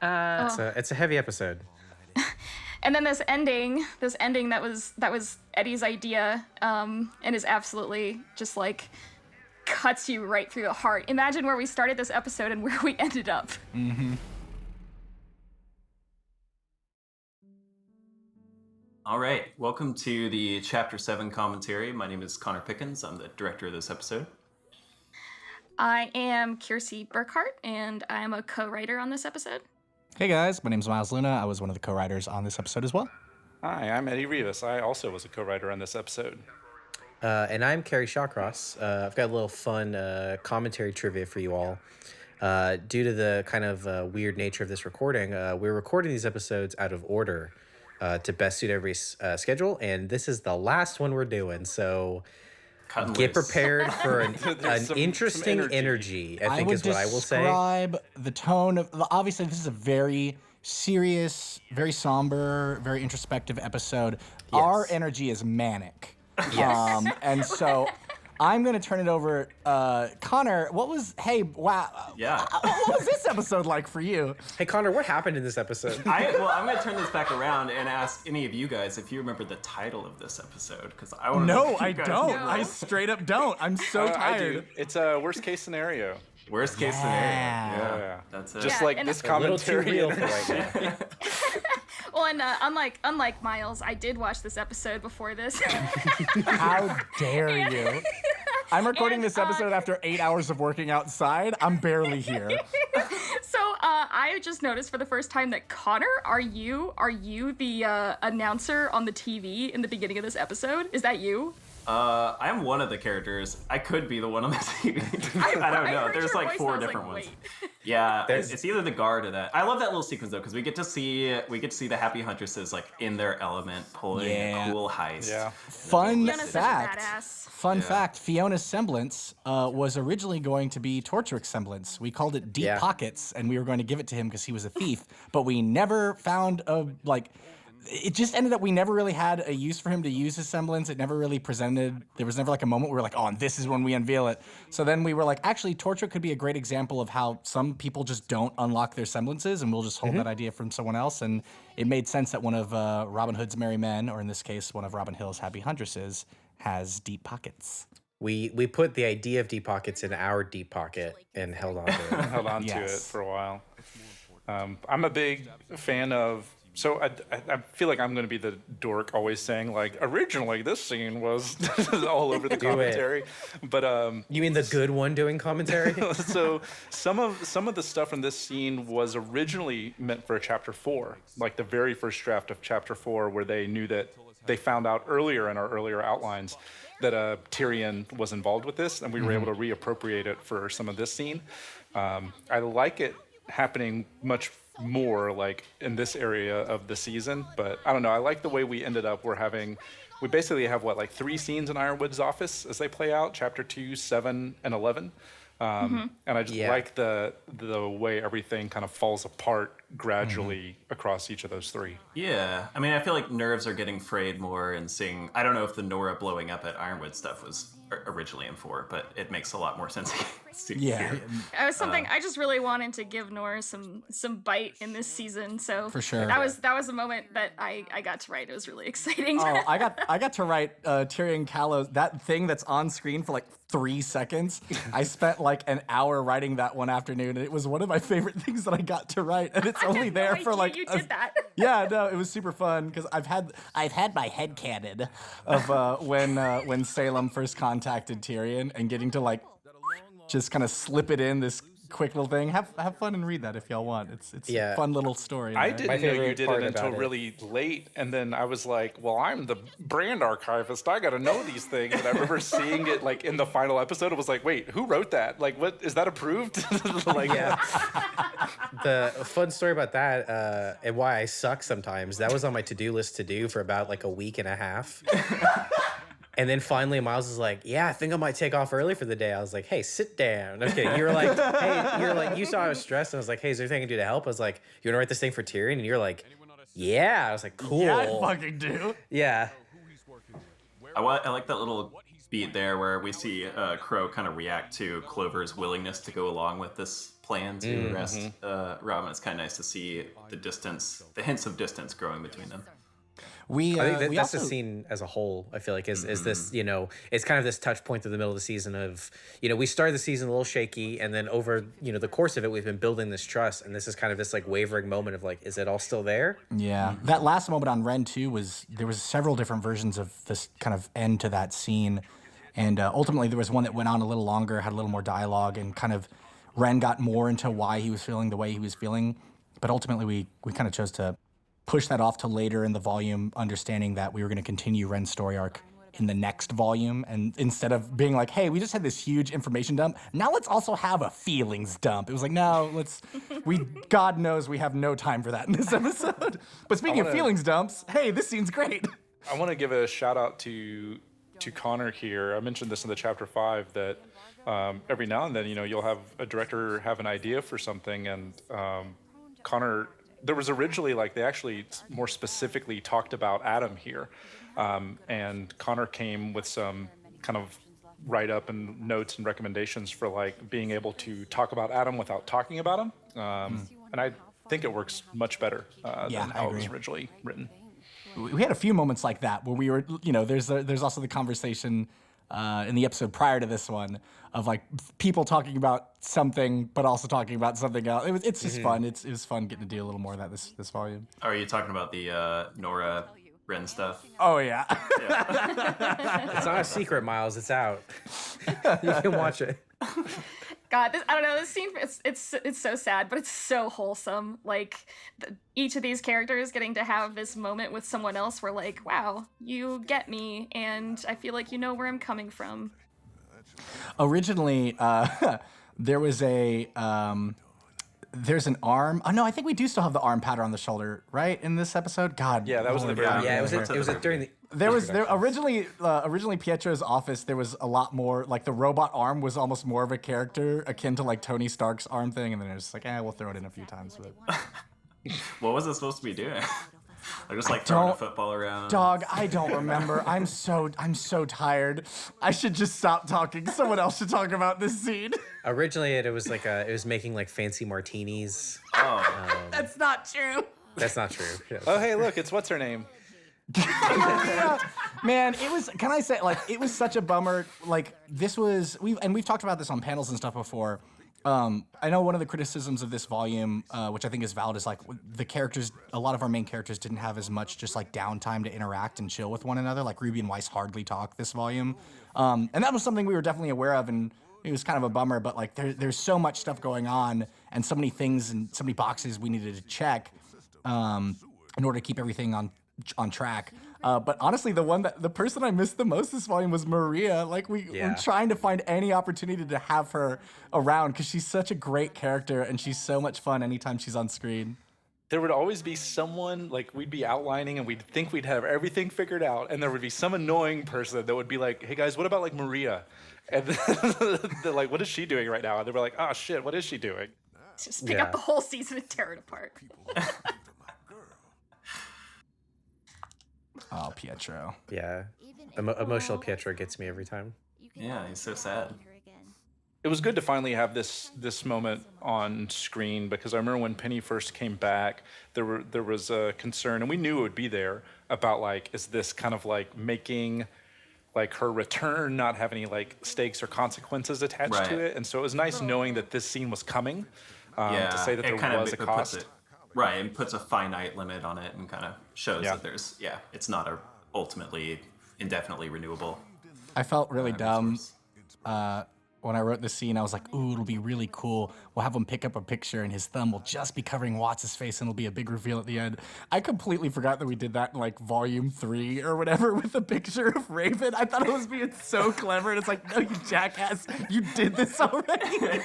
It's a heavy episode. And then this ending that was Eddie's idea, and is absolutely just like cuts you right through the heart. Imagine where we started this episode and where we ended up. All right, welcome to the Chapter 7 commentary. My name is Connor Pickens. I'm the director of this episode. I am Kiersey Burkhart, and I'm a co-writer on this episode. Hey guys, my name's Miles Luna. I was one of the co-writers on this episode as well. Hi, I'm Eddie Rivas. I also was a co-writer on this episode. And I'm Carrie Shawcross. I've got a little fun commentary trivia for you all. Due to the kind of weird nature of this recording, we're recording these episodes out of order to best suit everybody's schedule, and this is the last one we're doing, so get prepared for an interesting energy, I think is what I will say. Describe the tone of, obviously this is a very serious, very somber, very introspective episode. Yes. Our energy is manic. Yes. And so I'm going to turn it over. Connor, what was this episode like for you? Hey, Connor, what happened in this episode? I'm going to turn this back around and ask any of you guys if you remember the title of this episode, because I want to know. No, if you I guys don't. know. I straight up don't. I'm so tired. I do. It's a worst case scenario. Worst case scenario. Yeah. That's it. Just Yeah, like and this a little too commentary. real for right now. Well, and unlike Miles, I did watch this episode before this. How dare you? I'm recording this episode after 8 hours of working outside. I'm barely here. So I just noticed for the first time that Connor, are you the announcer on the TV in the beginning of this episode? Is that you? I'm one of the characters. I could be the one on the TV. I don't know. heard There's your like voice, 4 I was different like, ones. wait. Yeah, it's either the guard or that. I love that little sequence though, because we get to see the Happy Huntresses like in their element, pulling a cool heist. Yeah. Fun Fiona's such a fact. badass. Fun fact, Fiona's semblance was originally going to be Torchwick's semblance. We called it Deep Pockets, and we were going to give it to him because he was a thief, but we never found it just ended up we never really had a use for him to use his semblance. It never really presented. There was never like a moment where we were like, oh, and this is when we unveil it. So then we were like, actually, Torchwick could be a great example of how some people just don't unlock their semblances, and we'll just hold that idea from someone else. And it made sense that one of Robin Hood's merry men, or in this case, one of Robin Hill's happy huntresses, has deep pockets. We put the idea of deep pockets in our deep pocket and held on to it. Held on to it for a while. I'm a big fan of. So I feel like I'm going to be the dork always saying like originally this scene was all over the commentary, but you mean the good one doing commentary? So some of the stuff in this scene was originally meant for chapter 4, like the very first draft of chapter 4, where they knew that they found out earlier in our earlier outlines that Tyrion was involved with this, and we were able to reappropriate it for some of this scene. I like it happening much more like in this area of the season, but I don't know. I like the way we ended up. We basically have 3 scenes in Ironwood's office as they play out, chapter 2, 7, and 11. And I just like the way everything kind of falls apart gradually across each of those 3. Yeah, I mean, I feel like nerves are getting frayed more and seeing. I don't know if the Nora blowing up at Ironwood stuff was originally in 4, but it makes a lot more sense. Here. I just really wanted to give Nora some bite in this season. So For sure. that was a moment that I got to write. It was really exciting. Oh, I got to write Tyrion Callows, that thing that's on screen for 3 seconds. I spent an hour writing that one afternoon, and it was one of my favorite things that I got to write. And it's only there for you did that. Yeah, no, it was super fun because I've had my headcanon of when Salem first contacted Tyrion and getting to just kind of slip it in this quick little thing. Have fun and read that if y'all want. It's a fun little story. I didn't know you did it until really late, and then I was like, well, I'm the brand archivist. I got to know these things. And I remember seeing it in the final episode. It was like, wait, who wrote that? What is that approved? The fun story about that and why I suck sometimes, that was on my to-do list to do for about a week and a half. And then finally Miles was like, yeah, I think I might take off early for the day. I was like, hey, sit down. I'm kidding. You were like, hey, you saw I was stressed. And I was like, hey, is there anything I can do to help? I was like, you want to write this thing for Tyrion? And you're like, yeah. I was like, cool. Yeah, I fucking do. Yeah. I like that little beat there where we see Crow kind of react to Clover's willingness to go along with this plan to arrest Robin. It's kind of nice to see the hints of distance growing between them. We I think that, we that's also the scene as a whole. I feel like is this, you know, it's kind of this touch point through the middle of the season of, you know, we started the season a little shaky, and then over, you know, the course of it, we've been building this trust, and this is kind of this like wavering moment of like, is it all still there? Yeah, that last moment on Ren 2 there was several different versions of this kind of end to that scene, and ultimately there was one that went on a little longer, had a little more dialogue, and kind of Ren got more into why he was feeling the way he was feeling, but ultimately we kind of chose to push that off to later in the volume, understanding that we were going to continue Ren's story arc in the next volume, and instead of being like, hey, we just had this huge information dump, now let's also have a feelings dump. It was like, no, God knows we have no time for that in this episode. But speaking of feelings dumps, hey, this scene's great. I want to give a shout out to Connor here. I mentioned this in the chapter 5 that every now and then, you know, you'll have a director have an idea for something, and Connor, there was originally, like, they actually more specifically talked about Adam here, and Connor came with some kind of write-up and notes and recommendations for, like, being able to talk about Adam without talking about him, and I think it works much better than how it was originally written. We had a few moments like that where we were, you know, there's also the conversation in the episode prior to this one of like people talking about something but also talking about something else. It's just fun. It was fun getting to do a little more of that this volume. Are you talking about the Nora Ren stuff? Oh yeah. It's not a secret, Miles. It's out. You can watch it. God, I don't know. This scene, it's so sad, but it's so wholesome. Like each of these characters getting to have this moment with someone else, where like, wow, you get me, and I feel like you know where I'm coming from. Originally, there was there's an arm. Oh no, I think we do still have the arm pattern on the shoulder, right? In this episode, God. Yeah, that was the very it was during the. There originally Pietro's office. There was a lot more, like the robot arm was almost more of a character akin to like Tony Stark's arm thing, and then it was like, we'll throw it in a few times. But What was it supposed to be doing? They're just like throwing a football around. Dog, I don't remember. I'm so tired. I should just stop talking. Someone else should talk about this scene. Originally, it was like it was making like fancy martinis. Oh, That's not true. That's not true. Yeah. Oh, hey, look, it's what's her name? Man, it was, can I say, like, it was such a bummer. Like, we've talked about this on panels and stuff before. I know one of the criticisms of this volume, which I think is valid, is like a lot of our main characters didn't have as much just like downtime to interact and chill with one another. Like Rwby and Weiss hardly talk this volume. And that was something we were definitely aware of, and it was kind of a bummer, but like there's so much stuff going on and so many things and so many boxes we needed to check in order to keep everything on track. But honestly, the person I missed the most this volume was Maria. Like we're trying to find any opportunity to have her around because she's such a great character and she's so much fun anytime she's on screen. There would always be someone, like, we'd be outlining and we'd think we'd have everything figured out, and there would be some annoying person that would be like, hey guys, what about like Maria? And they're like, what is she doing right now? And they were like, oh shit, what is she doing? Just pick up the whole season and tear it apart. Oh, Pietro. Yeah. Emotional Pietro gets me every time. yeah, he's so sad. It was good to finally have this moment on screen, because I remember when Penny first came back, there was a concern, and we knew it would be there, about like, is this kind of like making like her return not have any like stakes or consequences attached to it? And so it was nice knowing that this scene was coming, to say that there was a cost. Right, and puts a finite limit on it and kind of shows that there's, it's not ultimately indefinitely renewable. I felt really dumb when I wrote this scene. I was like, ooh, it'll be really cool. We'll have him pick up a picture and his thumb will just be covering Watts' face and it'll be a big reveal at the end. I completely forgot that we did that in like volume 3 or whatever with a picture of Raven. I thought it was being so clever, and it's like, no, you jackass, you did this already.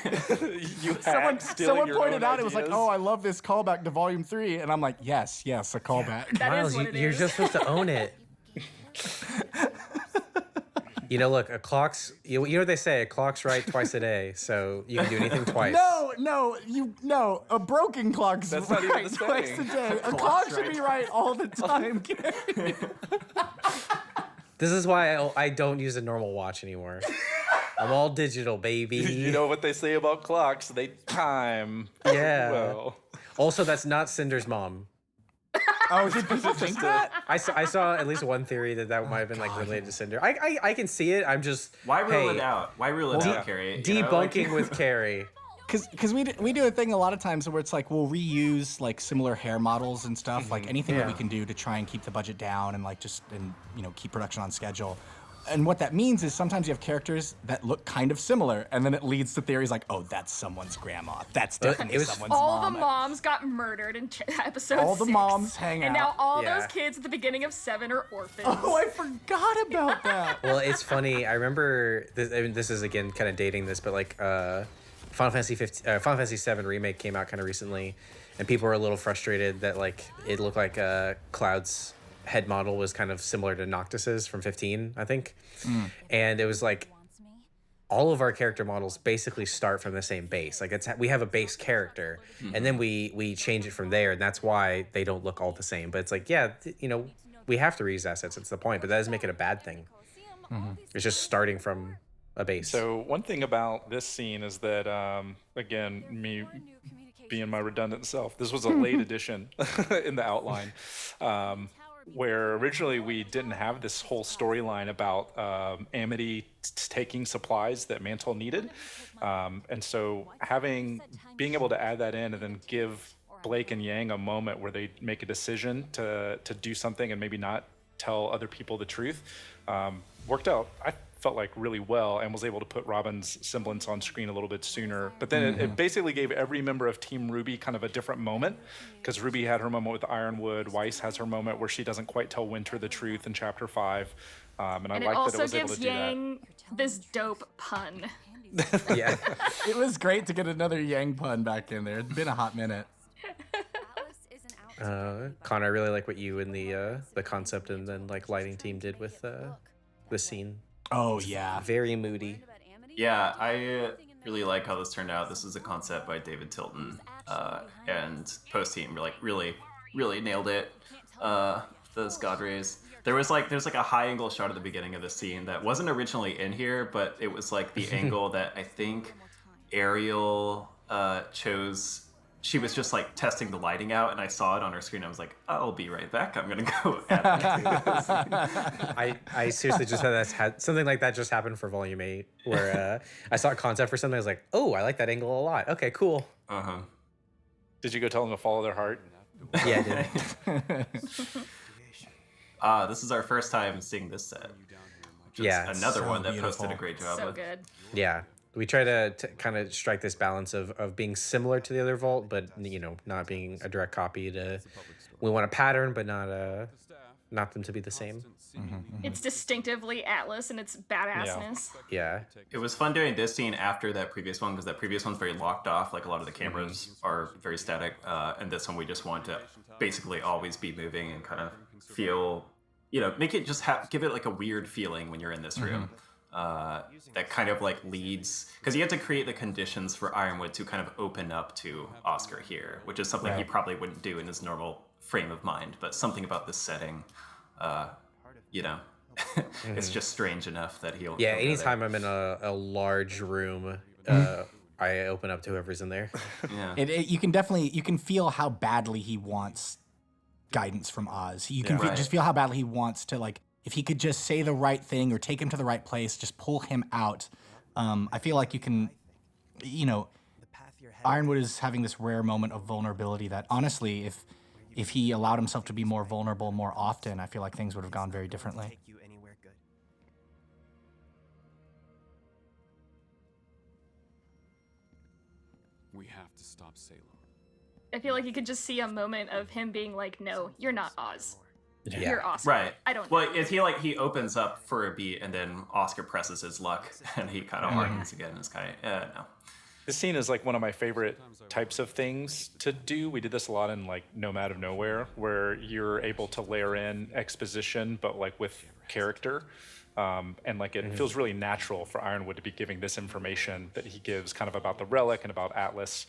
Someone pointed out, it was like, oh, I love this callback to volume 3, and I'm like, yes, a callback. That Miles, is what it you're is. just supposed to own it. You know, look, you know what they say, a clock's right twice a day, so you can do anything twice. No, a broken clock's That's not even right the twice a saying. day. A clock should be right all the time, Gary. This is why I don't use a normal watch anymore. I'm all digital, baby. You know what they say about clocks? They time. Yeah. Well. Also, that's not Cinder's mom. Oh, did people think that? I saw at least one theory that might have been like related to Cinder. I can see it. I'm just Why rule hey, it out? Why rule it out, Carrie? You know, like- debunking with Carrie. Because we do a thing a lot of times where it's like we'll reuse like similar hair models and stuff, like anything that we can do to try and keep the budget down and like keep production on schedule. And what that means is sometimes you have characters that look kind of similar, and then it leads to theories like, oh, that's someone's grandma. That's definitely someone's all mom. the moms got murdered in episode All the 6, moms hang and out. now all Yeah. those kids at the beginning of 7 are orphans. Oh, I forgot about that. Well, it's funny. I remember this. I mean, this is again kind of dating this, but like Final Fantasy 7 remake came out kind of recently, and people were a little frustrated that like it looked like Cloud's head model was kind of similar to Noctis's from 15, I think. And it was like all of our character models basically start from the same base. Like we have a base character, and then we change it from there, and that's why they don't look all the same. But it's like, yeah, we have to reuse assets. It's the point, but that doesn't make it a bad thing. It's just starting from a base. So one thing about this scene is that, again, me being my redundant self, this was a late addition in the outline, where originally we didn't have this whole storyline about Amity taking supplies that Mantle needed. And so being able to add that in and then give Blake and Yang a moment where they make a decision to do something and maybe not tell other people the truth, worked out, I felt like, really well, and was able to put Robin's semblance on screen a little bit sooner. But then it basically gave every member of Team Rwby kind of a different moment, because Rwby had her moment with Ironwood, Weiss has her moment where she doesn't quite tell Winter the truth in Chapter 5, and I And like it that it was also able to gives do that. Yang this dope pun. Yeah. It was great to get another Yang pun back in there. It's been a hot minute. Connor, I really like what you and the concept and then like lighting team did with the scene. Oh, yeah. Very moody. Yeah, I really like how this turned out. This is a concept by David Tilton, and Post Team really nailed it. Those God rays. There's like a high angle shot at the beginning of the scene that wasn't originally in here, but it was like the angle that I think Ariel chose. She was just like testing the lighting out, and I saw it on her screen. I was like, I'll be right back. I'm gonna go add this. I seriously just had something like that just happened for Volume 8, where I saw a concept for something. I was like, oh, I like that angle a lot. Okay, cool. Did you go tell them to follow their heart? Yeah, I did. This is our first time seeing this set. Which is Yeah, another so one that beautiful. posted a great job So with. good. Yeah. We try to kind of strike this balance of being similar to the other Vault, but not being a direct copy. We want a pattern, but not them to be the same. It's distinctively Atlas and its badassness. Yeah. It was fun doing this scene after that previous one, because that previous one's very locked off. Like a lot of the cameras are very static, and this one we just want to basically always be moving and kind of feel, make it just give it like a weird feeling when you're in this room. That kind of like leads, because you have to create the conditions for Ironwood to kind of open up to Oscar here, which is something he probably wouldn't do in his normal frame of mind, but something about this setting, it's just strange enough that he'll Yeah, go there. anytime I'm in a large room, I open up to whoever's in there. Yeah. You can feel how badly he wants guidance from Oz. You can Right. just feel how badly he wants to, like, if he could just say the right thing or take him to the right place, just pull him out. I feel like you can, Ironwood is having this rare moment of vulnerability that, honestly, if he allowed himself to be more vulnerable more often, I feel like things would have gone very differently. We have to stop Salem. I feel like you could just see a moment of him being like, no, you're not Oz. Yeah. You're Oscar. Right. I don't Well, is he he opens up for a beat and then Oscar presses his luck and he kind of hardens again. It's kind of, no. This scene is like one of my favorite types of things to do. We did this a lot in like Nomad of Nowhere, where you're able to layer in exposition, but like with character. And like it feels really natural for Ironwood to be giving this information that he gives kind of about the relic and about Atlas,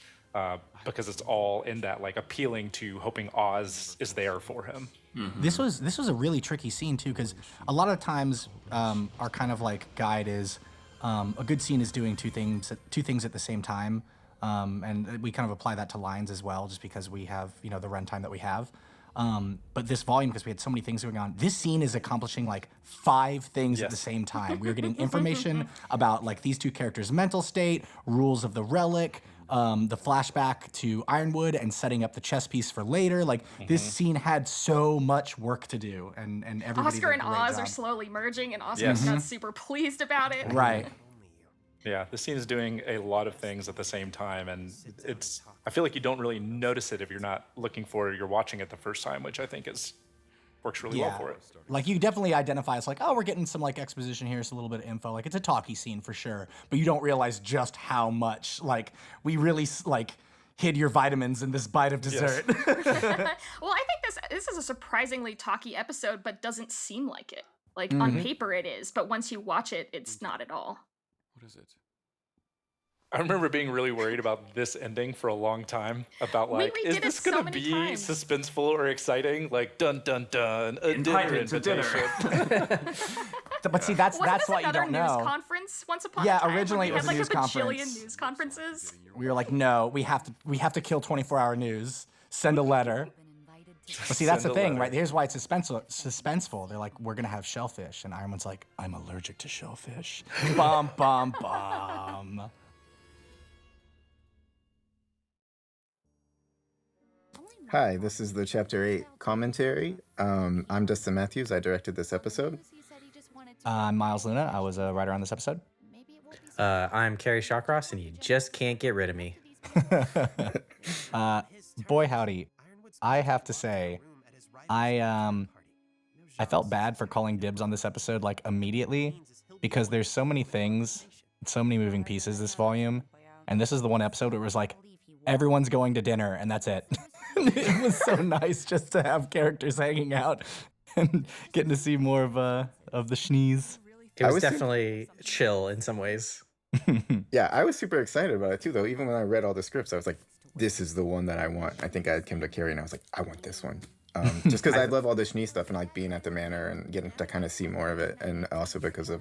because it's all in that like appealing to hoping Oz is there for him. This was a really tricky scene too, because a lot of times our kind of like guide is a good scene is doing two things at the same time, and we kind of apply that to lines as well, just because we have the runtime that we have. But this volume, because we had so many things going on, this scene is accomplishing like 5 things at the Yes. same time. We were getting information about like these 2 characters' mental state, rules of the relic, the flashback to Ironwood, and setting up the chess piece for later. Like this scene had so much work to do, and everybody Oscar did and a great Oz job. are slowly merging, and Oscar Yes. got super pleased about it. Right. Yeah, this scene is doing a lot of things at the same time, and I feel like you don't really notice it if you're not looking for it, you're watching it the first time, which I think works really well for it. Like you definitely identify as like, oh, we're getting some like exposition here, it's a little bit of info. Like it's a talky scene for sure, but you don't realize just how much like we really like hid your vitamins in this bite of dessert. Well, I think this is a surprisingly talky episode, but doesn't seem like it. Like on paper it is, but once you watch it, it's not at all. What is it? I remember being really worried about this ending for a long time. About We like, is redid it this so gonna many be times. suspenseful or exciting? Like dun dun dun, a dinner Invited to dinner. invitation. But see, that's Wasn't this what you another don't news know. conference once upon Yeah, a time? originally when it we was had a like news a bajillion conference. news conferences. We were like, no, we have to kill 24-hour news. Send a letter. But see, that's Send the a thing, letter. right? Here's why it's suspenseful. They're like, we're gonna have shellfish, and Ironwood's like, I'm allergic to shellfish. Bum bum bum. Hi, this is the Chapter 8 commentary. I'm Dustin Matthews. I directed this episode. I'm Miles Luna. I was a writer on this episode. I'm Carrie Shawcross, and you just can't get rid of me. Boy howdy, I have to say, I felt bad for calling dibs on this episode like immediately because there's so many things, so many moving pieces this volume, and this is the one episode where it was like everyone's going to dinner and that's it. It was so nice just to have characters hanging out and getting to see more of the schnees. It I was was definitely chill in some ways. Yeah, I was super excited about it too, though. Even when I read all the scripts, I was like, this is the one that I want. I think I had come to Carrie and I was like, I want this one. Just because I love all the Schnee stuff and like being at the manor and getting to kind of see more of it. And also because of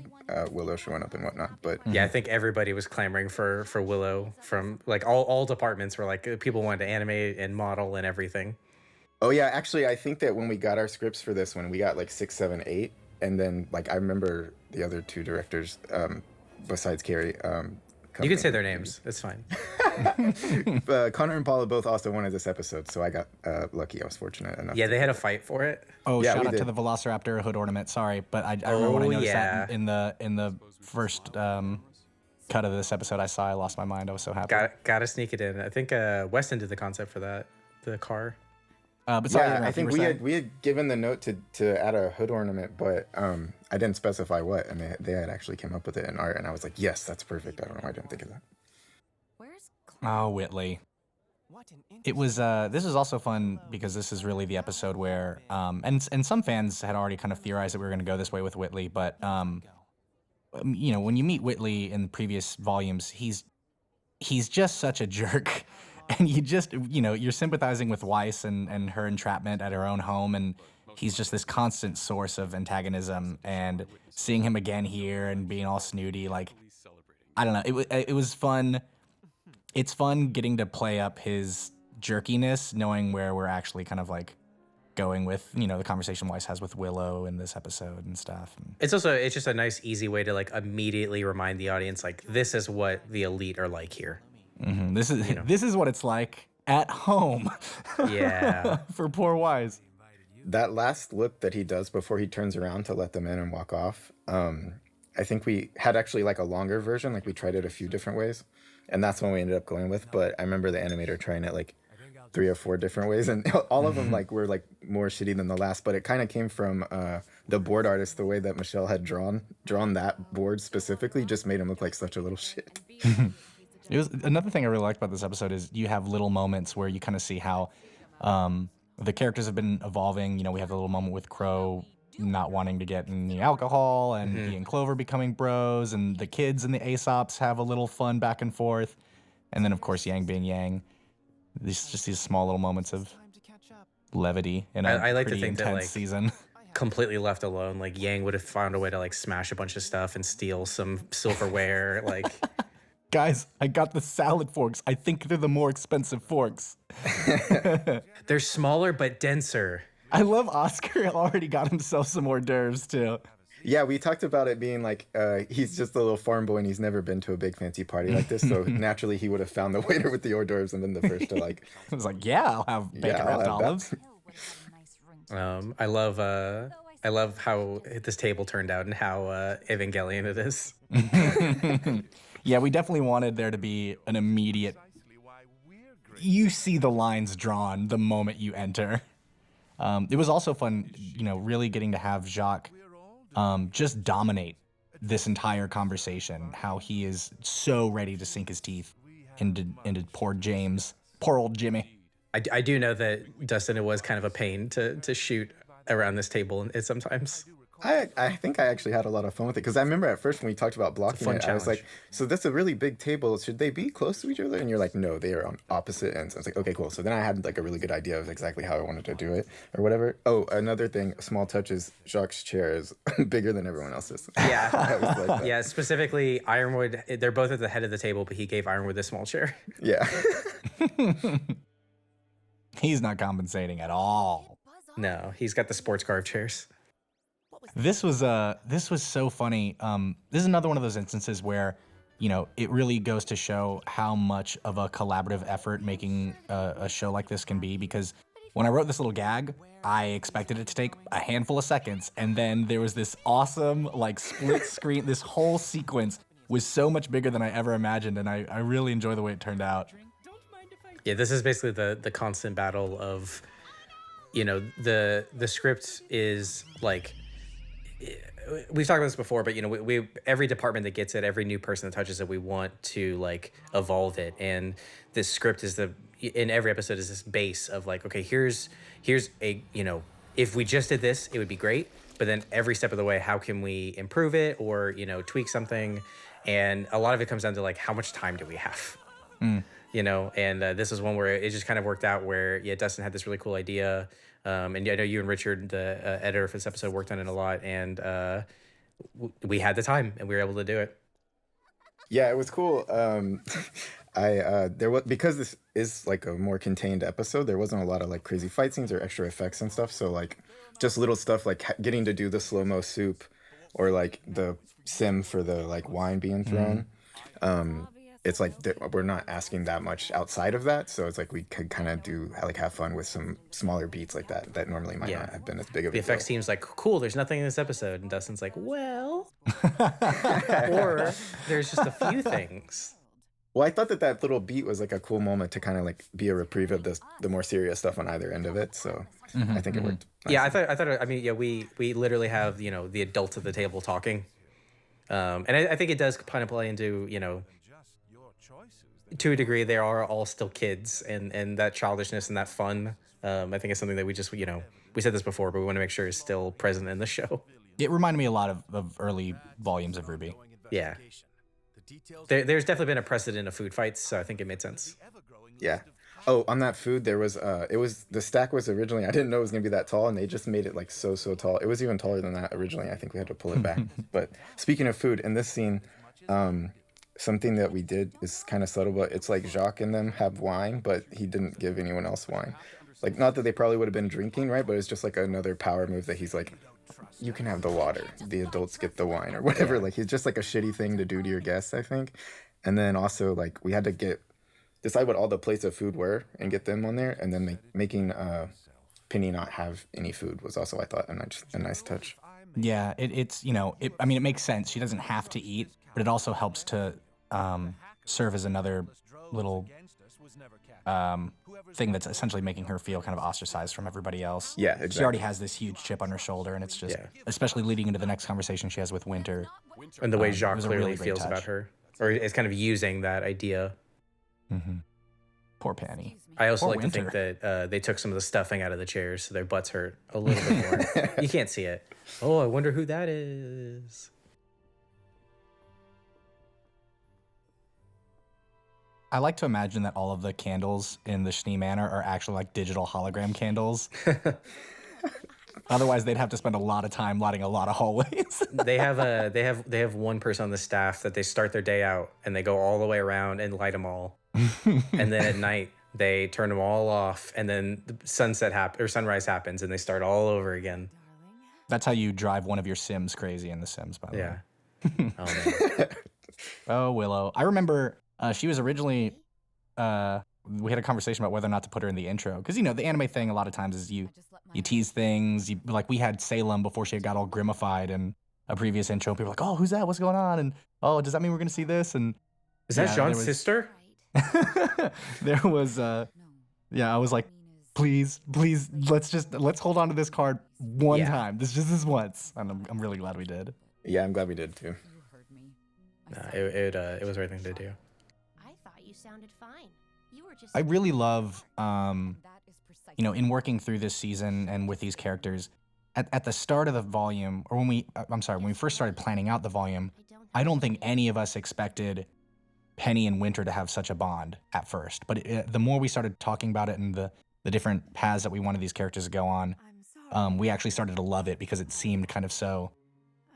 Willow showing up and whatnot. But Yeah, I think everybody was clamoring for Willow from like all departments were like people wanted to animate and model and everything. oh yeah, actually, I think that when we got our scripts for this one, we got like 6, 7, 8. And then like I remember the other 2 directors besides Carrie. You can say their names. It's fine. Connor and Paula both also wanted this episode, so I got lucky. I was fortunate enough. Yeah, to they had get a fight for it. Oh, Yeah, shout we out to did. the Velociraptor hood ornament. Sorry, but I remember when I Oh, noticed yeah. that in the first cut of this episode I saw, I lost my mind. I was so happy. Gotta sneak it in. I think Weston did the concept for that, the car. But sorry, Yeah, Aaron, I you think were we saying? had given the note to add a hood ornament, but I didn't specify what, and they had actually came up with it in art, and I was like, yes, that's perfect. I don't know why I didn't think of that. Where's Oh, Whitley. It was. This is also fun because this is really the episode where, and some fans had already kind of theorized that we were going to go this way with Whitley, but you know, when you meet Whitley in previous volumes, he's just such a jerk, and you're sympathizing with Weiss and her entrapment at her own home, and he's just this constant source of antagonism. And seeing him again here and being all snooty, like, I don't know, it was fun. It's fun getting to play up his jerkiness, knowing where we're actually kind of like going with, the conversation Weiss has with Willow in this episode and stuff. It's just a nice, easy way to like immediately remind the audience like this is what the elite are like here. Mm-hmm. This is what it's like at home. Yeah. For poor Weiss. That last look that he does before he turns around to let them in and walk off, I think we had actually like a longer version, like we tried it a few different ways, and that's one we ended up going with. But I remember the animator trying it like 3 or 4 different ways, and all of them like were like more shitty than the last. But it kind of came from the board artist. The way that Michelle had drawn that board specifically just made him look like such a little shit. It was another thing I really liked about this episode is you have little moments where you kind of see how the characters have been evolving. We have the little moment with Crow not wanting to get in the alcohol, and he and Clover becoming bros, and the kids and the Aesops have a little fun back and forth, and then of course Yang being Yang. These small little moments of levity in a I like to pretty think that, intense like, season. Completely left alone, like Yang would have found a way to like smash a bunch of stuff and steal some silverware. Like guys, I got the salad forks. I think they're the more expensive forks. They're smaller but denser. I love Oscar already got himself some hors d'oeuvres too. Yeah, we talked about it being like he's just a little farm boy and he's never been to a big fancy party like this. So naturally, he would have found the waiter with the hors d'oeuvres and been the first to like. I was like, yeah, I'll have bacon wrapped olives. I love how this table turned out and how Evangelion it is. Yeah, we definitely wanted there to be an immediate. You see the lines drawn the moment you enter. It was also fun, really getting to have Jacques just dominate this entire conversation. How he is so ready to sink his teeth into poor old Jimmy. I do know that, Dustin, it was kind of a pain to shoot around this table sometimes. I think I actually had a lot of fun with it because I remember at first when we talked about blocking it, I was like, so that's a really big table. Should they be close to each other? And you're like, no, they are on opposite ends. I was like, okay, cool. So then I had like a really good idea of exactly how I wanted to do it or whatever. Oh, another thing, a small touch is Jacques' chair is bigger than everyone else's. Yeah. I was like, Yeah, specifically Ironwood, they're both at the head of the table, but he gave Ironwood the small chair. Yeah. He's not compensating at all. No, he's got the sports carved chairs. This was so funny. This is another one of those instances where, it really goes to show how much of a collaborative effort making a show like this can be. Because when I wrote this little gag, I expected it to take a handful of seconds, and then there was this awesome split screen. This whole sequence was so much bigger than I ever imagined, and I really enjoy the way it turned out. Yeah, this is basically the constant battle of, the script is like. We've talked about this before, but we every department that gets it, every new person that touches it, we want to evolve it. And this script is in every episode is this base of okay, here's a if we just did this, it would be great. But then every step of the way, how can we improve it or tweak something? And a lot of it comes down to how much time do we have? And this is one where it just kind of worked out where Dustin had this really cool idea. And I know you and Richard, the editor for this episode, worked on it a lot, and we had the time, and we were able to do it. Yeah, it was cool. Because this is a more contained episode. There wasn't a lot of crazy fight scenes or extra effects and stuff. So just little stuff getting to do the slow-mo soup, or the sim for the wine being thrown. It's we're not asking that much outside of that, so it's we could kind of do have fun with some smaller beats like that normally might not have been as big of a The deal. effects team's cool, there's nothing in this episode, and Dustin's well, or there's just a few things. Well, I thought that little beat was a cool moment to kind of be a reprieve of the more serious stuff on either end of it. So I think it worked. Nicely. Yeah, I thought. We literally have the adults at the table talking, and I think it does kind of play into to a degree, they are all still kids, and that childishness and that fun, I think is something that we just, we said this before, but we want to make sure is still present in the show. It reminded me a lot of early volumes of Rwby. Yeah. There's definitely been a precedent of food fights, so I think it made sense. Yeah. Oh, on that food, there was, the stack was originally, I didn't know it was going to be that tall, and they just made it so tall. It was even taller than that originally. I think we had to pull it back. But speaking of food, in this scene, something that we did is kind of subtle, but it's Jacques and them have wine, but he didn't give anyone else wine. Not that they probably would have been drinking, right? But it's just another power move that he's you can have the water. The adults get the wine or whatever. Yeah. He's just a shitty thing to do to your guests, I think. And then also we had to decide what all the plates of food were and get them on there. And then making Penny not have any food was also, I thought, a nice touch. Yeah, it makes sense. She doesn't have to eat, but it also helps to serve as another little thing that's essentially making her feel kind of ostracized from everybody else. Yeah, exactly. She already has this huge chip on her shoulder, and it's just, especially leading into the next conversation she has with Winter. And the way Jacques was a clearly really great feels touch. about her, or is kind of using that idea. Mm-hmm. Poor Penny. I also Poor like to think that they took some of the stuffing out of the chairs, so their butts hurt a little bit more. You can't see it. Oh, I wonder who that is. I like to imagine that all of the candles in the Schnee Manor are actually digital hologram candles. Otherwise, they'd have to spend a lot of time lighting a lot of hallways. They have one person on the staff that they start their day out and they go all the way around and light them all, and then at night they turn them all off, and then the sunrise happens and they start all over again. That's how you drive one of your Sims crazy in The Sims, by the way. Yeah. Oh man. Oh, Willow. I remember she was originally, we had a conversation about whether or not to put her in the intro. Because, the anime thing a lot of times is you tease things. Like, we had Salem before she got all grimified in a previous intro. People were like, oh, who's that? What's going on? And, oh, does that mean we're going to see this? And Is that Jean's sister? there was, I was like, please, let's hold on to this card one time. This once. And I'm really glad we did. Yeah, I'm glad we did too. No, it was the right thing to do. I thought you sounded fine. You were just I really love, in working through this season and with these characters, at the start of the volume, or when we first started planning out the volume, I don't think any of us expected Penny and Winter to have such a bond at first. But the more we started talking about it and the different paths that we wanted these characters to go on, we actually started to love it because it seemed kind of so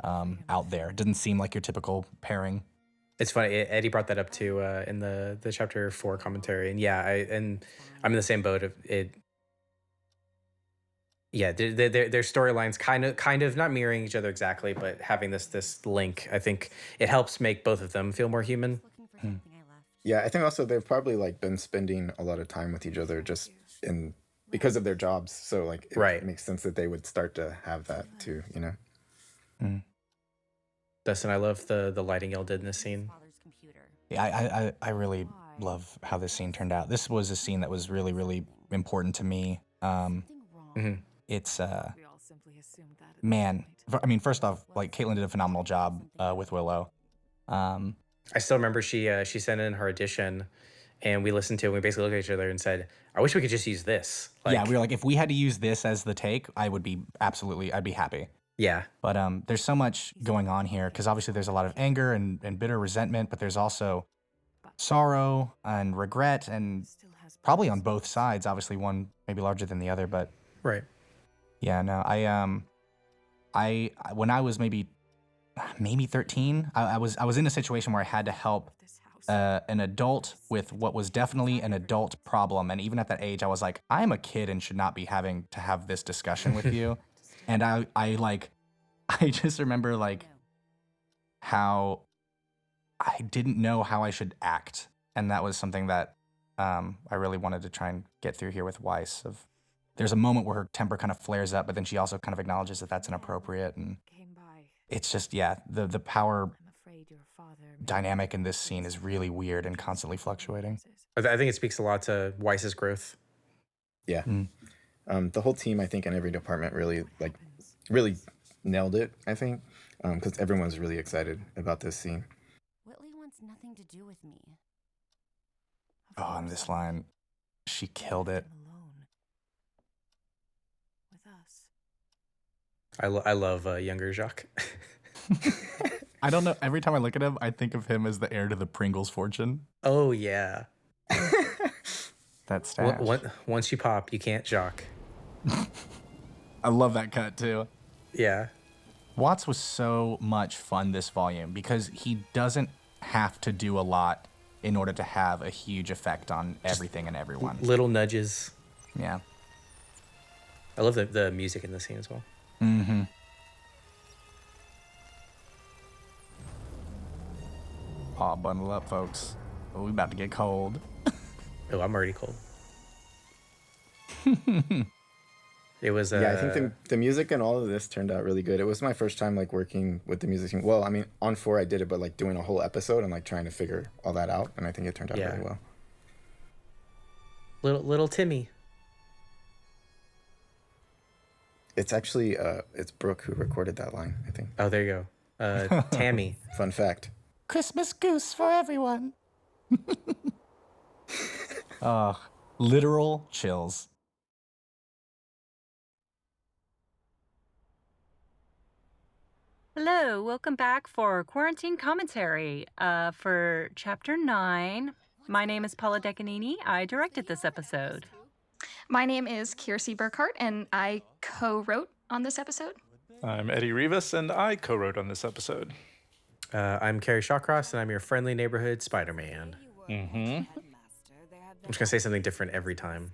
out there. It didn't seem like your typical pairing. It's funny. Eddie brought that up too in the chapter 4 commentary, and I'm in the same boat. Of it. Yeah, their storylines kind of not mirroring each other exactly, but having this link, I think it helps make both of them feel more human. Yeah, I think also they've probably like been spending a lot of time with each other just because of their jobs. So like it makes sense that they would start to have that too, Dustin, I love the lighting y'all did in this scene. Yeah, I really love how this scene turned out. This was a scene that was really, really important to me. It's man, I mean, first off, like Caitlin did a phenomenal job with Willow. I still remember she sent in her audition, and we listened to it. And we basically looked at each other and said, "I wish we could just use this." Yeah, we were like, if we had to use this as the take, I'd be happy. Yeah. But there's so much going on here because obviously there's a lot of anger and bitter resentment, but there's also sorrow and regret, and probably on both sides. Obviously, one maybe larger than the other, but right. Yeah, no, I when I was maybe 13, I was in a situation where I had to help an adult with what was definitely an adult problem, and even at that age, I was like, I'm a kid and should not be having to have this discussion with you. And I just remember like how I didn't know how I should act, and that was something that I really wanted to try and get through here with Weiss. There's a moment where her temper kind of flares up, but then she also kind of acknowledges that that's inappropriate, and it's just the power dynamic in this scene is really weird and constantly fluctuating. I think it speaks a lot to Weiss's growth. Yeah. The whole team, I think, in every department really nailed it, I think, because everyone's really excited about this scene. Whitley wants nothing to do with me. Oh, and this line, she killed it. I love younger Jacques. I don't know. Every time I look at him, I think of him as the heir to the Pringles fortune. Oh, yeah. That stash. Once you pop, you can't Jacques. I love that cut, too. Yeah. Watts was so much fun this volume because he doesn't have to do a lot in order to have a huge effect on everything and everyone. Little nudges. Yeah. I love the music in the scene as well. Mm-hmm. Aw, bundle up, folks. Oh, we about to get cold. Oh, I'm already cold. It was yeah, I think the music and all of this turned out really good. It was my first time like working with the music team. Well, I mean, on 4 I did it, but like doing a whole episode and like trying to figure all that out, and I think it turned out really well. Little Timmy. It's actually it's Brooke who recorded that line, I think. Oh, there you go. Tammy. Fun fact. Christmas goose for everyone. Literal chills. Hello, welcome back for Quarantine Commentary for Chapter 9. My name is Paula Decanini. I directed this episode. My name is Kiersey Burkhart, and I co-wrote on this episode. I'm Eddie Rivas, and I co-wrote on this episode. I'm Carrie Shawcross, and I'm your friendly neighborhood Spider-Man. Mm-hmm. I'm just gonna say something different every time.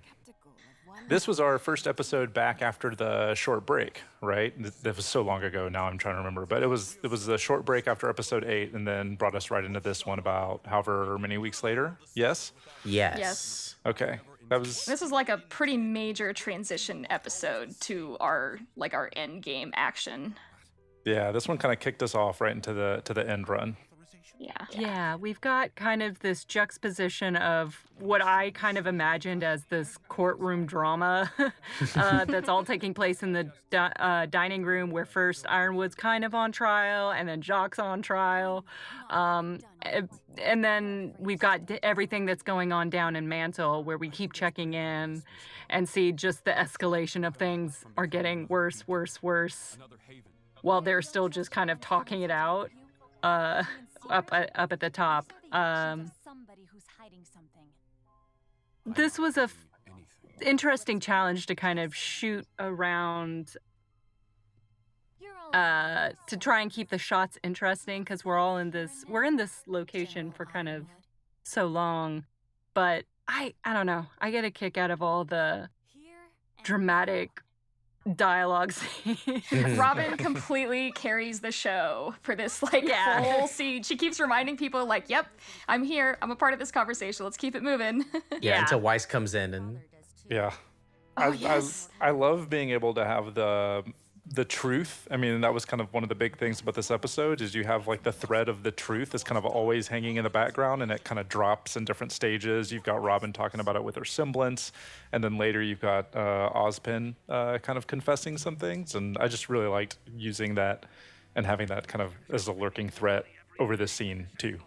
This was our first episode back after the short break, right? That was so long ago now, I'm trying to remember. But it was a short break after episode 8, and then brought us right into this one about however many weeks later. Yes? Yes. Okay. This is like a pretty major transition episode to our end game action. Yeah, this one kind of kicked us off right into the end run. Yeah, we've got kind of this juxtaposition of what I kind of imagined as this courtroom drama that's all taking place in the dining room, where first Ironwood's kind of on trial and then Jock's on trial. And then we've got everything that's going on down in Mantle, where we keep checking in and see just the escalation of things are getting worse, while they're still just kind of talking it out. Up at the top. This was a interesting challenge to kind of shoot around to try and keep the shots interesting, because we're in this location for kind of so long. But I don't know. I get a kick out of all the dramatic dialogue scenes. Robin completely carries the show for this whole scene. She keeps reminding people yep, I'm here. I'm a part of this conversation. Let's keep it moving. Yeah, until Weiss comes in and yeah. Yes. I love being able to have the truth. I mean, that was kind of one of the big things about this episode, is you have the thread of the truth is kind of always hanging in the background, and it kind of drops in different stages. You've got Robin talking about it with her semblance, and then later you've got Ozpin kind of confessing some things, and I just really liked using that and having that kind of as a lurking threat over this scene too.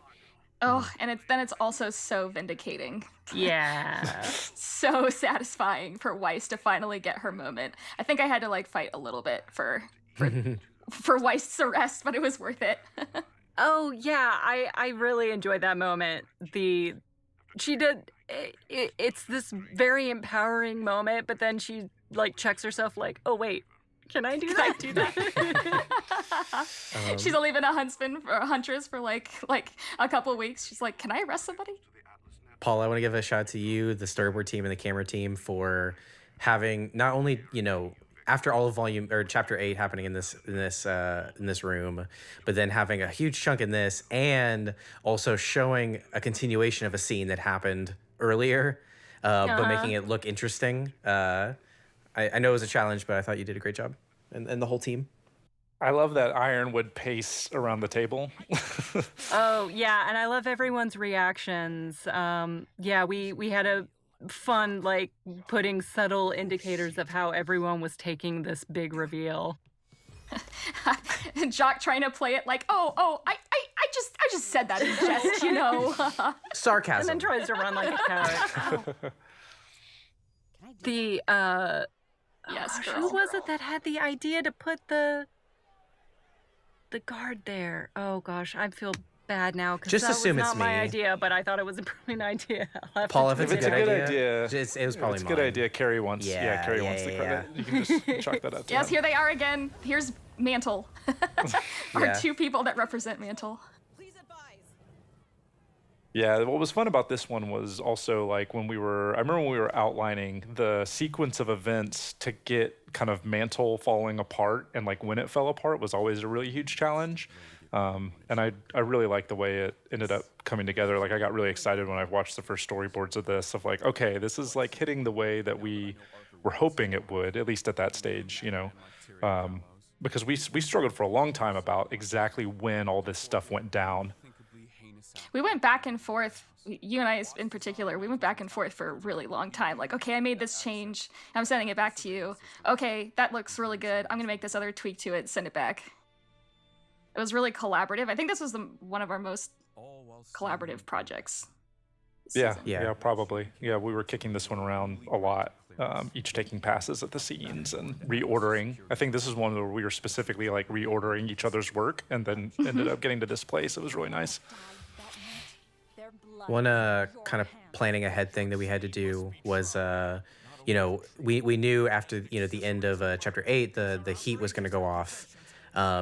Oh, and it's also so vindicating. Yeah. So satisfying for Weiss to finally get her moment. I think I had to fight a little bit for Weiss's arrest, but it was worth it. Oh yeah, I really enjoyed that moment. It's this very empowering moment, but then she checks herself oh wait, can I do that? She's only been a huntress for a couple weeks. She's like, can I arrest somebody? Paul, I want to give a shout out to you, the storyboard team, and the camera team for having not only after all of chapter 8 happening in this room, but then having a huge chunk in this, and also showing a continuation of a scene that happened earlier, but making it look interesting. I know it was a challenge, but I thought you did a great job, and the whole team. I love that Ironwood pace around the table. Oh yeah, and I love everyone's reactions. Yeah, we had a fun putting subtle indicators of how everyone was taking this big reveal. Jock trying to play it I just said that in jest, Sarcasm. And then tries to run like a carrot. Yes, girl. Who was it that had the idea to put the guard there? Oh gosh, I feel bad now because Just that assume was it's not my me. idea, but I thought it was a brilliant idea. Paul, if it's a good idea, it was probably it's a mine. good idea. Carrie wants. Yeah, Carrie wants the credit. You can just chalk that up. To Yes, him. here they are again. Here's Mantle. Our Yeah. two people that represent Mantle. Yeah, what was fun about this one was also I remember when we were outlining the sequence of events to get kind of Mantle falling apart, and when it fell apart was always a really huge challenge. And I really liked the way it ended up coming together. I got really excited when I watched the first storyboards of this, of okay, this is hitting the way that we were hoping it would, at least at that stage, because we struggled for a long time about exactly when all this stuff went down. We went back and forth, you and I in particular, we went back and forth for a really long time. Okay, I made this change. I'm sending it back to you. Okay, that looks really good. I'm going to make this other tweak to it, send it back. It was really collaborative. I think this was one of our most collaborative projects. Yeah, probably. Yeah, we were kicking this one around a lot, each taking passes at the scenes and reordering. I think this is one where we were specifically reordering each other's work, and then ended up getting to this place. It was really nice. One kind of planning ahead thing that we had to do was, we knew after the end of chapter 8 the heat was going to go off.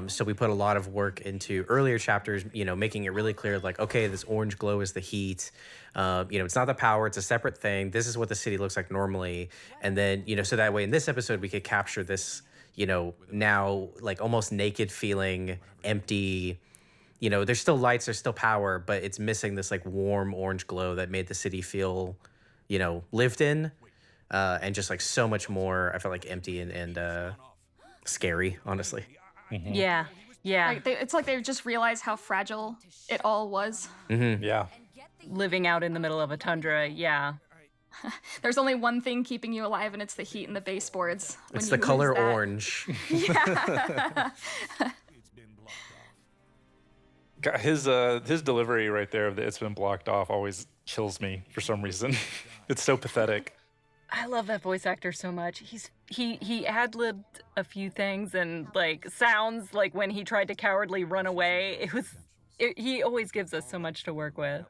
So we put a lot of work into earlier chapters, making it really clear, like, okay, this orange glow is the heat. It's not the power, it's a separate thing. This is what the city looks like normally. And then, so that way in this episode, we could capture this, now like almost naked feeling, empty, there's still lights, there's still power, but it's missing this like warm orange glow that made the city feel, lived in, and just like so much more, I felt like empty and scary, honestly. Yeah. Like it's like they just realized how fragile it all was. Yeah. Living out in the middle of a tundra. Yeah. There's only one thing keeping you alive, and it's the heat and the baseboards. When It's you the color lose that- orange. Yeah. God, his delivery right there of the "it's been blocked off" always kills me for some reason. It's so pathetic. I love that voice actor so much. He ad-libbed a few things and like sounds like when he tried to cowardly run away. He always gives us so much to work with.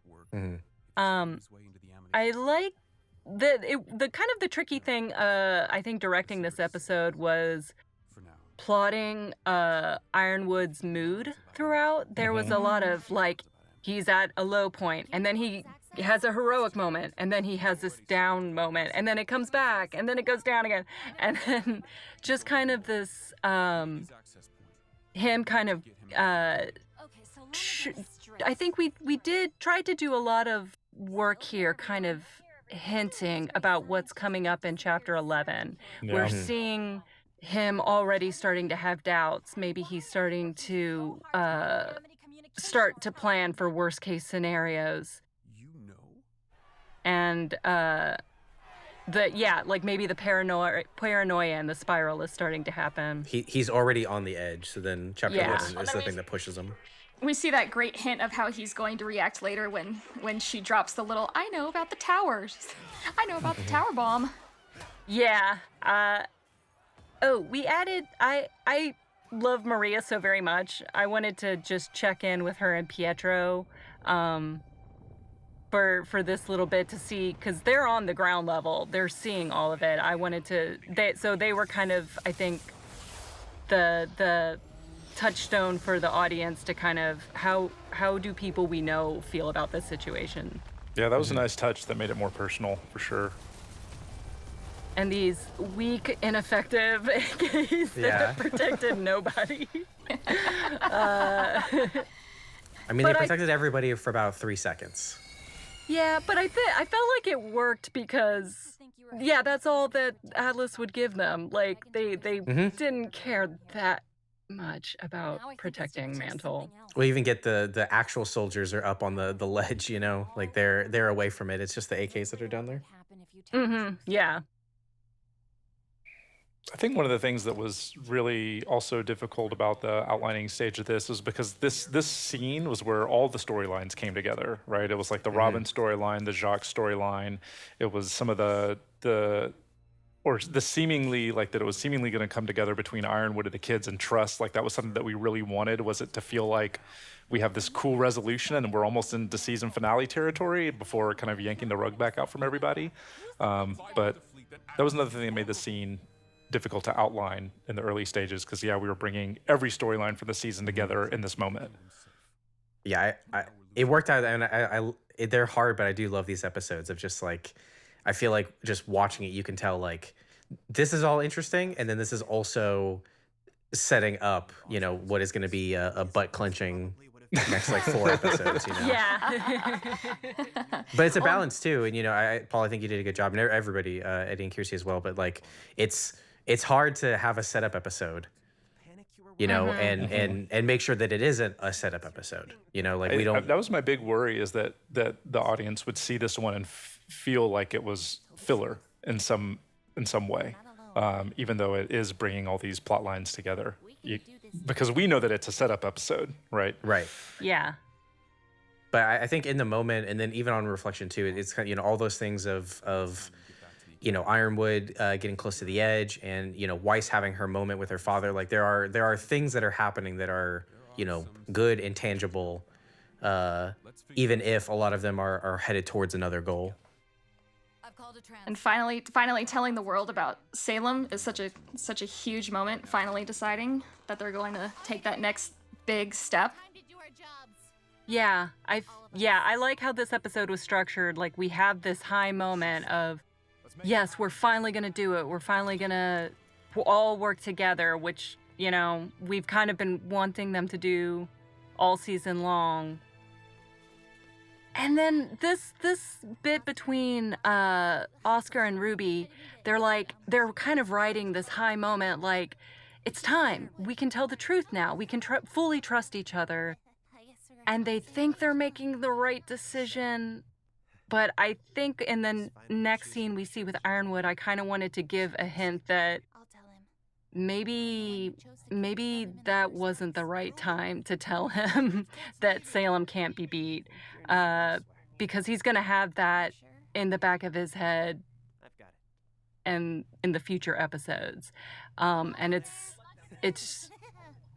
I like the kind of the tricky thing I think directing this episode was plotting Ironwood's mood throughout. There was a lot of like he's at a low point and then he has a heroic moment and then he has this down moment and then it comes back and then it goes down again and then just kind of this him kind of I think we did try to do a lot of work here kind of hinting about what's coming up in chapter 11. Yeah. We're seeing him already starting to have doubts. Maybe he's starting to start to plan for worst case scenarios. And like maybe the paranoia and the spiral is starting to happen. He's already on the edge, so then chapter 11 is the thing that pushes him. We see that great hint of how he's going to react later when she drops the little, I know about the towers. I know about the tower bomb. Yeah. We added, I love Maria so very much. I wanted to just check in with her and Pietro for this little bit to see, because they're on the ground level. They're seeing all of it. I wanted to, they were kind of, I think, the touchstone for the audience to kind of, how do people we know feel about this situation? Yeah, that was a nice touch that made it more personal, for sure. And these weak, ineffective AKs that have protected nobody. I mean, they protected everybody for about 3 seconds. Yeah, but I felt like it worked because, that's all that Atlas would give them. Like, they didn't care that much about protecting Mantle. We even get the actual soldiers are up on the ledge, like they're away from it. It's just the AKs that are down there. Yeah. I think one of the things that was really also difficult about the outlining stage of this was because this scene was where all the storylines came together, right? It was like the Robin storyline, the Jacques storyline. It was some of the seemingly, like that it was seemingly going to come together between Ironwood and the kids and trust. Like that was something that we really wanted, was it to feel like we have this cool resolution and we're almost into season finale territory before kind of yanking the rug back out from everybody. But that was another thing that made the scene difficult to outline in the early stages, because we were bringing every storyline from the season together in this moment. Yeah, it worked out, and they're hard, but I do love these episodes of just like, I feel like just watching it, you can tell like this is all interesting, and then this is also setting up, what is going to be a butt clenching next like 4 episodes. Yeah. But it's a balance too, and Paul, I think you did a good job, and everybody, Eddie and Kiersey as well. But like, it's hard to have a setup episode, and make sure that it isn't a setup episode. Like we don't. That was my big worry, is that the audience would see this one and feel like it was filler in some way, even though it is bringing all these plot lines together. Because we know that it's a setup episode, right? Right. Yeah. But I think in the moment, and then even on reflection too, it's kind of, all those things of Ironwood getting close to the edge, and Weiss having her moment with her father. Like there are things that are happening that are good and tangible, even if a lot of them are headed towards another goal. And finally telling the world about Salem is such a huge moment. Finally deciding that they're going to take that next big step. Yeah, I like how this episode was structured. Like, we have this high moment of, yes, we're finally gonna do it. We're finally gonna all work together, which, you know, we've kind of been wanting them to do all season long. And then this bit between Oscar and Rwby, they're kind of riding this high moment, like, it's time. We can tell the truth now. We can fully trust each other. And they think they're making the right decision. But I think in the next scene we see with Ironwood, I kind of wanted to give a hint that maybe that wasn't the right time to tell him that Salem can't be beat, because he's going to have that in the back of his head and in the future episodes, and it's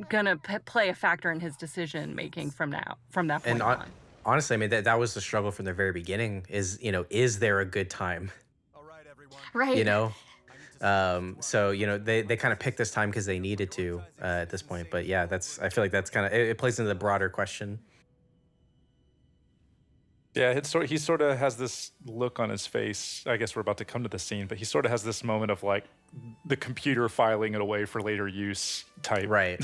gonna play a factor in his decision making from that point on. Honestly, I mean, that was the struggle from the very beginning. Is there a good time? Right. You know, so they kind of picked this time because they needed to at this point. But yeah, I feel like that's kind of it plays into the broader question. Yeah, he sort of has this look on his face. I guess we're about to come to the scene, but he sort of has this moment of like the computer filing it away for later use type. Right.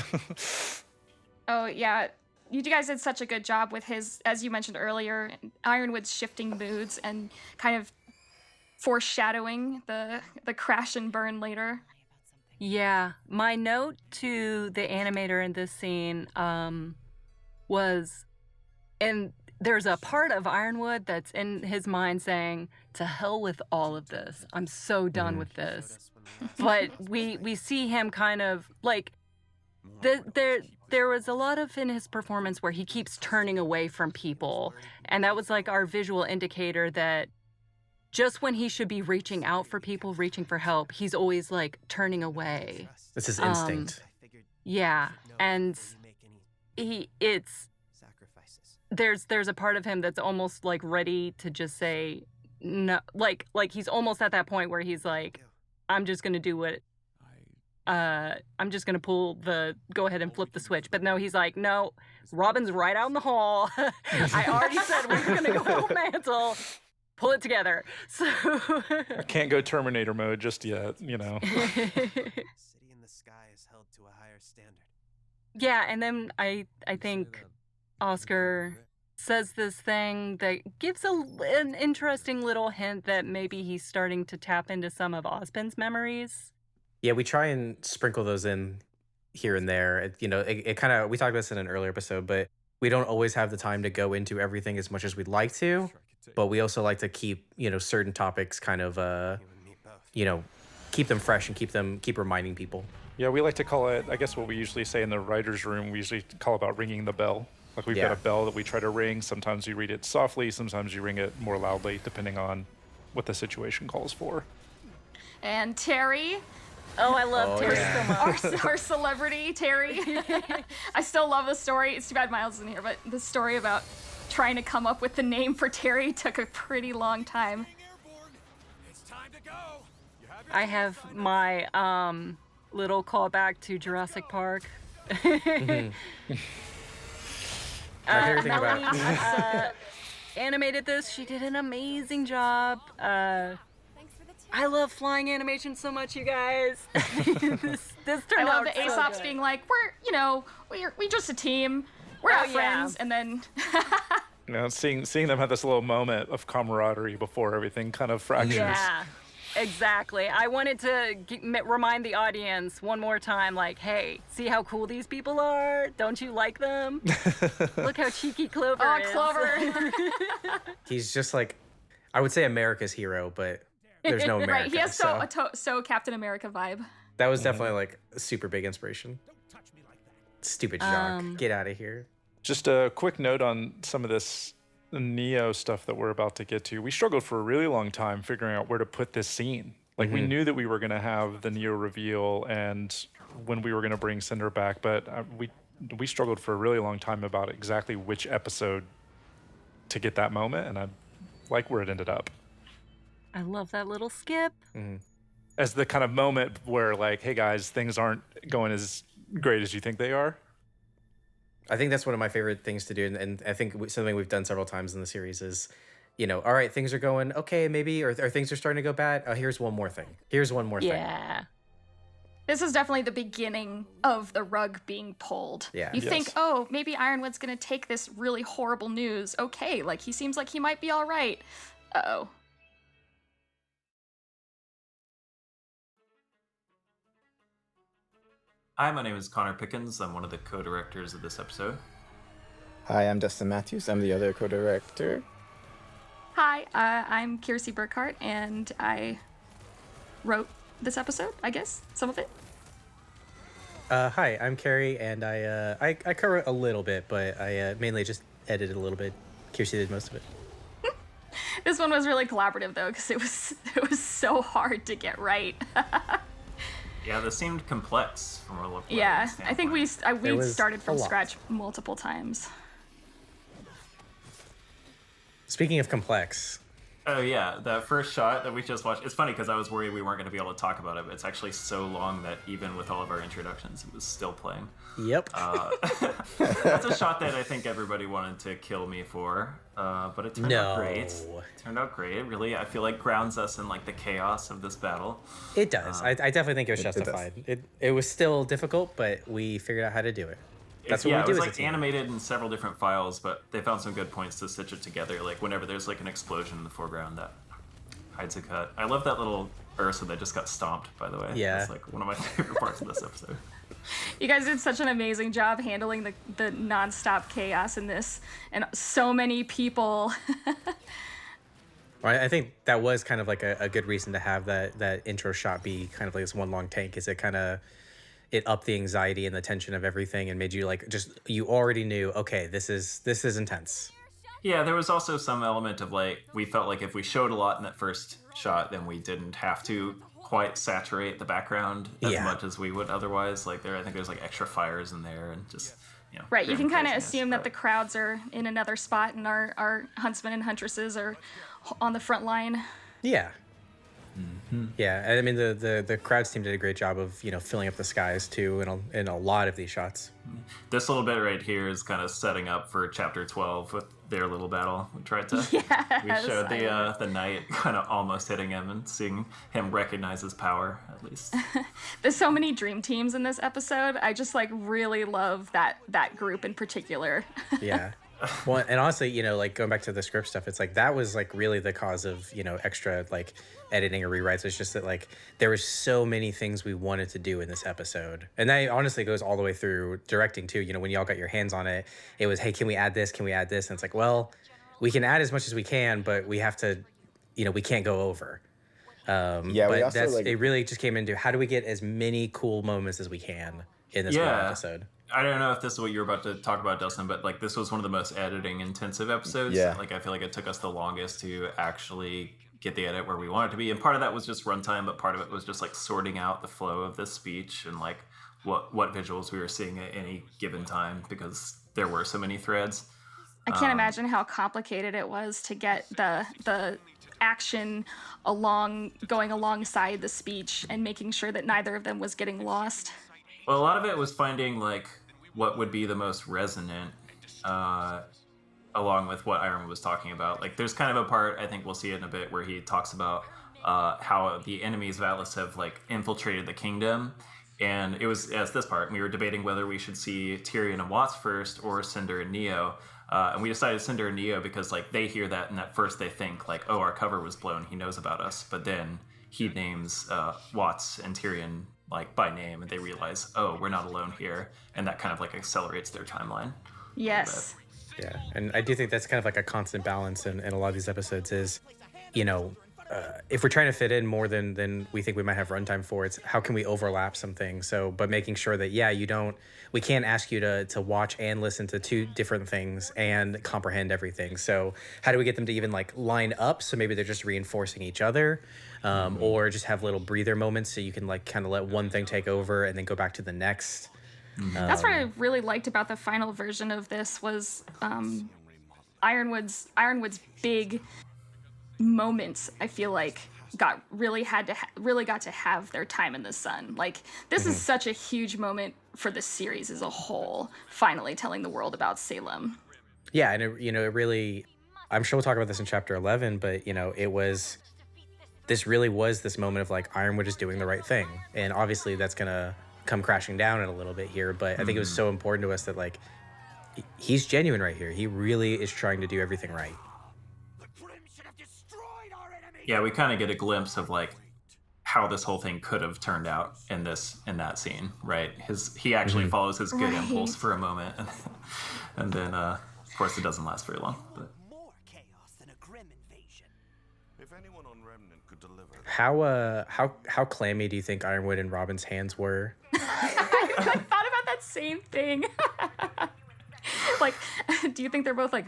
Oh, yeah. You guys did such a good job with his, as you mentioned earlier, Ironwood's shifting moods and kind of foreshadowing the crash and burn later. Yeah, my note to the animator in this scene was, and there's a part of Ironwood that's in his mind saying, to hell with all of this. I'm so done with this. But we see him kind of like, there was a lot of in his performance where he keeps turning away from people. And that was like our visual indicator that just when he should be reaching out for people, reaching for help, he's always like turning away. It's his instinct. Yeah. And there's a part of him that's almost like ready to just say no, like he's almost at that point where he's like, I'm just gonna do what I'm just gonna go ahead and flip the switch. But no, he's like, no, Robin's right out in the hall. I already said we were gonna go help Mantle. Pull it together. So I can't go Terminator mode just yet, you know. City in the sky is held to a higher standard. Yeah, and then I think Oscar says this thing that gives an interesting little hint that maybe he's starting to tap into some of Ozpin's memories. Yeah, we try and sprinkle those in here and there. It kind of, we talked about this in an earlier episode, but we don't always have the time to go into everything as much as we'd like to. But we also like to keep, certain topics kind of, keep them fresh and keep reminding people. Yeah, we like to call it, I guess what we usually say in the writer's room, we usually call about ringing the bell. Like we've got a bell that we try to ring. Sometimes you read it softly, sometimes you ring it more loudly, depending on what the situation calls for. And Terry. Oh, I love Terry so much. Our celebrity, Terry. I still love the story. It's too bad Miles isn't here, but the story about trying to come up with the name for Terry took a pretty long time. I have my little callback to Jurassic Park. My favorite thing Melanie about animated this. She did an amazing job. I love flying animation so much, you guys. this turned I out love the so Aesop's good. being like, we're just a team. We're not friends. And then Seeing them have this little moment of camaraderie before everything kind of fractures. Yeah, exactly. I wanted to remind the audience one more time, like, hey, see how cool these people are? Don't you like them? Look how cheeky Clover is. Clover. he's just like, I would say America's hero, but there's no America. Right, he has so Captain America vibe. That was definitely like a super big inspiration. Stupid jock. Get out of here. Just a quick note on some of this Neo stuff that we're about to get to. We struggled for a really long time figuring out where to put this scene. Like, we knew that we were going to have the Neo reveal and when we were going to bring Cinder back, but we struggled for a really long time about exactly which episode to get that moment, and I like where it ended up. I love that little skip. As the kind of moment where like, hey guys, things aren't going as great as you think they are. I think that's one of my favorite things to do, and I think something we've done several times in the series is, all right, things are going okay, maybe, or things are starting to go bad. Oh, here's one more thing. Here's one more thing. Yeah. This is definitely the beginning of the rug being pulled. Yeah. You think, oh, maybe Ironwood's gonna take this really horrible news. Okay, like he seems like he might be all right. Uh-oh. Hi, my name is Connor Pickens. I'm one of the co-directors of this episode. Hi, I'm Dustin Matthews. I'm the other co-director. Hi, I'm Kiersey Burkhart, and I wrote this episode, I guess, some of it. Hi, I'm Carrie, and I co-wrote a little bit, but I mainly just edited a little bit. Kirsty did most of it. This one was really collaborative, though, because it was so hard to get right. Yeah, this seemed complex from a look. Yeah, I think we was started a from lot. scratch multiple times. Speaking of complex, Oh yeah, that first shot that we just watched. It's funny because I was worried we weren't going to be able to talk about it, but it's actually so long that even with all of our introductions, it was still playing. yep. That's a shot that I think everybody wanted to kill me for, but it turned out great. No. Turned out great. It really, I feel like grounds us in like the chaos of this battle. It does. I definitely think it was It does. justified. It was still difficult, but we figured out how to do it. That's what Yeah, we it do was as a like team. animated in several different files, but they found some good points to stitch it together. Like whenever there's like an explosion in the foreground, that hides a cut. I love that little Ursa that just got stomped, by the way. Yeah. It's like one of my favorite parts of this episode. You guys did such an amazing job handling the nonstop chaos in this, and so many people. I think that was kind of like a good reason to have that intro shot be kind of like this one long tank, is it kind of it upped the anxiety and the tension of everything and made you like you already knew, okay, this is intense. Yeah, there was also some element of like, we felt like if we showed a lot in that first shot, then we didn't have to quite saturate the background as Yeah. much as we would otherwise. Like I think there's like extra fires in there and just, Right, you can grim kind of craziness, assume that but- the crowds are in another spot, and our huntsmen and huntresses are on the front line. Yeah. Yeah, and I mean the crowds team did a great job of filling up the skies too in a lot of these shots. This little bit right here is kind of setting up for chapter 12 with their little battle. We tried to, we showed the knight kind of almost hitting him and seeing him recognize his power, at least. There's so many dream teams in this episode. I just like really love that group in particular. Yeah. Well, and honestly, like going back to the script stuff, it's like that was like really the cause of, extra like editing or rewrites. It's just that like there was so many things we wanted to do in this episode. And that honestly goes all the way through directing too. When y'all got your hands on it, it was, hey, can we add this? Can we add this? And it's like, well, we can add as much as we can, but we have to, we can't go over. Yeah, we but also, that's like- it really just came into how do we get as many cool moments as we can in this one episode. I don't know if this is what you were about to talk about, Dustin, but like this was one of the most editing intensive episodes. Yeah. Like I feel like it took us the longest to actually get the edit where we want it to be. And part of that was just runtime, but part of it was just like sorting out the flow of this speech and like what visuals we were seeing at any given time because there were so many threads. I can't imagine how complicated it was to get the action going alongside the speech and making sure that neither of them was getting lost. Well, a lot of it was finding like what would be the most resonant, along with what Iron was talking about. Like, there's kind of a part, I think we'll see it in a bit, where he talks about how the enemies of Atlas have like infiltrated the kingdom, and it was this part. We were debating whether we should see Tyrion and Watts first or Cinder and Neo, and we decided Cinder and Neo because like they hear that and at first they think like, oh, our cover was blown. He knows about us, but then he names Watts and Tyrion like by name, and they realize, oh, we're not alone here, and that kind of like accelerates their timeline. Yes. Yeah, and I do think that's kind of like a constant balance in a lot of these episodes is, if we're trying to fit in more than we think we might have runtime for, it's how can we overlap some things? So, but making sure that, we can't ask you to watch and listen to two different things and comprehend everything. So how do we get them to even like line up? So maybe they're just reinforcing each other, or just have little breather moments so you can like kind of let one thing take over and then go back to the next. That's what I really liked about the final version of this was Ironwood's big moments I feel like really got to have their time in the sun. Like this is such a huge moment for the series as a whole, finally telling the world about Salem. Yeah, and it really, I'm sure we'll talk about this in chapter 11, but this really was this moment of like Ironwood is doing the right thing, and obviously that's gonna come crashing down in a little bit here, but I think it was so important to us that like he's genuine right here. He really is trying to do everything right. Yeah, we kind of get a glimpse of like how this whole thing could have turned out in that scene, right? He actually follows his good impulse for a moment, and then of course it doesn't last very long. But More chaos than a grim invasion. If anyone on Remnant could deliver, How clammy do you think Ironwood and Robin's hands were? I thought about that same thing. Like, do you think they're both like,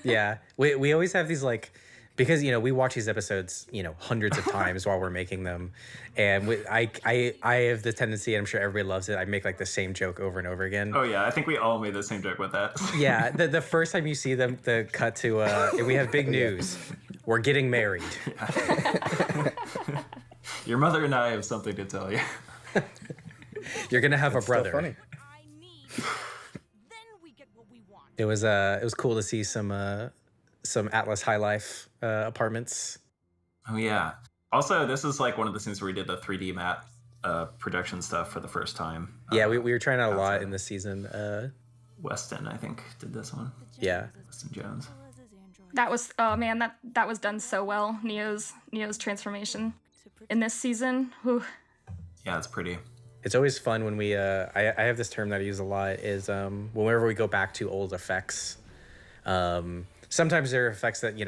Yeah, we always have these like, because we watch these episodes hundreds of times while we're making them, and I have the tendency, and I'm sure everybody loves it, I make like the same joke over and over again. oh yeah, I think we all made the same joke with that. Yeah, the first time you see them, the cut to we have big news, we're getting married. Your mother and I have something to tell you. You're gonna have a Still brother. funny. I need. Then we get what we want. It was cool to see some Atlas High Life apartments. Oh yeah. Also, this is like one of the scenes where we did the 3D matte production stuff for the first time. Yeah, we were trying out a lot in this season. Weston, I think, did this one. Yeah. Weston Jones. that was, oh man, that was done so well. Neo's transformation in this season. Whew. Yeah, it's pretty. It's always fun when we I have this term that I use a lot is whenever we go back to old effects. Sometimes there are effects that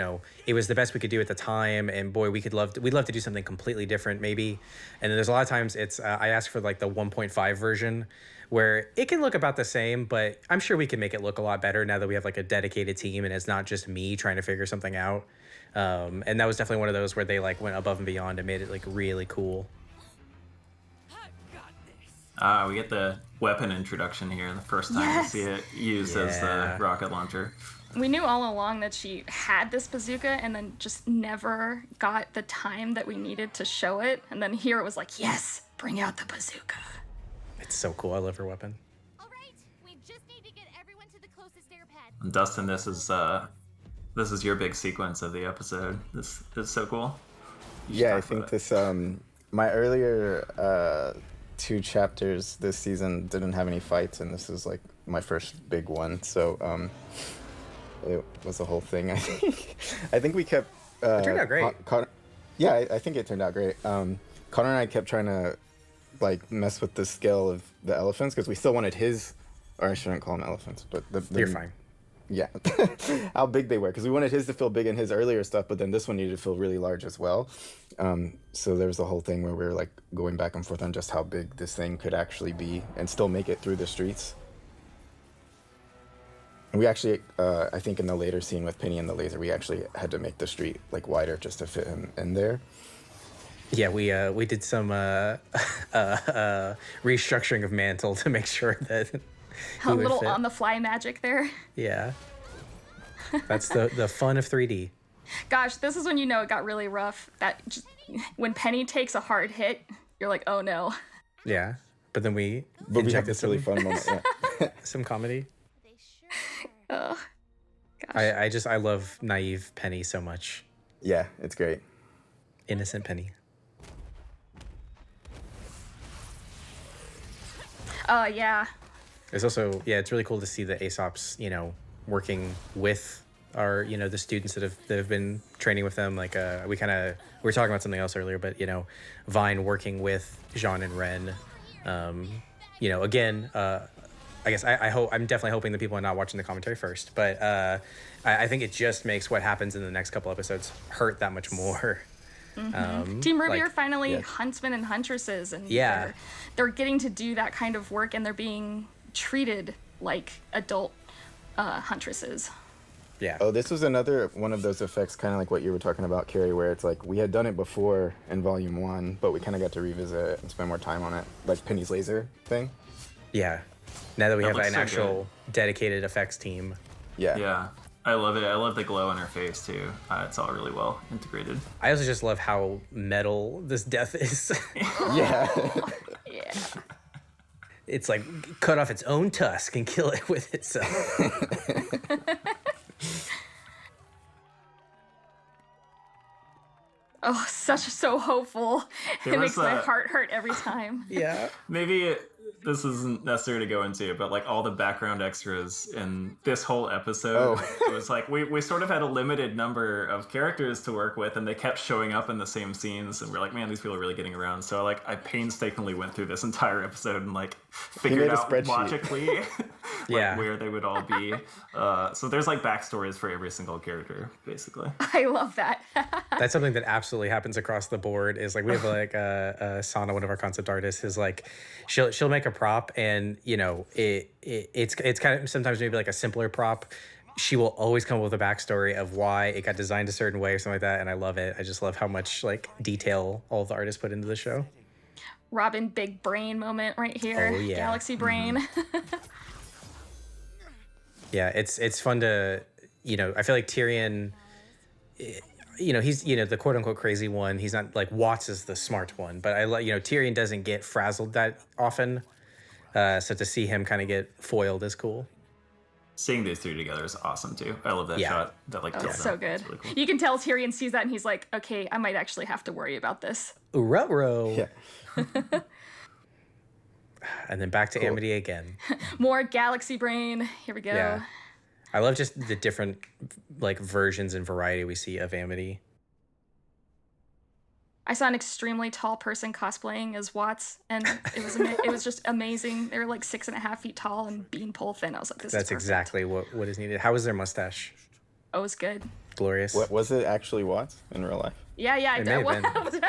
it was the best we could do at the time, and boy, we'd love to do something completely different maybe. And then there's a lot of times it's I ask for like the 1.5 version where it can look about the same, but I'm sure we can make it look a lot better now that we have like a dedicated team and it's not just me trying to figure something out. And that was definitely one of those where they like went above and beyond and made it like really cool. We get the weapon introduction here, the first time we see it used as the rocket launcher. We knew all along that she had this bazooka and then just never got the time that we needed to show it. And then here it was like, yes, bring out the bazooka. It's so cool. I love her weapon. All right, we just need to get everyone to the closest air pad. And Dustin, this is your big sequence of the episode. This is so cool. Yeah, I think this my earlier 2 chapters this season didn't have any fights, and this is like my first big one. So it was a whole thing. I think we kept. It turned out great. I think it turned out great. Connor and I kept trying to like mess with the scale of the elephants because we still wanted his, or I shouldn't call them elephants, but You're fine. Yeah, how big they were, because we wanted his to feel big in his earlier stuff, but then this one needed to feel really large as well. So there was a whole thing where we were like going back and forth on just how big this thing could actually be and still make it through the streets. And we actually, I think in the later scene with Penny and the laser, we actually had to make the street like wider just to fit him in there. Yeah, we did some restructuring of Mantle to make sure that A little on the fly magic there. Yeah. That's the fun of 3D. Gosh, this is when you know it got really rough. When Penny takes a hard hit, you're like, oh no. Yeah. But then we have this really fun moment. Yeah. Some comedy. Oh, gosh. I love naive Penny so much. Yeah, it's great. Innocent Penny. Yeah. It's also, it's really cool to see the Aesops, working with our, the students that have been training with them. Like, we were talking about something else earlier, but, Vine working with Jean and Ren. Again, I guess I'm definitely hoping that people are not watching the commentary first, but I think it just makes what happens in the next couple episodes hurt that much more. Mm-hmm. Team Rwby are finally huntsmen and huntresses, and they're getting to do that kind of work, and they're being treated like adult huntresses. Yeah. Oh, this was another one of those effects, kind of like what you were talking about, Carrie, where it's like we had done it before in Volume 1, but we kind of got to revisit it and spend more time on it, like Penny's laser thing. Yeah. Now that we have an so actual dedicated effects team. Yeah. Yeah. I love it. I love the glow on her face too. It's all really well integrated. I also just love how metal this death is. Yeah. Yeah. It's like cut off its own tusk and kill it with itself. Oh, so hopeful. There It was makes my a- heart hurt every time. Yeah. Maybe this isn't necessary to go into, but like all the background extras in this whole episode, it was like we sort of had a limited number of characters to work with, and they kept showing up in the same scenes, and we're like, man, these people are really getting around. So like I painstakingly went through this entire episode and like figured made a out spreadsheet. logically Yeah. where they would all be. So there's like backstories for every single character, basically. I love that. That's something that absolutely happens across the board. Is like we have like Sana, one of our concept artists, is like she'll make a prop, and you know it's kind of sometimes maybe like a simpler prop. She will always come up with a backstory of why it got designed a certain way or something like that, and I love it. I just love how much like detail all of the artists put into the show. Robin big brain moment right here. Oh, yeah. Galaxy brain. Yeah, it's fun to, you know, I feel like Tyrion, you know, he's, you know, the quote unquote crazy one. He's not like Watts is the smart one, but you know, Tyrion doesn't get frazzled that often. So to see him kind of get foiled is cool. Seeing these two together is awesome too. I love that Yeah. shot. That like Oh, tilts it's so them. good. It's really cool. You can tell Tyrion sees that and he's like, okay, I might actually have to worry about this. Ruh-roh. Yeah. And then back to Amity again. More galaxy brain. Here we go. Yeah. I love just the different like versions and variety we see of Amity. I saw an extremely tall person cosplaying as Watts, and it was just amazing. They were like 6.5 feet tall and beanpole thin. I was like, this That's is perfect. exactly what is needed. How was their mustache? Oh, it was good. Glorious. What was it actually Watts in real life? Yeah, I It did. may have been.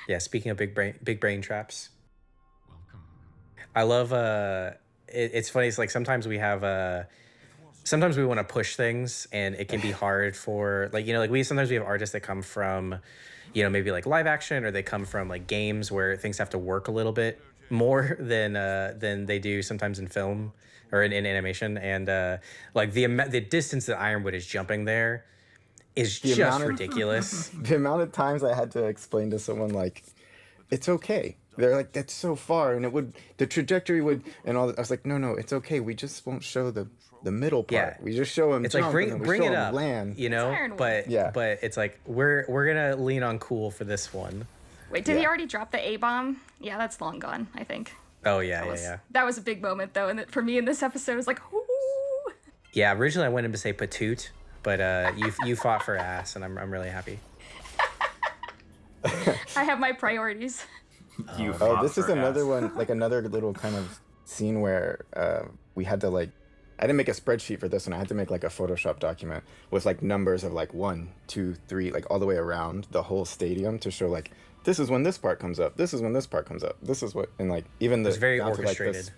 Yeah, speaking of big brain traps. I love it's funny, it's like sometimes we have sometimes we want to push things, and it can be hard for like, you know, like sometimes we have artists that come from, you know, maybe like live action, or they come from like games where things have to work a little bit more than they do sometimes in film or in animation, and like the distance that Ironwood is jumping there is The just amount of- ridiculous. The amount of times I had to explain to someone like, it's okay. They're like, that's so far, and the trajectory would, and all. I was like, no, it's okay. We just won't show the middle part. Yeah. We just show him. It's jump, like and then we bring show it him up, land. you know. Ironwood. But Yeah. but it's like we're gonna lean on cool for this one. Wait, did he Yeah. already drop the A-bomb? Yeah, that's long gone, I think. Oh yeah, yeah. That was a big moment, though, and for me in this episode, it was like, ooh. Yeah, originally I wanted him to say patoot, but you fought for ass, and I'm really happy. I have my priorities. You Oh, fought this is for another ass. one, like another little kind of scene where we had to like, I didn't make a spreadsheet for this one. I had to make like a Photoshop document with like numbers of like 1, 2, 3, like all the way around the whole stadium to show like, this is when this part comes up. This is when this part comes up. This is what, and like even the It's very down to, like, orchestrated.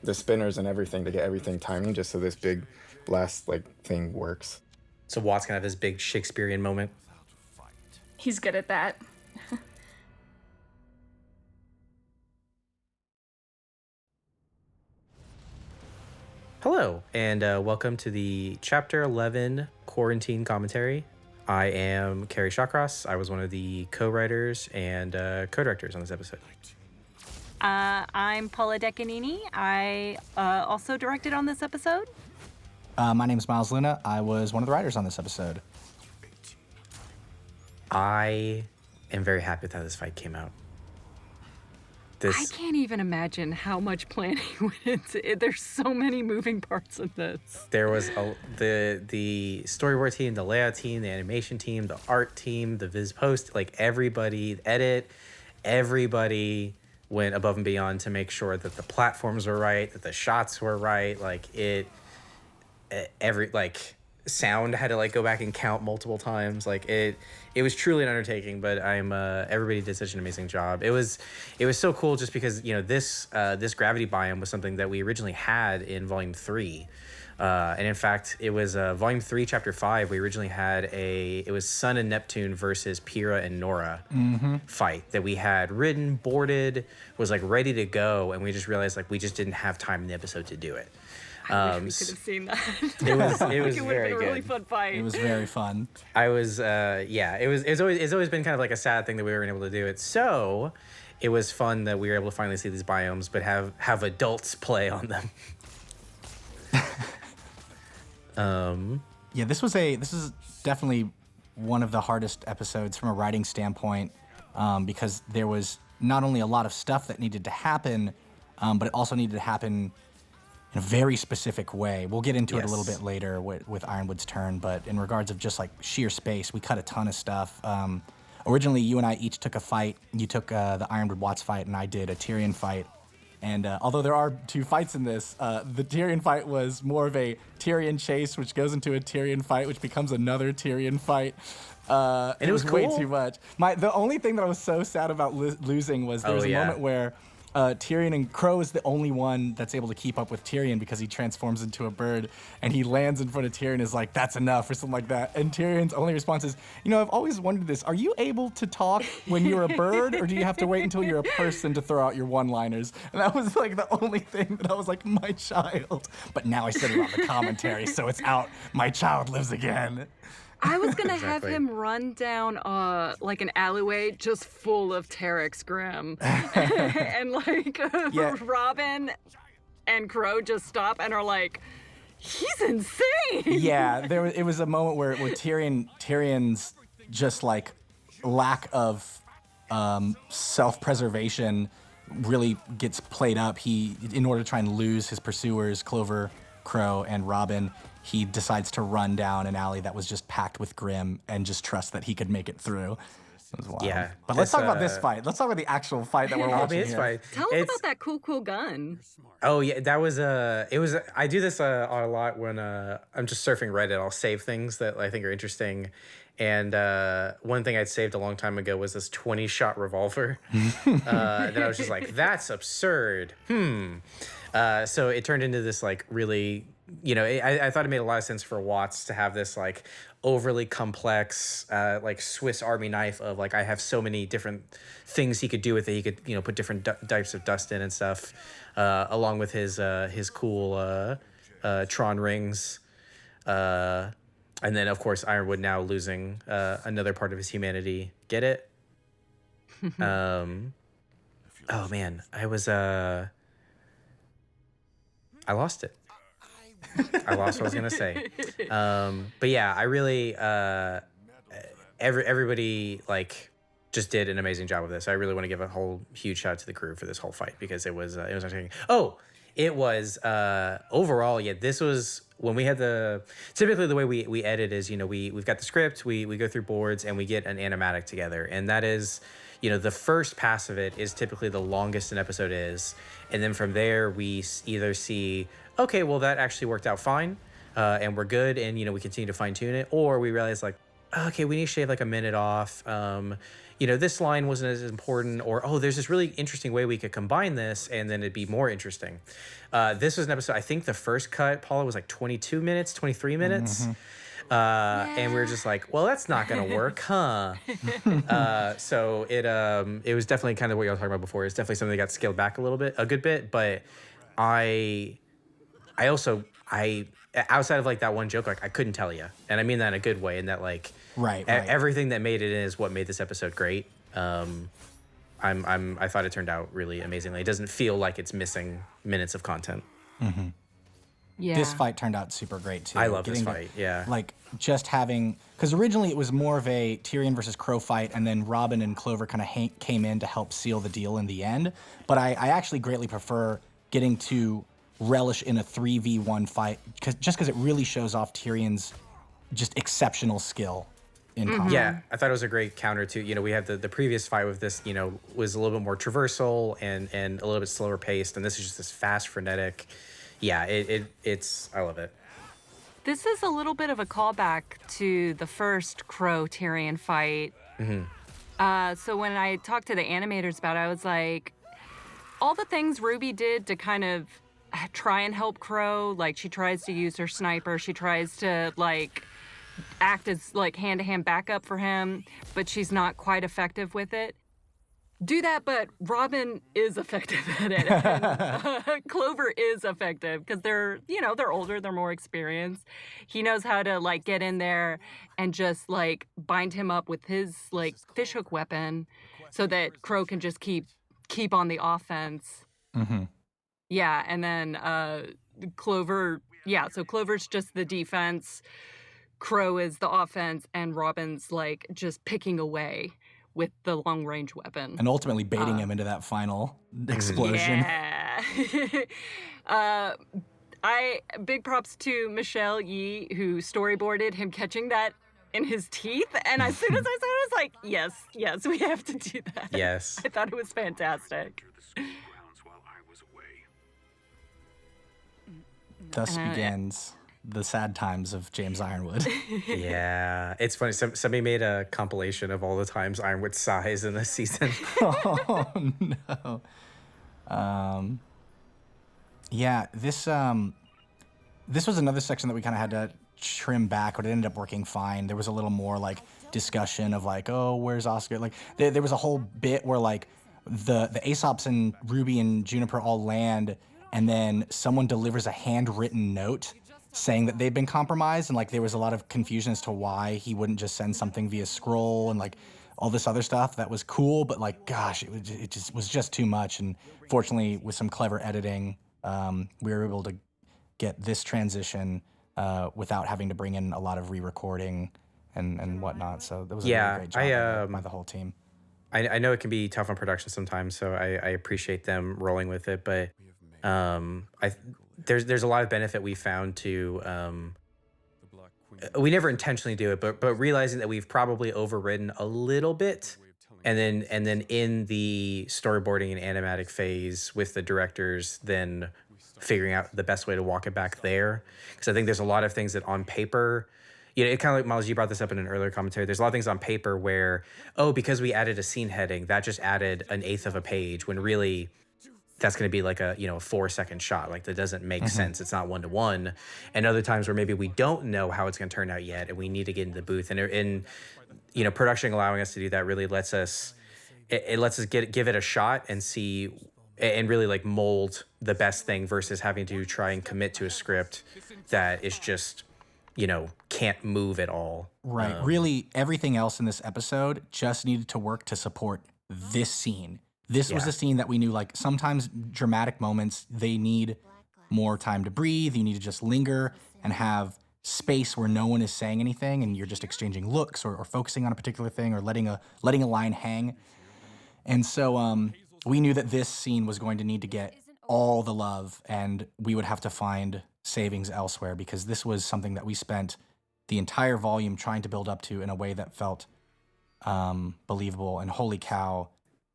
the spinners and everything to get everything timing just so this big blast like thing works. So Watts can have his big Shakespearean moment. He's good at that. Hello, and welcome to the Chapter 11 Quarantine Commentary. I am Carrie Shawcross. I was one of the co-writers and co-directors on this episode. I'm Paula Decanini. I also directed on this episode. My name's Miles Luna. I was one of the writers on this episode. I am very happy with how this fight came out. I can't even imagine how much planning went into it. There's so many moving parts in this. There was the storyboard team, the layout team, the animation team, the art team, the viz post, like everybody, edit, everybody went above and beyond to make sure that the platforms were right, that the shots were right, like sound had to like go back and count multiple times. Like it was truly an undertaking, but everybody did such an amazing job. It was so cool just because, you know, this gravity biome was something that we originally had in volume 3. And in fact, it was volume 3, chapter 5. We originally had it was Sun and Neptune versus Pyrrha and Nora fight that we had written, boarded, was like ready to go, and we just realized like we just didn't have time in the episode to do it. I wish we could have seen that. It was it would have very been a really good. fun fight. It was very fun. I was it's always been kind of like a sad thing that we weren't able to do it. So it was fun that we were able to finally see these biomes, but have adults play on them. Yeah, this is definitely one of the hardest episodes from a writing standpoint, because there was not only a lot of stuff that needed to happen, but it also needed to happen in a very specific way. We'll get into it a little bit later with Ironwood's turn, but in regards of just like sheer space, we cut a ton of stuff. Originally, you and I each took a fight. You took the Ironwood Watts fight, and I did a Tyrion fight. And although there are 2 fights in this, the Tyrion fight was more of a Tyrion chase, which goes into a Tyrion fight, which becomes another Tyrion fight. And it was way cool. too much. The only thing that I was so sad about losing was there was a moment where Tyrion and Crow is the only one that's able to keep up with Tyrion because he transforms into a bird, and he lands in front of Tyrion and is like, "That's enough," or something like that. And Tyrion's only response is, I've always wondered this. Are you able to talk when you're a bird, or do you have to wait until you're a person to throw out your one-liners? And that was like the only thing that I was like, my child. But now I said it on the commentary, so it's out. My child lives again. I was gonna have him run down like an alleyway just full of Terex Grimm, and like Robin and Crow just stop and are like, "He's insane." Yeah, it was a moment where Tyrion's just like lack of self-preservation really gets played up. He, in order to try and lose his pursuers, Clover, Crow, and Robin, he decides to run down an alley that was just packed with Grimm and just trust that he could make it through. It was wild. Yeah. But let's talk about this fight. Let's talk about the actual fight that we're watching here. Fight. Tell us about that cool gun. Oh yeah, that was I do this a lot when I'm just surfing Reddit. I'll save things that I think are interesting. And one thing I'd saved a long time ago was this 20-shot revolver. That I was just like, that's absurd. So it turned into this like really, I thought it made a lot of sense for Watts to have this like overly complex like Swiss Army knife of like, I have so many different things he could do with it. He could put different types of dust in and stuff, along with his cool Tron rings. And then, of course, Ironwood now losing another part of his humanity. Get it? Oh, man. I lost it. I lost what I was going to say. But yeah, I really... everybody, like, just did an amazing job with this. I really want to give a whole huge shout out to the crew for this whole fight because it was entertaining. Oh, it was overall, yeah, this was... When we had typically the way we edit is, we've got the script, we go through boards and we get an animatic together. And that is, the first pass of it is typically the longest an episode is. And then from there, we either see, okay, well, that actually worked out fine. And we're good. And, we continue to fine tune it. Or we realize like, okay, we need to shave like a minute off. This line wasn't as important, or, oh, there's this really interesting way we could combine this, and then it'd be more interesting. This was an episode, I think the first cut, Paula, was like 22 minutes, 23 minutes. And we were just like, well, that's not going to work, huh? So it was definitely kind of what you were talking about before. It's definitely something that got scaled back a good bit, but I also, outside of like that one joke, like I couldn't tell you. And I mean that in a good way, in that like, right. Everything that made it in is what made this episode great. I thought it turned out really amazingly. It doesn't feel like it's missing minutes of content. Mm-hmm. Yeah. This fight turned out super great too. I love this fight. Yeah. Like just having, because originally it was more of a Tyrion versus Crow fight, and then Robin and Clover kind of came in to help seal the deal in the end. But I actually greatly prefer getting to relish in a 3v1 fight, because it really shows off Tyrion's just exceptional skill in combat. Yeah, I thought it was a great counter to, we have the previous fight with this, was a little bit more traversal and a little bit slower paced, and this is just this fast, frenetic. Yeah, it's I love it. This is a little bit of a callback to the first Crow Tyrion fight. Mm-hmm. So when I talked to the animators about it, I was like, all the things Rwby did to kind of try and help Crow, like she tries to use her sniper, she tries to like act as like hand-to-hand backup for him, but she's not quite effective with it. do that, but Robin is effective at it. And, Clover is effective because they're older, they're more experienced. He knows how to like get in there and just like bind him up with his like fishhook weapon so that Crow can just keep on the offense. Mm-hmm. Yeah, and then Clover, so Clover's just the defense, Crow is the offense, and Robin's like just picking away with the long range weapon. And ultimately baiting him into that final explosion. Yeah. Big props to Michelle Yee, who storyboarded him catching that in his teeth. And as soon as I saw it, I was like, yes, we have to do that. Yes. I thought it was fantastic. Thus begins the sad times of James Ironwood. Yeah, it's funny. Somebody made a compilation of all the times Ironwood sighs in this season. Oh no. Yeah, this was another section that we kind of had to trim back, but it ended up working fine. There was a little more like discussion of like, oh, where's Oscar? Like there was a whole bit where like the Aesops and Rwby and Juniper all land, and then someone delivers a handwritten note saying that they've been compromised, and like there was a lot of confusion as to why he wouldn't just send something via scroll and like all this other stuff that was cool, but like gosh, it just was just too much. And fortunately, with some clever editing, we were able to get this transition without having to bring in a lot of re-recording and whatnot. So that was a really great job by the whole team. I know it can be tough on production sometimes, so I appreciate them rolling with it, but there's a lot of benefit we found to we never intentionally do it, but realizing that we've probably overridden a little bit, and then in the storyboarding and animatic phase with the directors, then figuring out the best way to walk it back there, because I think there's a lot of things that on paper, it kind of like, Miles, you brought this up in an earlier commentary, there's a lot of things on paper where, because we added a scene heading, that just added an eighth of a page, when really that's going to be like a 4-second shot. Like that doesn't make sense. It's not 1-to-1. And other times where maybe we don't know how it's going to turn out yet, and we need to get into the booth, and production allowing us to do that really lets us, it lets us give it a shot and see, and really like mold the best thing versus having to try and commit to a script that is just, can't move at all. Right. Really, everything else in this episode just needed to work to support this scene. This was a scene that we knew, like, sometimes dramatic moments, they need more time to breathe. You need to just linger and have space where no one is saying anything, and you're just exchanging looks or focusing on a particular thing or letting a line hang. And so we knew that this scene was going to need to get all the love, and we would have to find savings elsewhere, because this was something that we spent the entire volume trying to build up to in a way that felt believable. And holy cow,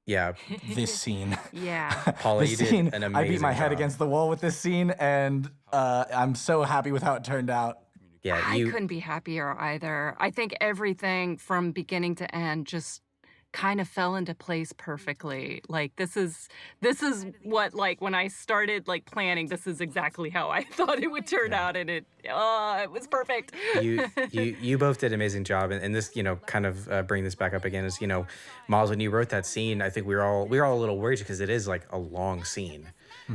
yeah, this scene. Yeah, Paula, you did an amazing I beat my head job against the wall with this scene, and I'm so happy with how it turned out. Yeah, I couldn't be happier either. I think everything from beginning to end just kind of fell into place perfectly. Like this is what, like, when I started like planning, this is exactly how I thought it would turn out, and it was perfect. you both did an amazing job, and this kind of bring this back up again is Miles, when you wrote that scene, I think we were all a little worried because it is like a long scene.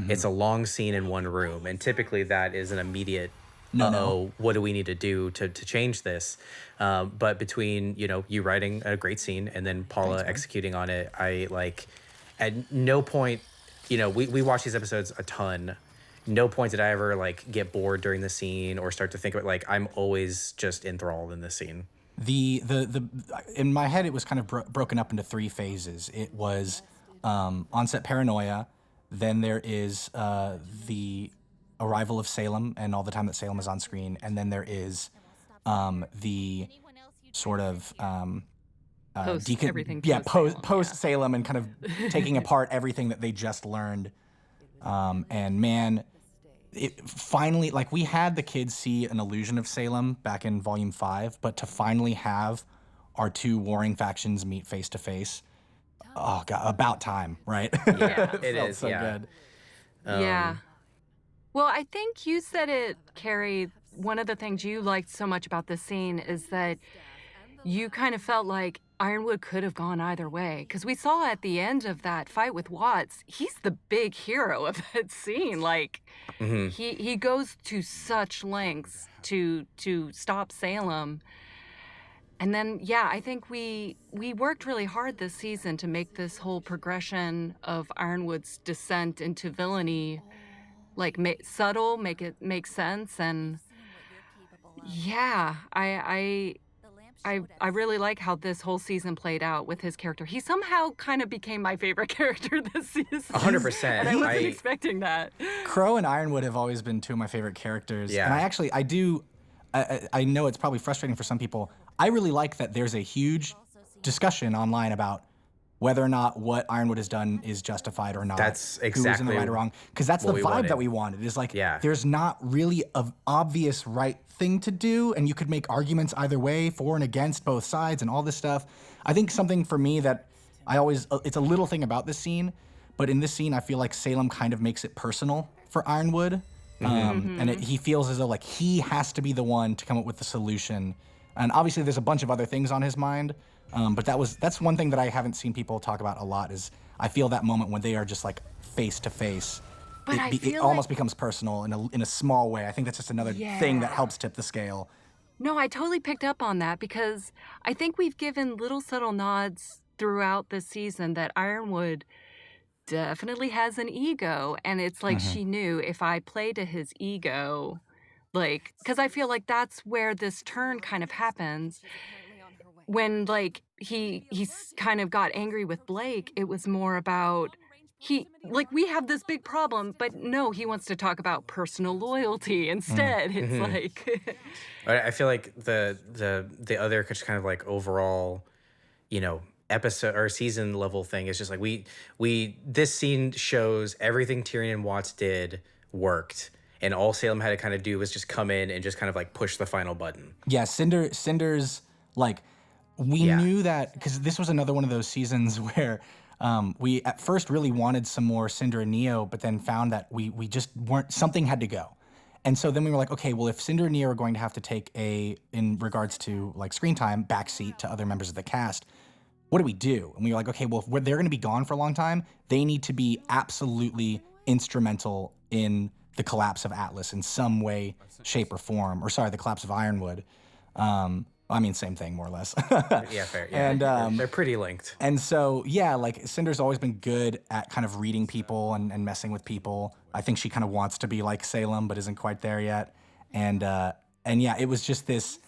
It's a long scene in one room, and typically that is an immediate what do we need to do to change this? But between, you writing a great scene and then Paula executing on it, I like, at no point, we watch these episodes a ton. No point did I ever like get bored during the scene or start to think about, like, I'm always just enthralled in this scene. The in my head, it was kind of broken up into 3 phases. It was onset paranoia, then there is the arrival of Salem and all the time that Salem is on screen, and then there is the sort of post Salem and kind of taking apart everything that they just learned. And man, it finally, like, we had the kids see an illusion of Salem back in Volume 5, but to finally have our 2 warring factions meet face to face, oh god, about time, right? Yeah, it felt is so good. Yeah. Well, I think you said it, Carrie. One of the things you liked so much about this scene is that you kind of felt like Ironwood could have gone either way. Because we saw at the end of that fight with Watts, he's the big hero of that scene. Like, he goes to such lengths to stop Salem. And then, yeah, I think we worked really hard this season to make this whole progression of Ironwood's descent into villainy, like, subtle, make it make sense. And yeah, I really like how this whole season played out with his character. He somehow kind of became my favorite character this season. 100%. And I wasn't expecting that. Crow and Ironwood have always been two of my favorite characters. Yeah. And I know it's probably frustrating for some people. I really like that there's a huge discussion online about whether or not what Ironwood has done is justified or not. That's who is in the exactly right or wrong. Because that's the what we vibe wanted. that we wanted. Is like, Yeah. there's not really an obvious right thing to do, and you could make arguments either way, for and against both sides and all this stuff. I think something for me that it's a little thing about this scene, but in this scene, I feel like Salem kind of makes it personal for Ironwood. And he feels as though like he has to be the one to come up with the solution. And obviously there's a bunch of other things on his mind. But that's one thing that I haven't seen people talk about a lot is I feel that moment when they are just like face to face. But I It feel almost like- becomes personal in a small way. I think that's just another thing that helps tip the scale. No, I totally picked up on that because I think we've given little subtle nods throughout this season that Ironwood definitely has an ego. And it's like she knew if I play to his ego, like, because I feel like that's where this turn kind of happens. When, like, he's kind of got angry with Blake, it was more about we have this big problem, but no, he wants to talk about personal loyalty instead. It's like I feel like the other just kind of like overall, episode or season level thing is just like we this scene shows everything Tyrion and Watts did worked, and all Salem had to kind of do was just come in and just kind of like push the final button. Yeah, Cinder's like, we knew that because this was another one of those seasons where we at first really wanted some more Cinder and Neo, but then found that we just weren't, something had to go. And so then we were like, okay, well, if Cinder and Neo are going to have to take in regards to like screen time, backseat to other members of the cast, what do we do? And we were like, okay, well, if they're going to be gone for a long time, they need to be absolutely instrumental in the collapse of Atlas in some way, shape, or form. Or sorry, the collapse of Ironwood. I mean, same thing, more or less. Yeah, fair. Yeah. And they're pretty linked. And so, yeah, like Cinder's always been good at kind of reading people and messing with people. I think she kind of wants to be like Salem, but isn't quite there yet. And yeah, it was just this.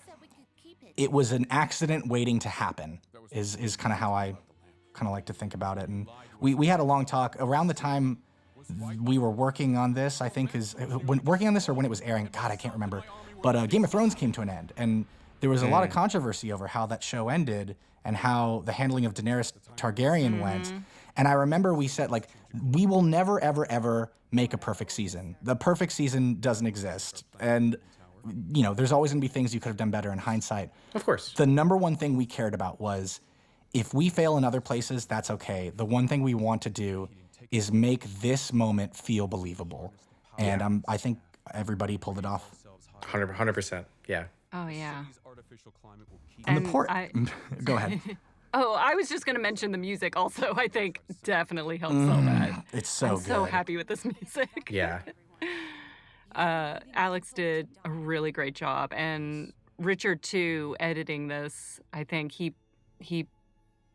It was an accident waiting to happen. Is kind of how I kind of like to think about it. And we had a long talk around the time we were working on this. I think when working on this or when it was airing. God, I can't remember. But Game of Thrones came to an end, and there was a lot of controversy over how that show ended and how the handling of Daenerys Targaryen went. And I remember we said, like, we will never, ever, ever make a perfect season. The perfect season doesn't exist. And, there's always going to be things you could have done better in hindsight. Of course. The number one thing we cared about was if we fail in other places, that's okay. The one thing we want to do is make this moment feel believable. And I think everybody pulled it off. 100%. Yeah. oh yeah. And the poor... Go ahead. Oh, I was just going to mention the music also, I think definitely helps sell that. It's so I'm good. so happy with this music. Yeah. Alex did a really great job, and Richard too, editing this. I think he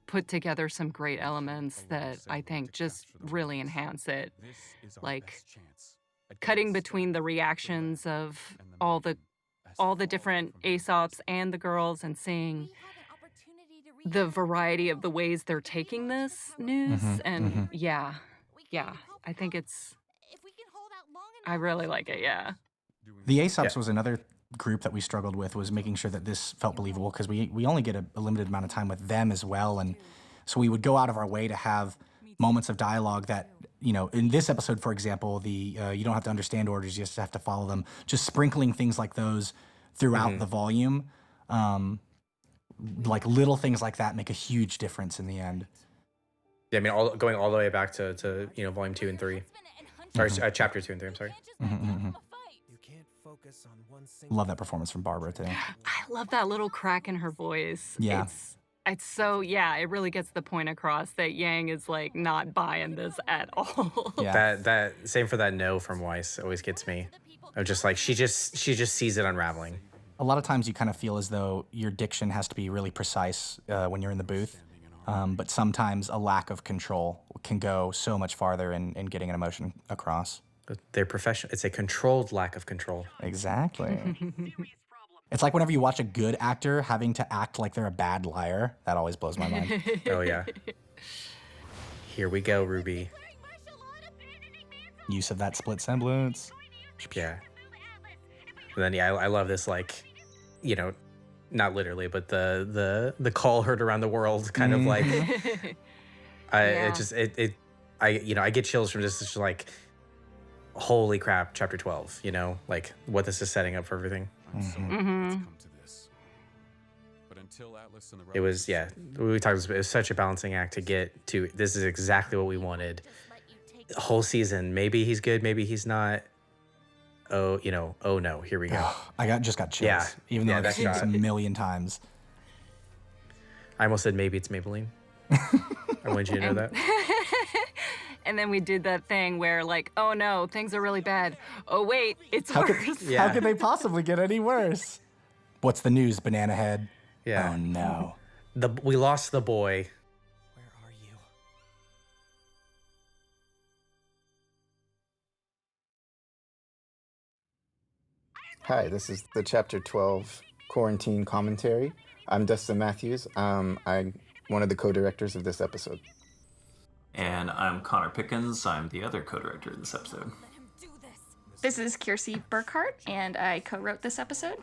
put together some great elements that I think just really enhance it, like cutting between the reactions of all the different Aesops and the girls, and seeing the variety of the ways they're taking this news. And yeah, I think I really like it. Yeah. The Aesops was another group that we struggled with, was making sure that this felt believable, because we only get a limited amount of time with them as well. And so we would go out of our way to have moments of dialogue that, in this episode, for example, you don't have to understand orders, you just have to follow them, just sprinkling things like those throughout the volume. Like little things like that make a huge difference in the end. Yeah, I mean, going all the way back to volume 2 and 3. Or chapter 2 and 3, I'm sorry. Love that performance from Barbara too. I love that little crack in her voice. Yeah. It's so, yeah, it really gets the point across that Yang is like not buying this at all. Yeah. That same for that no from Weiss always gets me. I'm just like she just sees it unraveling. A lot of times you kind of feel as though your diction has to be really precise when you're in the booth. But sometimes a lack of control can go so much farther in getting an emotion across. They're professional. It's a controlled lack of control. Exactly. It's like whenever you watch a good actor having to act like they're a bad liar. That always blows my mind. Oh yeah. Here we go, Rwby. Use of that split semblance. Yeah. And then yeah, I love this, like, you know, not literally, but the call heard around the world kind of like I get chills from this. It's just like, holy crap, chapter 12, you know, like what this is setting up for everything. But until Atlas and the It was, yeah, we talked about it was such a balancing act to get to. This is exactly what we wanted. Whole season, maybe he's good, maybe he's not. Oh, you know, oh no, here we go. I just got chills. Yeah. Even though Yeah, I've that seen this a shot. million times. I almost said maybe it's Maybelline. I wanted you to know that. And then we did that thing where like, oh no, things are really bad. Oh wait, it's How worse. could, how could they possibly get any worse? What's the news, Banana Head? Yeah. Oh no. We lost the boy. Hi, this is the Chapter 12 Quarantine Commentary. I'm Dustin Matthews. I'm one of the co-directors of this episode. And I'm Connor Pickens. I'm the other co-director of this episode. This is Kiersey Burkhart, and I co-wrote this episode.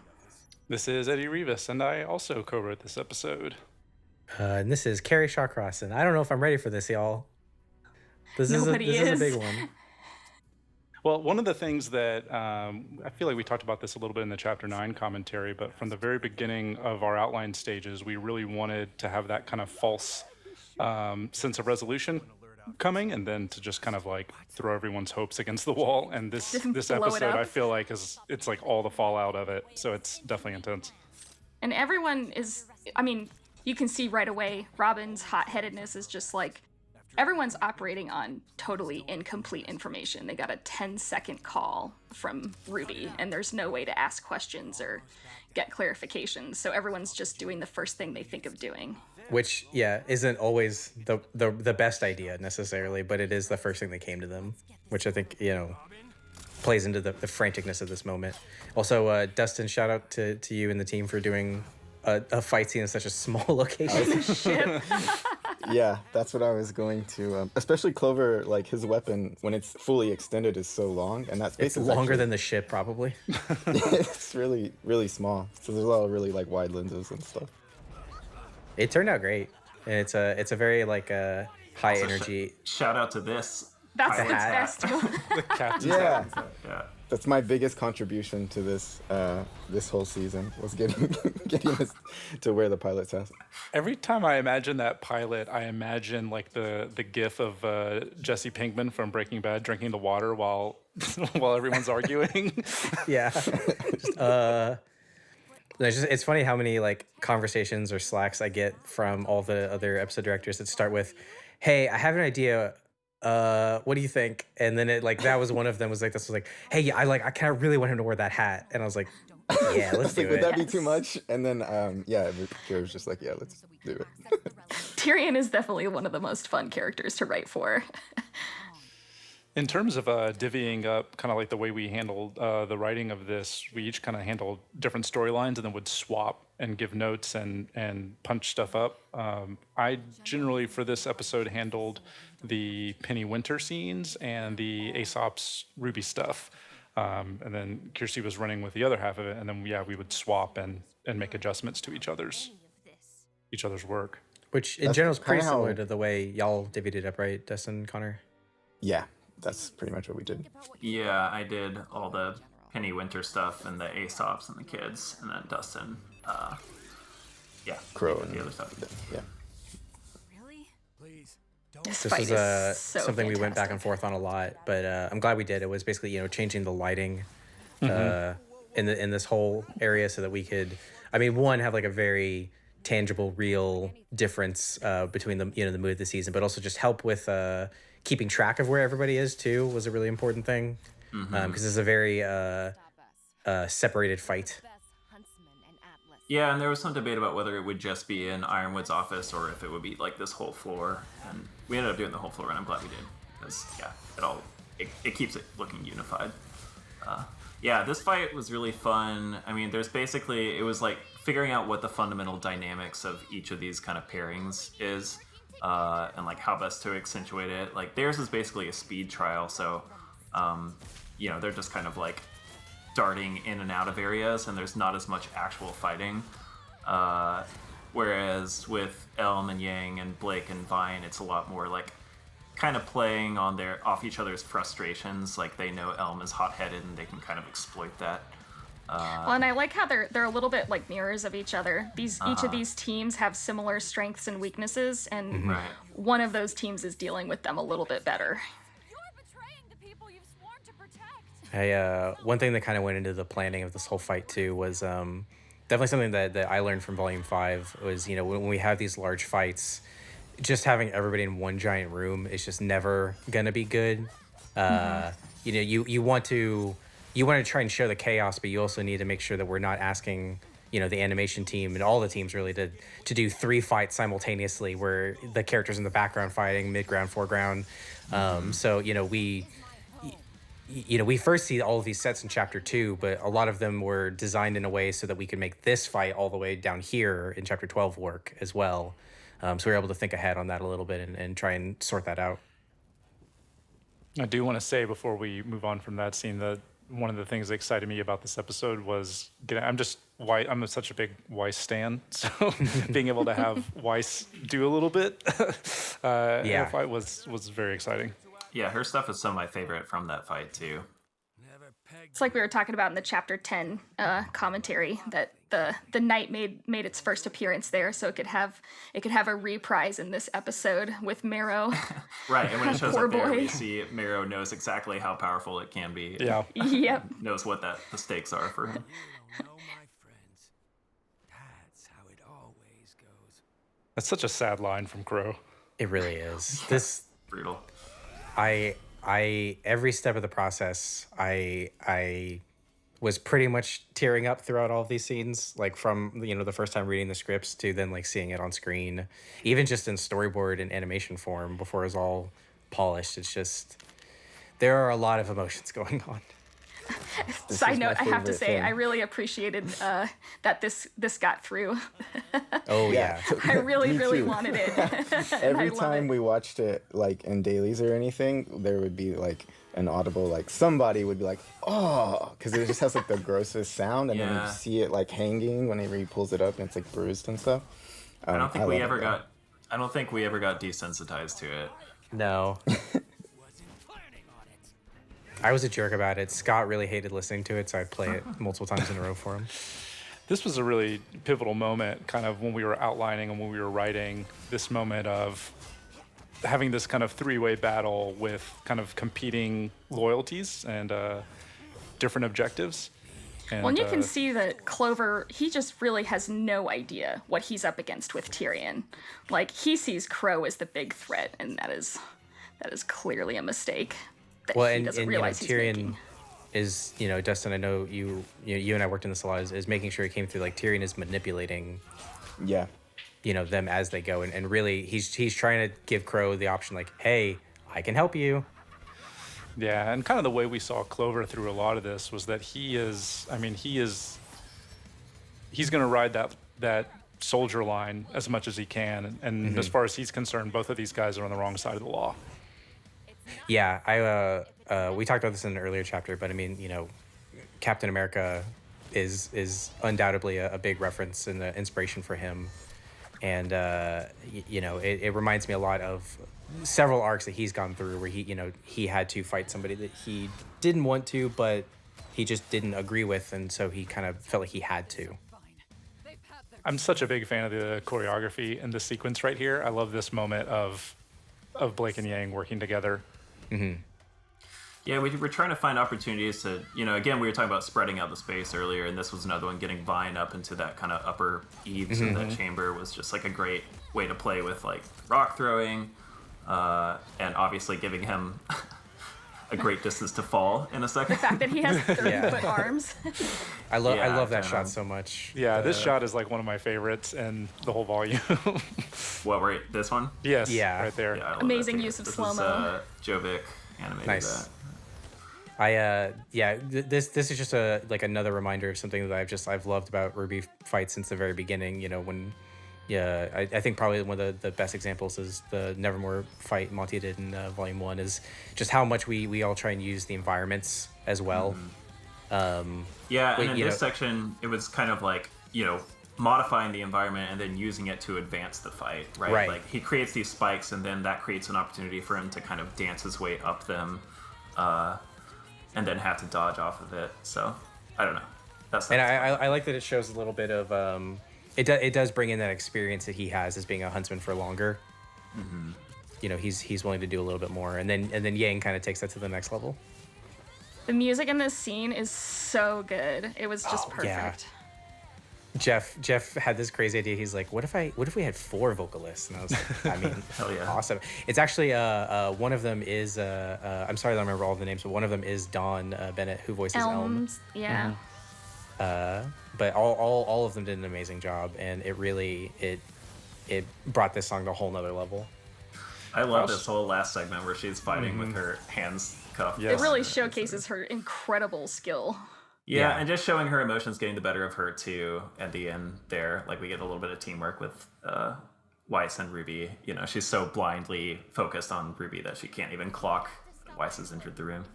This is Eddie Rivas, and I also co-wrote this episode. And this is Carrie Shawcross, I don't know if I'm ready for this, y'all. This is a big one. Well, one of the things that I feel like we talked about this a little bit in the Chapter 9 commentary, but from the very beginning of our outline stages, we really wanted to have that kind of false sense of resolution coming, and then to just kind of like throw everyone's hopes against the wall. And this Blow it episode, up. I feel like it's like all the fallout of it. So it's definitely intense. And everyone is, I mean, you can see right away, Robin's hot-headedness is just like, everyone's operating on totally incomplete information. They got a 10-second call from Rwby, and there's no way to ask questions or get clarifications. So everyone's just doing the first thing they think of doing. Which, yeah, isn't always the best idea necessarily, but it is the first thing that came to them, which I think, you know, plays into the franticness of this moment. Also, Dustin, shout out to you and the team for doing a fight scene in such a small location. Ship. Yeah, that's what I was going to. Especially Clover, like his weapon, when it's fully extended, is so long, and that space It's is longer actually, than the ship, probably. it's really, really small. So there's a lot of really like wide lenses and stuff. It turned out great. And it's a very like high energy. Shout out to this. That's the hat. best one. The captain's Yeah, Yeah. that's my biggest contribution to this this whole season was getting us to wear the pilot's hat. Every time I imagine that pilot, I imagine like the gif of Jesse Pinkman from Breaking Bad drinking the water while while everyone's arguing. Yeah. It's funny how many like conversations or slacks I get from all the other episode directors that start with, "Hey, I have an idea. What do you think?" And then it like that was one of them was like, "Hey, yeah, I kind of really want him to wear that hat." And I was like, "Yeah, let's do Like, would it." that be too much? And then yeah, Kira was just like, yeah, let's do it. Tyrion is definitely one of the most fun characters to write for. In terms of divvying up kind of like the way we handled the writing of this, we each kind of handled different storylines and then would swap and give notes and punch stuff up. I generally, for this episode, handled the Penny Winter scenes and the Aesop's Rwby stuff. And then Kiersey was running with the other half of it. And then, yeah, we would swap and make adjustments to each other's work. Which in That's general is pretty kinda how- similar to the way y'all divvied it up, right, Dustin, Connor? Yeah, that's pretty much what we did. Yeah, I did all the Penny Winter stuff and the Aesops and the kids, and then Dustin, yeah, Crow did and the other stuff. yeah. This This fight is is so something we went back fantastic. and forth on a lot, but I'm glad we did. It was basically, you know, changing the lighting. And in this whole area so that we could, I mean, one, have like a very tangible, real difference between the the mood of the season, but also just help with keeping track of where everybody is too was a really important thing because it's a very separated fight. Yeah, and there was some debate about whether it would just be in Ironwood's office or if it would be like this whole floor. And we ended up doing the whole floor, and I'm glad we did because it keeps it looking unified. Yeah, this fight was really fun. I mean, it was like figuring out what the fundamental dynamics of each of these kind of pairings is, and like how best to accentuate it. Like theirs is basically a speed trial, so they're just kind of like darting in and out of areas, and there's not as much actual fighting. Whereas with Elm and Yang and Blake and Vine, it's a lot more like kind of playing off each other's frustrations. Like they know Elm is hot-headed and they can kind of exploit that. Well, and I like how they're a little bit like mirrors of each other. Each of these teams have similar strengths and weaknesses, and one of those teams is dealing with them a little bit better. One thing that kind of went into the planning of this whole fight too was definitely something that I learned from Volume 5 was, when we have these large fights, just having everybody in one giant room is just never gonna be good. You want to try and show the chaos, but you also need to make sure that we're not asking the animation team and all the teams really to do 3 fights simultaneously where the characters in the background fighting, mid-ground, foreground. So we first see all of these sets in chapter 2, but a lot of them were designed in a way so that we could make this fight all the way down here in chapter 12 work as well. So we were able to think ahead on that a little bit and try and sort that out. I do want to say before we move on from that scene that one of the things that excited me about this episode was I'm such a big Weiss stan, so being able to have Weiss do a little bit in a fight was very exciting. Yeah, her stuff is some of my favorite from that fight too. It's like we were talking about in the chapter 10 commentary that the knight made its first appearance there, so it could have a reprise in this episode with Marrow. Right, and when it shows Poor up there, boy. we see Marrow knows exactly how powerful it can be. Yeah. Yep. Knows what the stakes are for him. That's such a sad line from Crow. It really is. This brutal. I every step of the process, I was pretty much tearing up throughout all of these scenes, like from the first time reading the scripts to then like seeing it on screen, even just in storyboard and animation form before it was all polished. It's just there are a lot of emotions going on. Side note, I have to say, I really appreciated that this got through. Oh yeah. I really too. wanted it. Every time we watched it, like in dailies or anything, there would be like an audible, like somebody would be like, oh, because it just has like the grossest sound, and then you see it like hanging whenever he pulls it up, and it's like bruised and stuff. I don't think we ever got desensitized to it. No. I was a jerk about it. Scott really hated listening to it, so I'd play it multiple times in a row for him. This was a really pivotal moment, kind of when we were outlining and when we were writing this moment of having this kind of 3-way battle with kind of competing loyalties and different objectives. And you can see that Clover, he just really has no idea what he's up against with Tyrion. Like, he sees Crow as the big threat, and that is clearly a mistake. Well, and Tyrion is, Dustin, I know you and I worked in this a lot, is making sure it came through, like, Tyrion is manipulating them as they go, and really he's trying to give Crow the option, like, hey, I can help you. Yeah, and kind of the way we saw Clover through a lot of this was that he's going to ride that soldier line as much as he can, and as far as he's concerned, both of these guys are on the wrong side of the law. Yeah, we talked about this in an earlier chapter, but I mean, Captain America is undoubtedly a big reference and an inspiration for him, and it reminds me a lot of several arcs that he's gone through where he had to fight somebody that he didn't want to, but he just didn't agree with, and so he kind of felt like he had to. I'm such a big fan of the choreography in this sequence right here. I love this moment of Blake and Yang working together. Mm-hmm. Yeah, we're trying to find opportunities to, again, we were talking about spreading out the space earlier, and this was another one. Getting Vine up into that kind of upper eaves of that chamber was just like a great way to play with like rock throwing, and obviously giving him a great distance to fall in a second. The fact that he has 30-foot arms. I love that shot so much. Yeah, this shot is like one of my favorites in the whole volume. What, right? This one? Yes, Yeah. right there. Yeah, I love Amazing that too. use of This slow-mo. is, Jovic animated Nice. that. This is just another reminder of something that I've loved about Rwby fights since the very beginning. When I think probably one of the best examples is the Nevermore fight Monty did in Volume 1, is just how much we all try and use the environments as well. And in this section, it was kind of like, modifying the environment and then using it to advance the fight, right? Right. Like, he creates these spikes, and then that creates an opportunity for him to kind of dance his way up them, and then have to dodge off of it. So, I don't know. And I like that it shows a little bit of it does bring in that experience that he has as being a huntsman for longer. He's willing to do a little bit more, and then Yang kind of takes that to the next level. The music in this scene is so good. It was just perfect. Yeah. Jeff had this crazy idea. He's like, what if we had 4 vocalists? And I was like, Hell yeah. Awesome. It's actually one of them is I'm sorry I don't remember all the names, but one of them is Dawn Bennett, who voices Elm. Elms, yeah. But all of them did an amazing job, and it really it brought this song to a whole nother level. I love this whole last segment where she's fighting with her hands cuffed. It really showcases her incredible skill. Yeah, and just showing her emotions getting the better of her too at the end there. Like, we get a little bit of teamwork with Weiss and Rwby. She's so blindly focused on Rwby that she can't even clock Weiss has entered the room.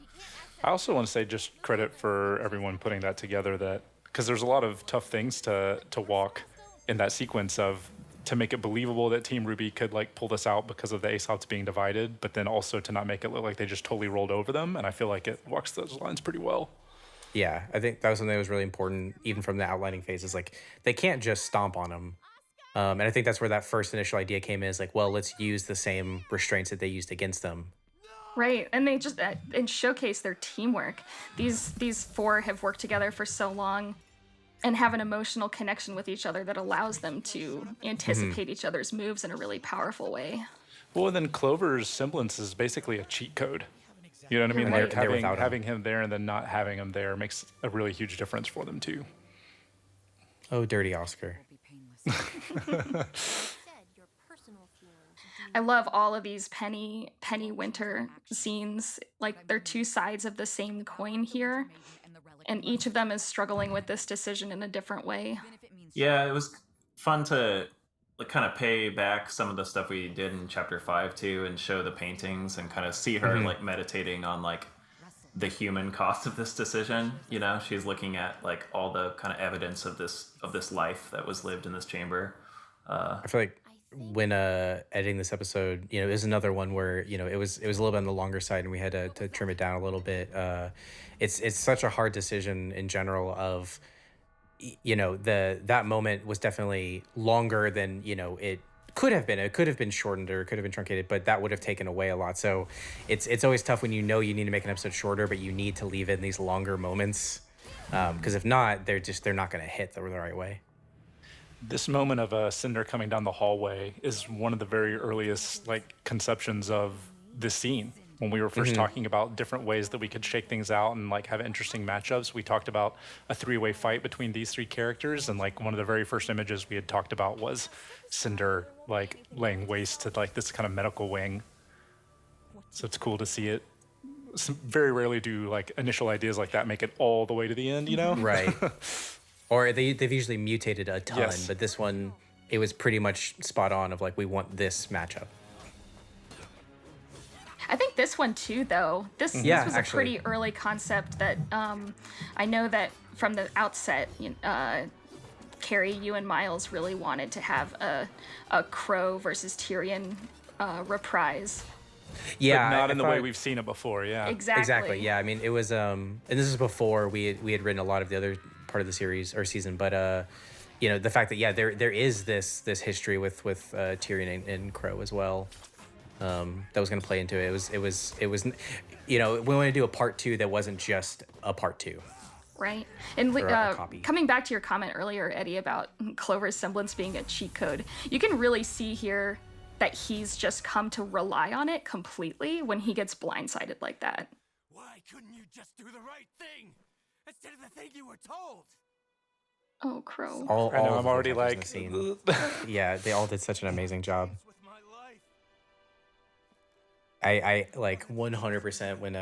I also want to say just credit for everyone putting that together, because there's a lot of tough things to walk in that sequence to make it believable that Team Rwby could like pull this out because of the Aesop's being divided, but then also to not make it look like they just totally rolled over them. And I feel like it walks those lines pretty well. Yeah, I think that was something that was really important, even from the outlining phase. Is like, they can't just stomp on them. And I think that's where that first initial idea came in, is like, well, let's use the same restraints that they used against them. Right, and they just and showcase their teamwork. These 4 have worked together for so long and have an emotional connection with each other that allows them to anticipate each other's moves in a really powerful way. Well, and then Clover's semblance is basically a cheat code. You know what I mean? Right. Like having him there and then not having him there makes a really huge difference for them too. Oh, dirty Oscar. I love all of these Penny Winter scenes. Like, they're 2 sides of the same coin here, and each of them is struggling with this decision in a different way. Yeah, it was fun to kind of pay back some of the stuff we did in chapter 5 too, and show the paintings and kind of see her like meditating on like the human cost of this decision. She's looking at like all the kind of evidence of this life that was lived in this chamber. I feel like when editing this episode, it was another one where it was a little bit on the longer side, and we had to trim it down a little bit. It's such a hard decision in general of, that moment was definitely longer than it could have been. It could have been shortened, or it could have been truncated, but that would have taken away a lot. So it's always tough when you need to make an episode shorter, but you need to leave in these longer moments, because if not, they're not going to hit the right way. This moment of Cinder coming down the hallway is one of the very earliest like conceptions of this scene. When we were first talking about different ways that we could shake things out and like have interesting matchups, we talked about a 3-way fight between these 3 characters, and like one of the very first images we had talked about was Cinder like laying waste to like this kind of medical wing. So it's cool to see it. Very rarely do like initial ideas like that make it all the way to the end, Right. Or they've usually mutated a ton, but this one, it was pretty much spot on of like, we want this matchup. I think this one too, though. This was actually a pretty early concept that I know that from the outset, Carrie, you and Miles really wanted to have a Crow versus Tyrion reprise. Yeah, but not in the way we've seen it before. Yeah, exactly. Yeah, I mean, it was, and this is before we had written a lot of the other part of the series or season, but the fact that there is this history with Tyrion and Crow as well. that was going to play into it. It was, you know, we want to do a part 2 that wasn't just a part 2. Right. And Or a copy. coming back to your comment earlier, Eddie, about Clover's semblance being a cheat code, you can really see here that he's just come to rely on it completely when he gets blindsided like that. Why couldn't you just do the right thing instead of the thing you were told? Oh, Crow. I know, of I'm the already characters in like, the scene. Yeah, they all did such an amazing job. I like 100% when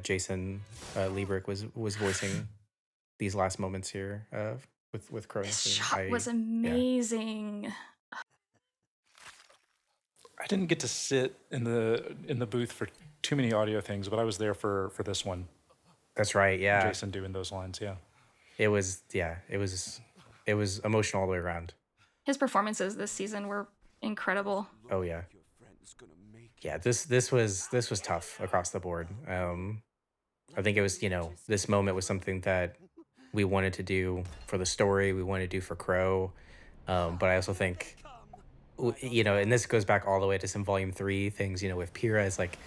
Jason Liebrick was voicing these last moments here with Crow. This shot was amazing. I didn't get to sit in the booth for too many audio things, but I was there for this one. That's right. Yeah. Jason doing those lines. Yeah. It was emotional all the way around. His performances this season were incredible. Oh yeah. Yeah, this was tough across the board. I think it was, you know, this moment was something that we wanted to do for the story, we wanted to do for Crow. But I also think, you know, and this goes back all the way to some Volume 3 things, you know, with Pyrrha, it's like,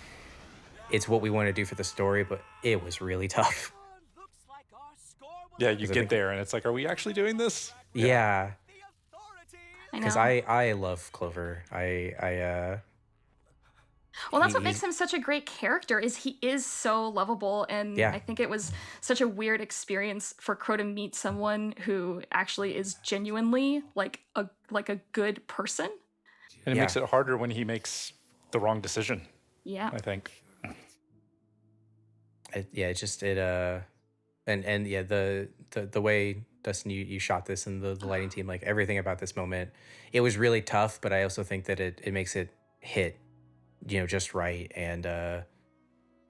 it's what we want to do for the story, but it was really tough. Yeah, you get there and it's like, are we actually doing this? Yeah. I know. Because I love Clover. Well, that's what makes him such a great character, is he is so lovable, and Yeah. I think it was such a weird experience for Crow to meet someone who actually is genuinely like a good person. And it makes it harder when he makes the wrong decision. Yeah. I think. And yeah, the way Dustin you shot this and the lighting team, like everything about this moment, it was really tough, but I also think that it makes it hit, you know, just right, and it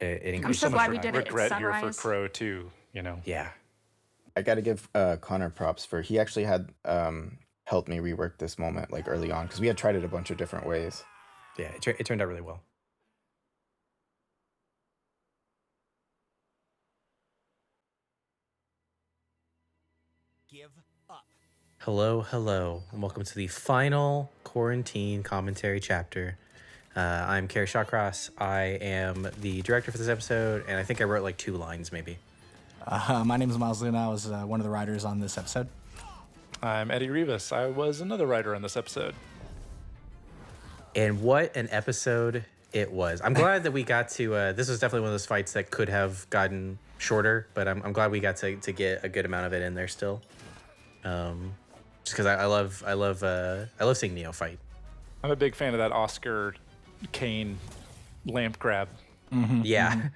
increases. I'm so glad we did it at regret here for sunrise. Crow too, you know. Yeah. I got to give Connor props for he actually had helped me rework this moment like early on because we had tried it a bunch of different ways. Yeah, it turned out really well. Give up. Hello, and welcome to the final quarantine commentary chapter. I'm Kerry Shawcross. I am the director for this episode, and I think I wrote like 2 lines maybe. My name is Miles Luna. I was one of the writers on this episode. I'm Eddie Rivas. I was another writer on this episode. And what an episode it was. I'm glad that we got to, this was definitely one of those fights that could have gotten shorter, but I'm glad we got to get a good amount of it in there still. Just because I love seeing Neo fight. I'm a big fan of that Oscar Kane lamp grab. Yeah.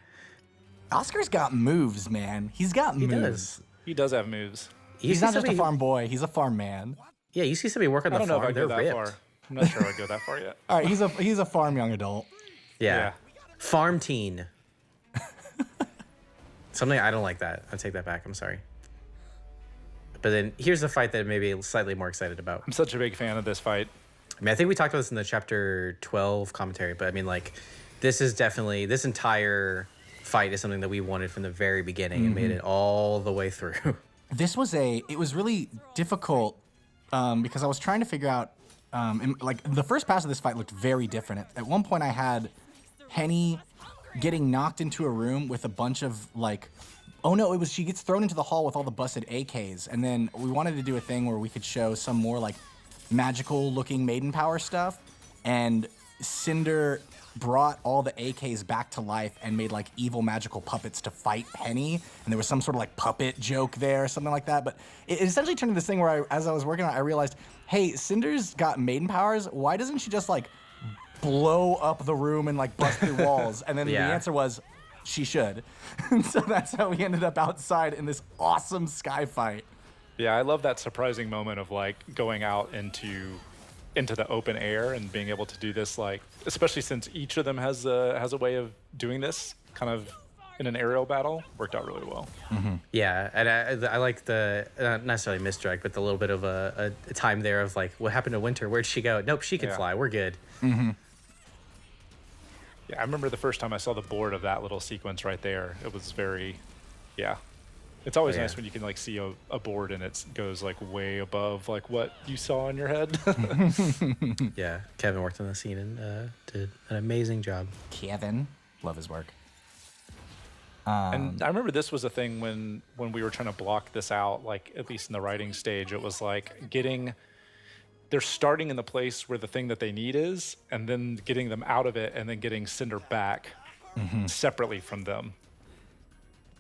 Oscar's got moves, man. He's got moves. does. He does have moves. He's not just a farm boy. He's a farm man. Yeah, you see somebody work on I the don't know if farm, I'd they're go that ripped. far. I'm not sure I'd go that far yet. All right, he's a farm young adult. Yeah. Farm teen. Something I don't like that. I take that back. I'm sorry. But then here's the fight that maybe slightly more excited about. I'm such a big fan of this fight. I mean, I think we talked about this in the chapter 12 commentary, but I mean, like, this is definitely, this entire fight is something that we wanted from the very beginning and made it all the way through. It was really difficult because I was trying to figure out, like, the first pass of this fight looked very different. At one point I had Henny getting knocked into a room with a bunch of, like, oh no, she gets thrown into the hall with all the busted AKs, and then we wanted to do a thing where we could show some more, like, magical looking maiden power stuff, and Cinder brought all the AKs back to life and made like evil magical puppets to fight Henny, and there was some sort of like puppet joke there, something like that. But it essentially turned into this thing where as I was working on it, I realized, hey, Cinder's got maiden powers. Why doesn't she just like blow up the room and like bust through walls? And then the answer was she should. And so that's how we ended up outside in this awesome sky fight. Yeah, I love that surprising moment of like going out into the open air and being able to do this, like, especially since each of them has a way of doing this kind of in an aerial battle. Worked out really well. Yeah, and I like the not necessarily misdirect, but the little bit of a time there of like, what happened to Winter? Where'd she go? Nope, she can fly. We're good. Yeah, I remember the first time I saw the board of that little sequence right there. It was very, yeah. It's always Oh, yeah. nice when you can like see a board and it goes like way above like what you saw in your head. Yeah, Kevin worked on the scene and did an amazing job. Kevin, love his work. And I remember this was a thing when we were trying to block this out, like at least in the writing stage, it was like they're starting in the place where the thing that they need is, and then getting them out of it, and then getting Cinder back separately from them.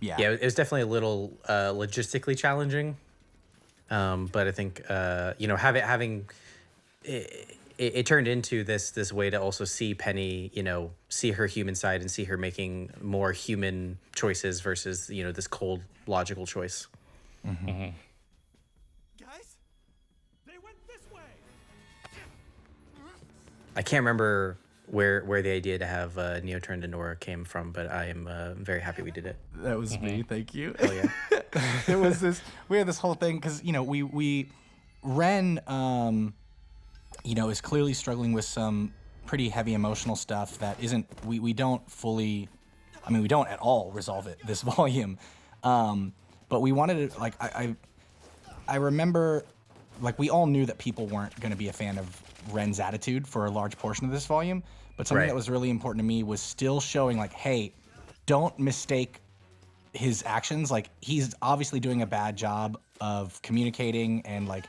Yeah. Yeah, it was definitely a little logistically challenging, but I think having it turned into this way to also see Penny, see her human side and see her making more human choices versus this cold logical choice. Guys, they went this way. I can't remember where the idea to have Neo turn to Nora came from, but I am very happy we did it. That was me. Thank you. Oh yeah. It was we had this whole thing because we Ren is clearly struggling with some pretty heavy emotional stuff that isn't we don't fully, we don't at all resolve it this volume, but we wanted to, like, I remember, like, we all knew that people weren't going to be a fan of Ren's attitude for a large portion of this volume, but something Right. that was really important to me was still showing, like, hey, don't mistake his actions. Like, he's obviously doing a bad job of communicating and, like,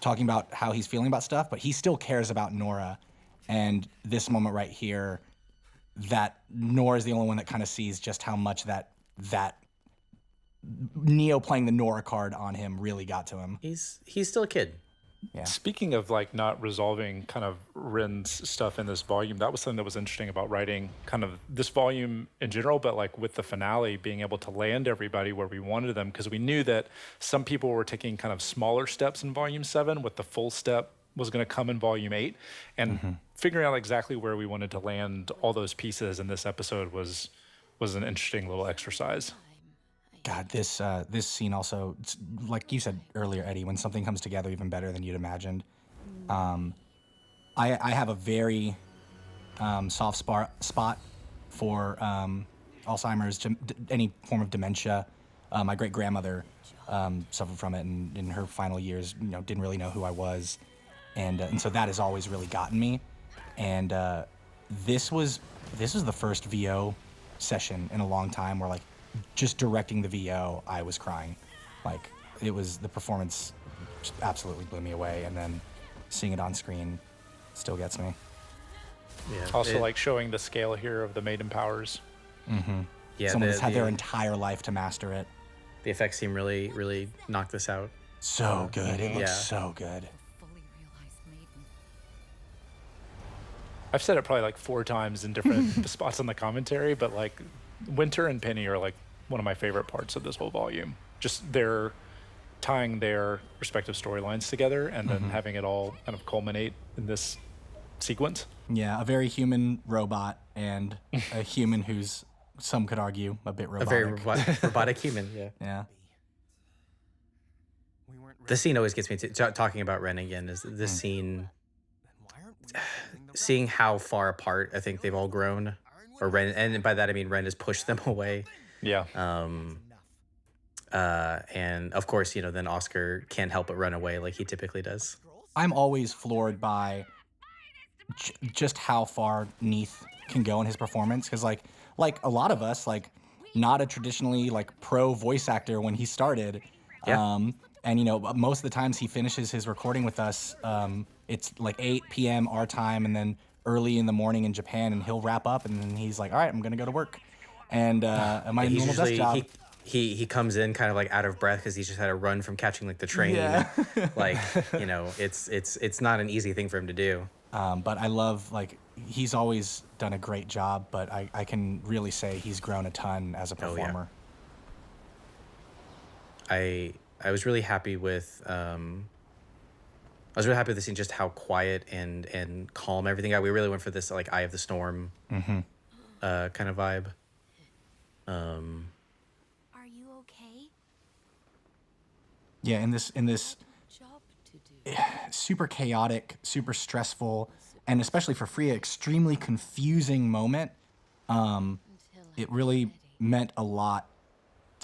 talking about how he's feeling about stuff, but he still cares about Nora. And this moment right here, that Nora is the only one that kind of sees just how much that Neo playing the Nora card on him really got to him. He's still a kid. Yeah. Speaking of like not resolving kind of Ren's stuff in this volume, that was something that was interesting about writing kind of this volume in general, but like with the finale being able to land everybody where we wanted them, because we knew that some people were taking kind of smaller steps in volume 7 with the full step was going to come in volume 8, and figuring out exactly where we wanted to land all those pieces in this episode was an interesting little exercise. God, this scene also, like you said earlier, Eddie, when something comes together even better than you'd imagined. I have a very soft spot for Alzheimer's, any form of dementia. My great grandmother suffered from it, and in her final years, didn't really know who I was, and so that has always really gotten me. And this was the first VO session in a long time where, like, just directing the VO, I was crying. Like, it was, the performance just absolutely blew me away, and then seeing it on screen still gets me. Yeah. Also, like showing the scale here of the Maiden powers. Yeah, Someone that's had their entire life to master it. the effects team really knocked this out. So good. It looks Yeah. so good. I've said it probably like 4 times in different spots on the commentary, but like Winter and Penny are like one of my favorite parts of this whole volume. Just their tying their respective storylines together and then having it all kind of culminate in this sequence. Yeah, a very human robot and a human who's, some could argue, a bit robotic. A very robotic human. Yeah. Yeah. This scene always gets me talking about Ren again. Is this scene? Seeing how far apart I think they've all grown, or Ren, and by that I mean Ren has pushed them away. Yeah. And of course, then Oscar can't help but run away like he typically does. I'm always floored by just how far Neath can go in his performance, because like a lot of us, like, not a traditionally like pro voice actor when he started. Yeah. And most of the times he finishes his recording with us, it's like 8 p.m. our time, and then early in the morning in Japan, and he'll wrap up, and then he's like, all right, I'm gonna go to work. And my He's normal desk usually job. he comes in kind of like out of breath because he's just had a run from catching like the train. Yeah. Like, it's not an easy thing for him to do. But I love, like, he's always done a great job, but I can really say he's grown a ton as a Oh, yeah. performer. I was really happy with the scene, just how quiet and calm everything got. We really went for this like Eye of the Storm kind of vibe. Are you okay? Yeah, in this Job to do. super chaotic, super stressful, and especially for Freya, extremely confusing moment, it really meant a lot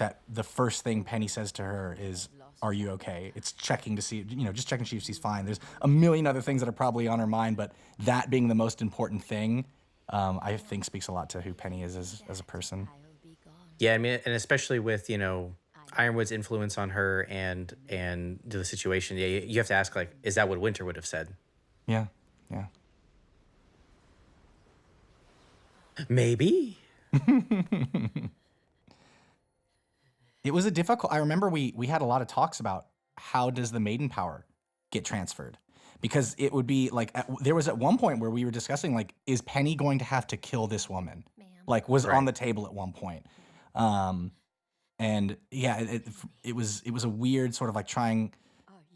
that the first thing Penny says to her is, "Are you okay?" It's checking to see, just checking to see if she's fine. There's a million other things that are probably on her mind, but that being the most important thing, I think speaks a lot to who Penny is as a person. Yeah, I mean, and especially with Ironwood's influence on her and the situation. Yeah, you have to ask, like, is that what Winter would have said? Yeah, yeah. Maybe. It was a difficult. I remember we had a lot of talks about how does the maiden power get transferred, because it would be like there was at one point where we were discussing, like, is Penny going to have to kill this woman? Like, was on the table at one point. And yeah, it was a weird sort of like trying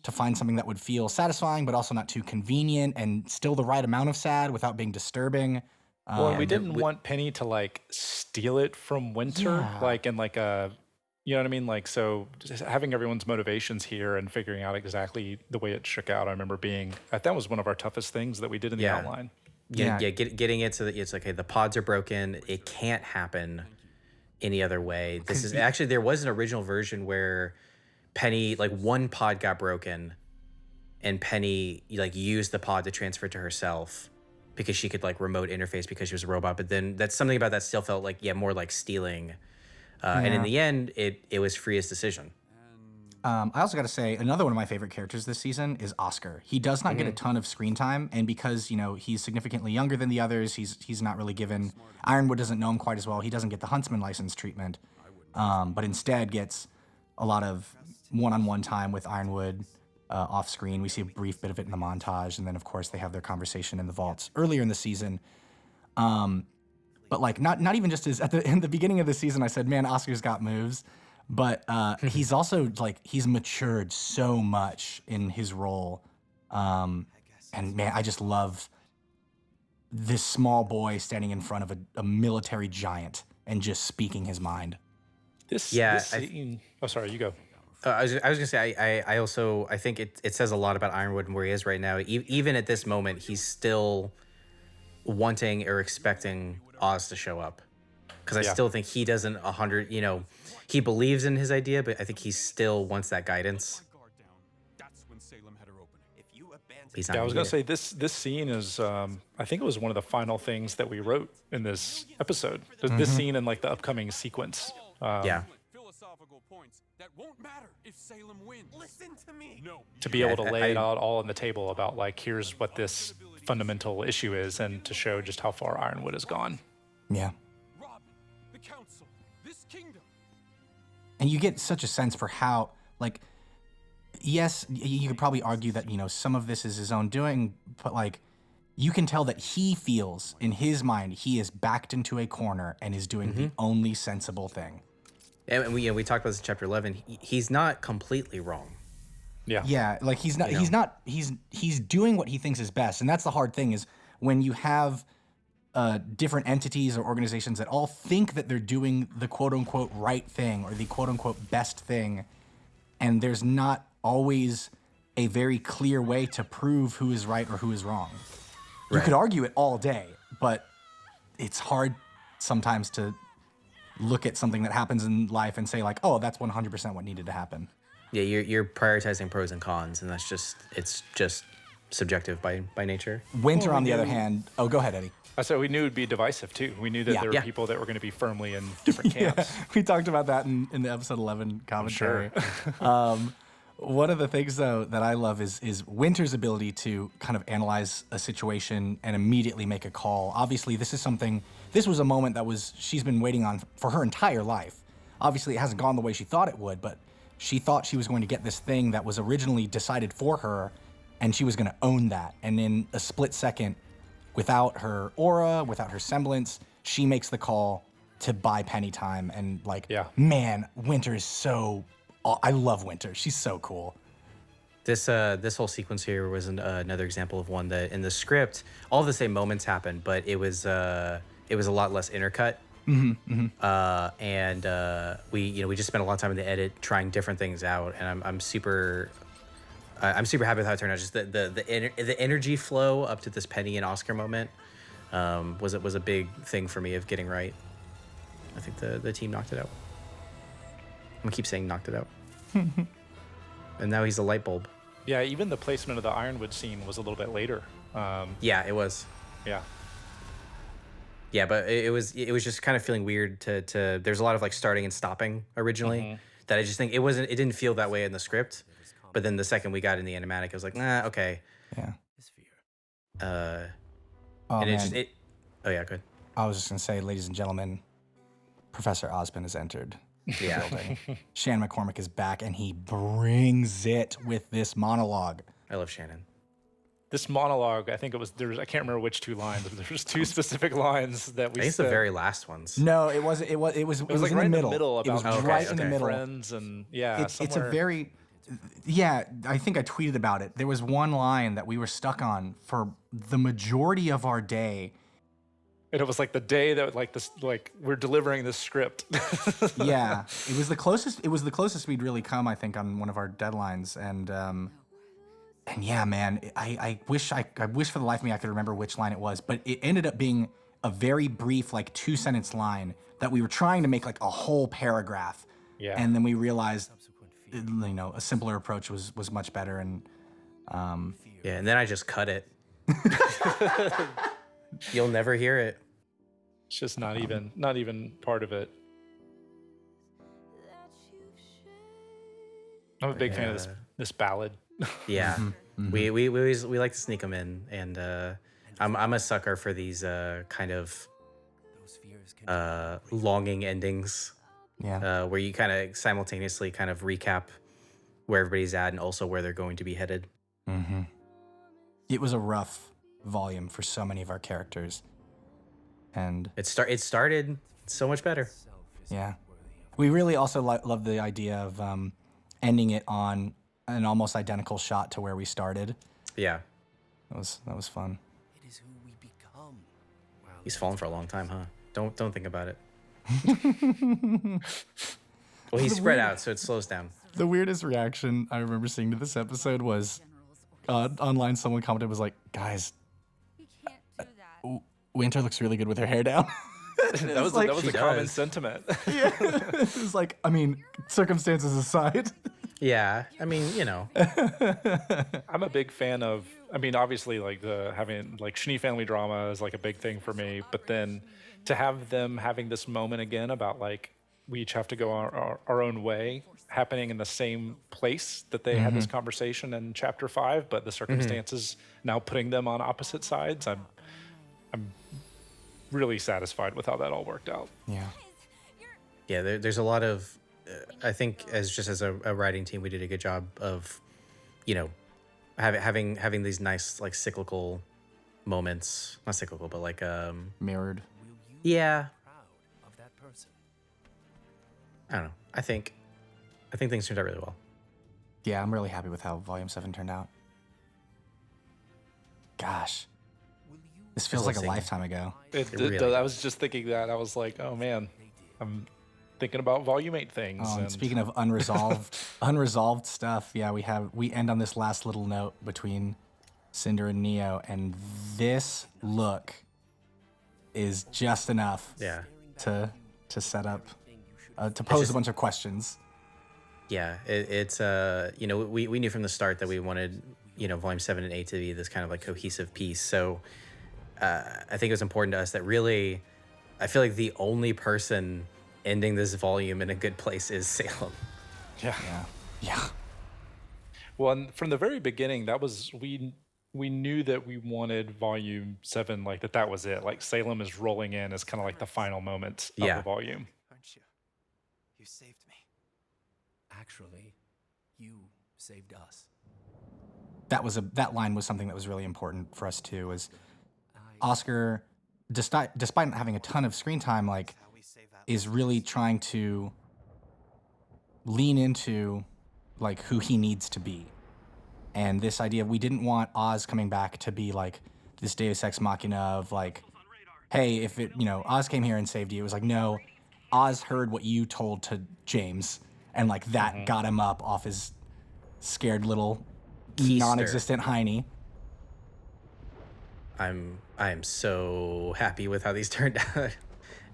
to find something that would feel satisfying but also not too convenient and still the right amount of sad without being disturbing. Well, and we didn't want Penny to like steal it from Winter, Yeah. like in like a, you know what I mean? Like, so just having everyone's motivations here and figuring out exactly the way it shook out. I remember that was one of our toughest things that we did in the outline. Getting it so that it's like, okay, the pods are broken. It can't happen any other way. This is actually, there was an original version where Penny, like, one pod got broken and Penny like used the pod to transfer to herself because she could like remote interface because she was a robot. But then that's something about that still felt like, more like stealing. And in the end, it was Freya's decision. I also got to say, another one of my favorite characters this season is Oscar. He does not get a ton of screen time, and because he's significantly younger than the others, he's not really given. Ironwood doesn't know him quite as well. He doesn't get the Huntsman license treatment, but instead gets a lot of one-on-one time with Ironwood off screen. We see a brief bit of it in the montage, and then of course they have their conversation in the vaults earlier in the season. But like not even just in the beginning of the season, I said, man, Oscar's got moves. But he's also like, he's matured so much in his role. And man, I just love this small boy standing in front of a military giant and just speaking his mind. This scene, sorry, you go. I was gonna say, I think it says a lot about Ironwood and where he is right now. Even at this moment, he's still wanting or expecting Oz to show up. Because I still think he doesn't 100, he believes in his idea, but I think he still wants that guidance. He's not I was going to say, this scene is, I think it was one of the final things that we wrote in this episode. This scene and like the upcoming sequence. Philosophical points that won't matter if Salem wins. Listen to me. No. To be able to lay it out all on the table about like, here's what this fundamental issue is, and to show just how far Ironwood has gone. Yeah. Rwby, the council, this kingdom. And you get such a sense for how, like, yes, you could probably argue that, some of this is his own doing, but like, you can tell that he feels in his mind he is backed into a corner and is doing the only sensible thing. And we talked about this in chapter 11. He's not completely wrong. Yeah, like he's not he's doing what he thinks is best. And that's the hard thing, is when you have different entities or organizations that all think that they're doing the quote unquote right thing or the quote unquote best thing, and there's not always a very clear way to prove who is right or who is wrong. You could argue it all day, but it's hard sometimes to look at something that happens in life and say like, oh, that's 100% what needed to happen. Yeah, you're prioritizing pros and cons, and it's just subjective by nature. Winter, on the other hand, go ahead, Eddie. I said we knew it'd be divisive too. We knew that there were people that were going to be firmly in different camps. We talked about that in the episode 11 commentary. One of the things though that I love is Winter's ability to kind of analyze a situation and immediately make a call. Obviously, this was a moment that she's been waiting on for her entire life. Obviously, it hasn't gone the way she thought it would, but she thought she was going to get this thing that was originally decided for her, and she was going to own that. And in a split second, without her aura, without her semblance, she makes the call to buy Penny time. And man, Winter is so... I love Winter. She's so cool. This whole sequence here was another example of one that in the script, all the same moments happened, but it was a lot less intercut. And we just spent a lot of time in the edit trying different things out, and I'm super happy with how it turned out. Just the energy flow up to this Penny and Oscar moment was a big thing for me of getting right. I think the team knocked it out. gonna keep saying knocked it out. And now he's a light bulb. Yeah, even the placement of the Ironwood scene was a little bit later. Yeah, it was. Yeah. Yeah, but it was just kind of feeling weird to there's a lot of like starting and stopping originally that I just think it didn't feel that way in the script. But then the second we got in the animatic, I was like, nah, okay. Yeah. And man. Oh yeah, good. I was just gonna say, ladies and gentlemen, Professor Ozpin has entered the building. Shan McCormick is back, and he brings it with this monologue. I love Shannon. This monologue, I think I can't remember which two lines, but there's two specific lines that we I think it's the very last ones. No, it was like in right the middle. about it was right in the middle. friends and yeah, It's a somewhere- very, yeah, I think I tweeted about it. There was one line that we were stuck on for the majority of our day. And it was like the day that we're delivering this script. Yeah, it was the closest we'd really come, I think, on one of our deadlines. And yeah, man, I wish for the life of me I could remember which line it was, but it ended up being a very brief, like 2-sentence line that we were trying to make like a whole paragraph. Yeah. And then we realized, a simpler approach was much better. And yeah, and then I just cut it. You'll never hear it. It's just not even part of it. I'm a big fan of this ballad. Yeah, we like to sneak them in, and I'm a sucker for these kind of longing endings. Yeah, where you kind of simultaneously kind of recap where everybody's at and also where they're going to be headed. Mm-hmm. It was a rough volume for so many of our characters, and it started so much better. Yeah, we really also love the idea of ending it on an almost identical shot to where we started. Yeah, that was fun. It is who we become. He's fallen for a long time, huh? Don't think about it. Well, he's spread out, so it slows down. The weirdest reaction I remember seeing to this episode was online. Someone commented, was like, "Guys, Winter looks really good with her hair down." that was a common sentiment. Yeah, it was like, I mean, circumstances aside. Yeah, I mean, I'm a big fan of. I mean, obviously, like having like Schnee family drama is like a big thing for me. But then to have them having this moment again about like we each have to go our own way, happening in the same place that they had this conversation in chapter 5, but the circumstances now putting them on opposite sides. I'm really satisfied with how that all worked out. Yeah. Yeah, there's a lot of. I think as a writing team, we did a good job of, having these nice like cyclical moments. Not cyclical, but like mirrored. Yeah. Proud of that person. I don't know. I think things turned out really well. Yeah, I'm really happy with how Volume 7 turned out. Gosh. This feels like a lifetime ago. I was just thinking that. I was like, oh man, I'm thinking about Volume 8 things. And speaking of unresolved stuff, yeah, we end on this last little note between Cinder and Neo, and this look is just enough to set up, to pose a bunch of questions. Yeah, it's we knew from the start that we wanted, Volume 7 and 8 to be this kind of like cohesive piece. So I think it was important to us that really, I feel like the only person ending this volume in a good place is Salem. Yeah. Well, and from the very beginning, that was we knew that we wanted Volume 7, like that was it. Like Salem is rolling in as kind of like the final moment of the volume. Aren't you? You saved me. Actually, you saved us. That line was something that was really important for us too. Was Oscar, despite not having a ton of screen time, like, is really trying to lean into like who he needs to be. And this idea, we didn't want Oz coming back to be like this Deus Ex Machina of like, hey, if Oz came here and saved you, it was like, no, Oz heard what you told to James, and like that got him up off his scared little non-existent hiney. I am so happy with how these turned out.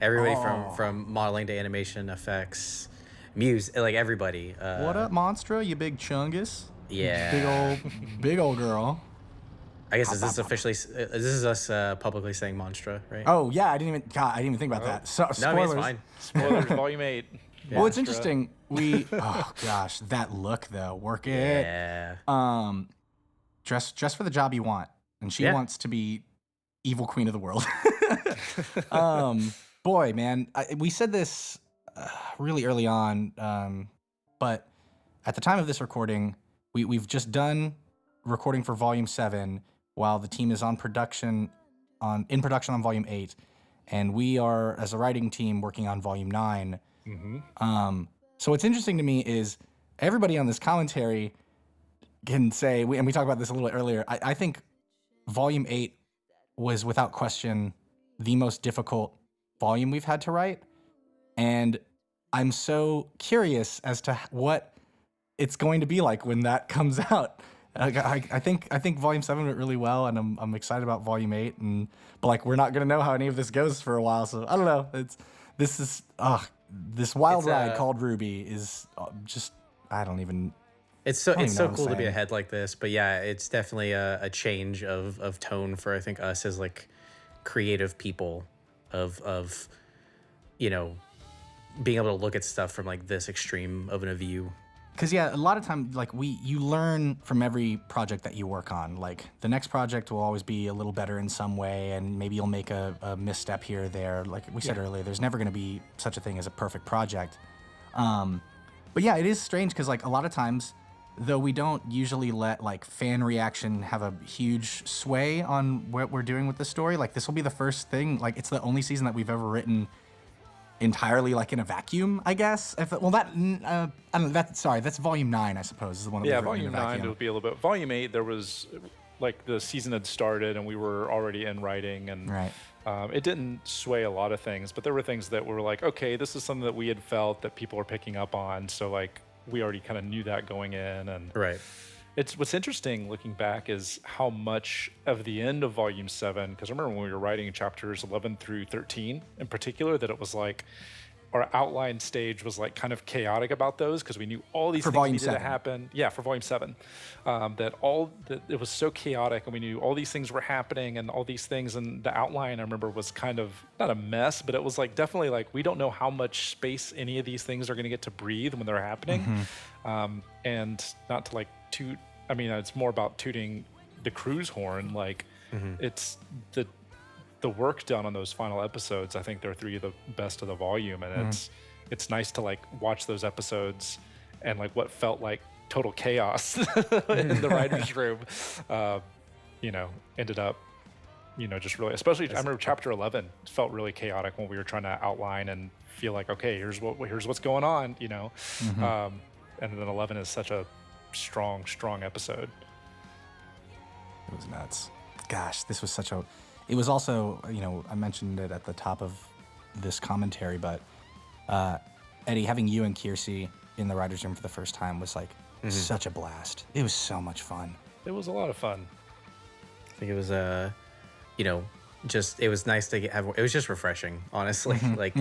Everybody from modeling to animation effects, Muse, like everybody. What up, Monstra? You big chungus? Yeah. Big old girl. I guess is this officially? This is us publicly saying Monstra, right? Oh yeah, I didn't even think about that. So No, I mean, spoilers. it's fine. Spoilers, Volume 8. Well, it's interesting. Oh gosh, that look though, work it. Yeah. Dress for the job you want, and she wants to be evil queen of the world. Boy, man, we said this really early on, but at the time of this recording, we've just done recording for Volume 7 while the team is in production on Volume 8, and we are, as a writing team, working on Volume 9. So what's interesting to me is everybody on this commentary can say, and we talked about this a little earlier, I think Volume 8 was without question the most difficult volume we've had to write. And I'm so curious as to what it's going to be like when that comes out. I think Volume 7 went really well, and I'm excited about Volume 8. But like, we're not gonna know how any of this goes for a while, so I don't know. This wild ride called Rwby is just, I don't even. It's so cool to be ahead like this, but yeah, it's definitely a change of tone for I think us as like creative people of you know, being able to look at stuff from like this extreme of a view. Because yeah, a lot of times like you learn from every project that you work on. Like the next project will always be a little better in some way, and maybe you'll make a misstep here or there. Like we said earlier, there's never going to be such a thing as a perfect project. But yeah, it is strange because like a lot of times, though we don't usually let like fan reaction have a huge sway on what we're doing with the story. Like this will be the first thing. Like it's the only season that we've ever written entirely like in a vacuum, I guess. I don't know. That's Volume 9, I suppose, is the one. That Volume 9 will be a little bit. Volume 8, there was like the season had started and we were already in writing, and it didn't sway a lot of things, but there were things that were like, okay, this is something that we had felt that people were picking up on, so like we already kind of knew that going in, and it's what's interesting looking back is how much of the end of Volume 7, because I remember when we were writing chapters 11 through 13 in particular, that it was like our outline stage was like kind of chaotic about those, because we knew all these things needed to happen. Yeah, for Volume 7, that it was so chaotic, and we knew all these things were happening and all these things, and the outline I remember was kind of not a mess, but it was like definitely like we don't know how much space any of these things are going to get to breathe when they're happening. And not to like toot, I mean, it's more about tooting the crew's horn. Like it's the work done on those final episodes. I think they're 3 of the best of the volume, and it's nice to like watch those episodes and like what felt like total chaos in the writer's room, ended up, just really, especially I remember chapter 11 felt really chaotic when we were trying to outline and feel like, okay, here's what's going on, and then 11 is such a strong episode. It was nuts. Gosh, this was such a. It was also, I mentioned it at the top of this commentary, but Eddie, having you and Kiersey in the writer's room for the first time was like such a blast. It was so much fun. It was a lot of fun. I think it was it was nice to have. It was just refreshing, honestly. Like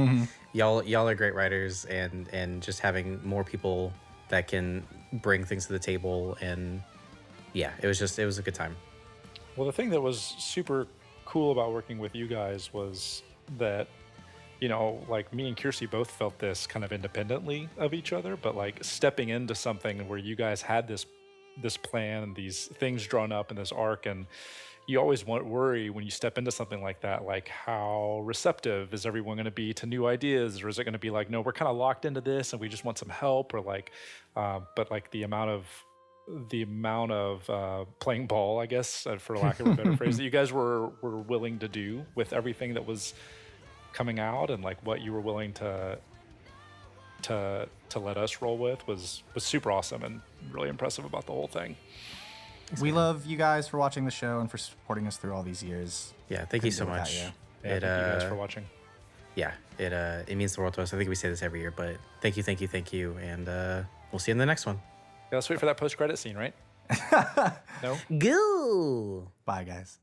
y'all are great writers, and just having more people that can bring things to the table, and yeah, it was a good time. Well, the thing that was super cool about working with you guys was that, like me and Kiersey both felt this kind of independently of each other, but like stepping into something where you guys had this plan and these things drawn up in this arc, and you always worry when you step into something like that, like how receptive is everyone going to be to new ideas, or is it going to be like, no, we're kind of locked into this and we just want some help, or like, but like the amount of playing ball, I guess, for lack of a better phrase, that you guys were willing to do with everything that was coming out, and like what you were willing to let us roll with was super awesome and really impressive about the whole thing. We love you guys for watching the show and for supporting us through all these years. Yeah, thank you so much. Yeah, thank you guys for watching. Yeah, it means the world to us. I think we say this every year, but thank you, and we'll see you in the next one. Yeah, let's wait for that post-credit scene, right? No? Go! Bye, guys.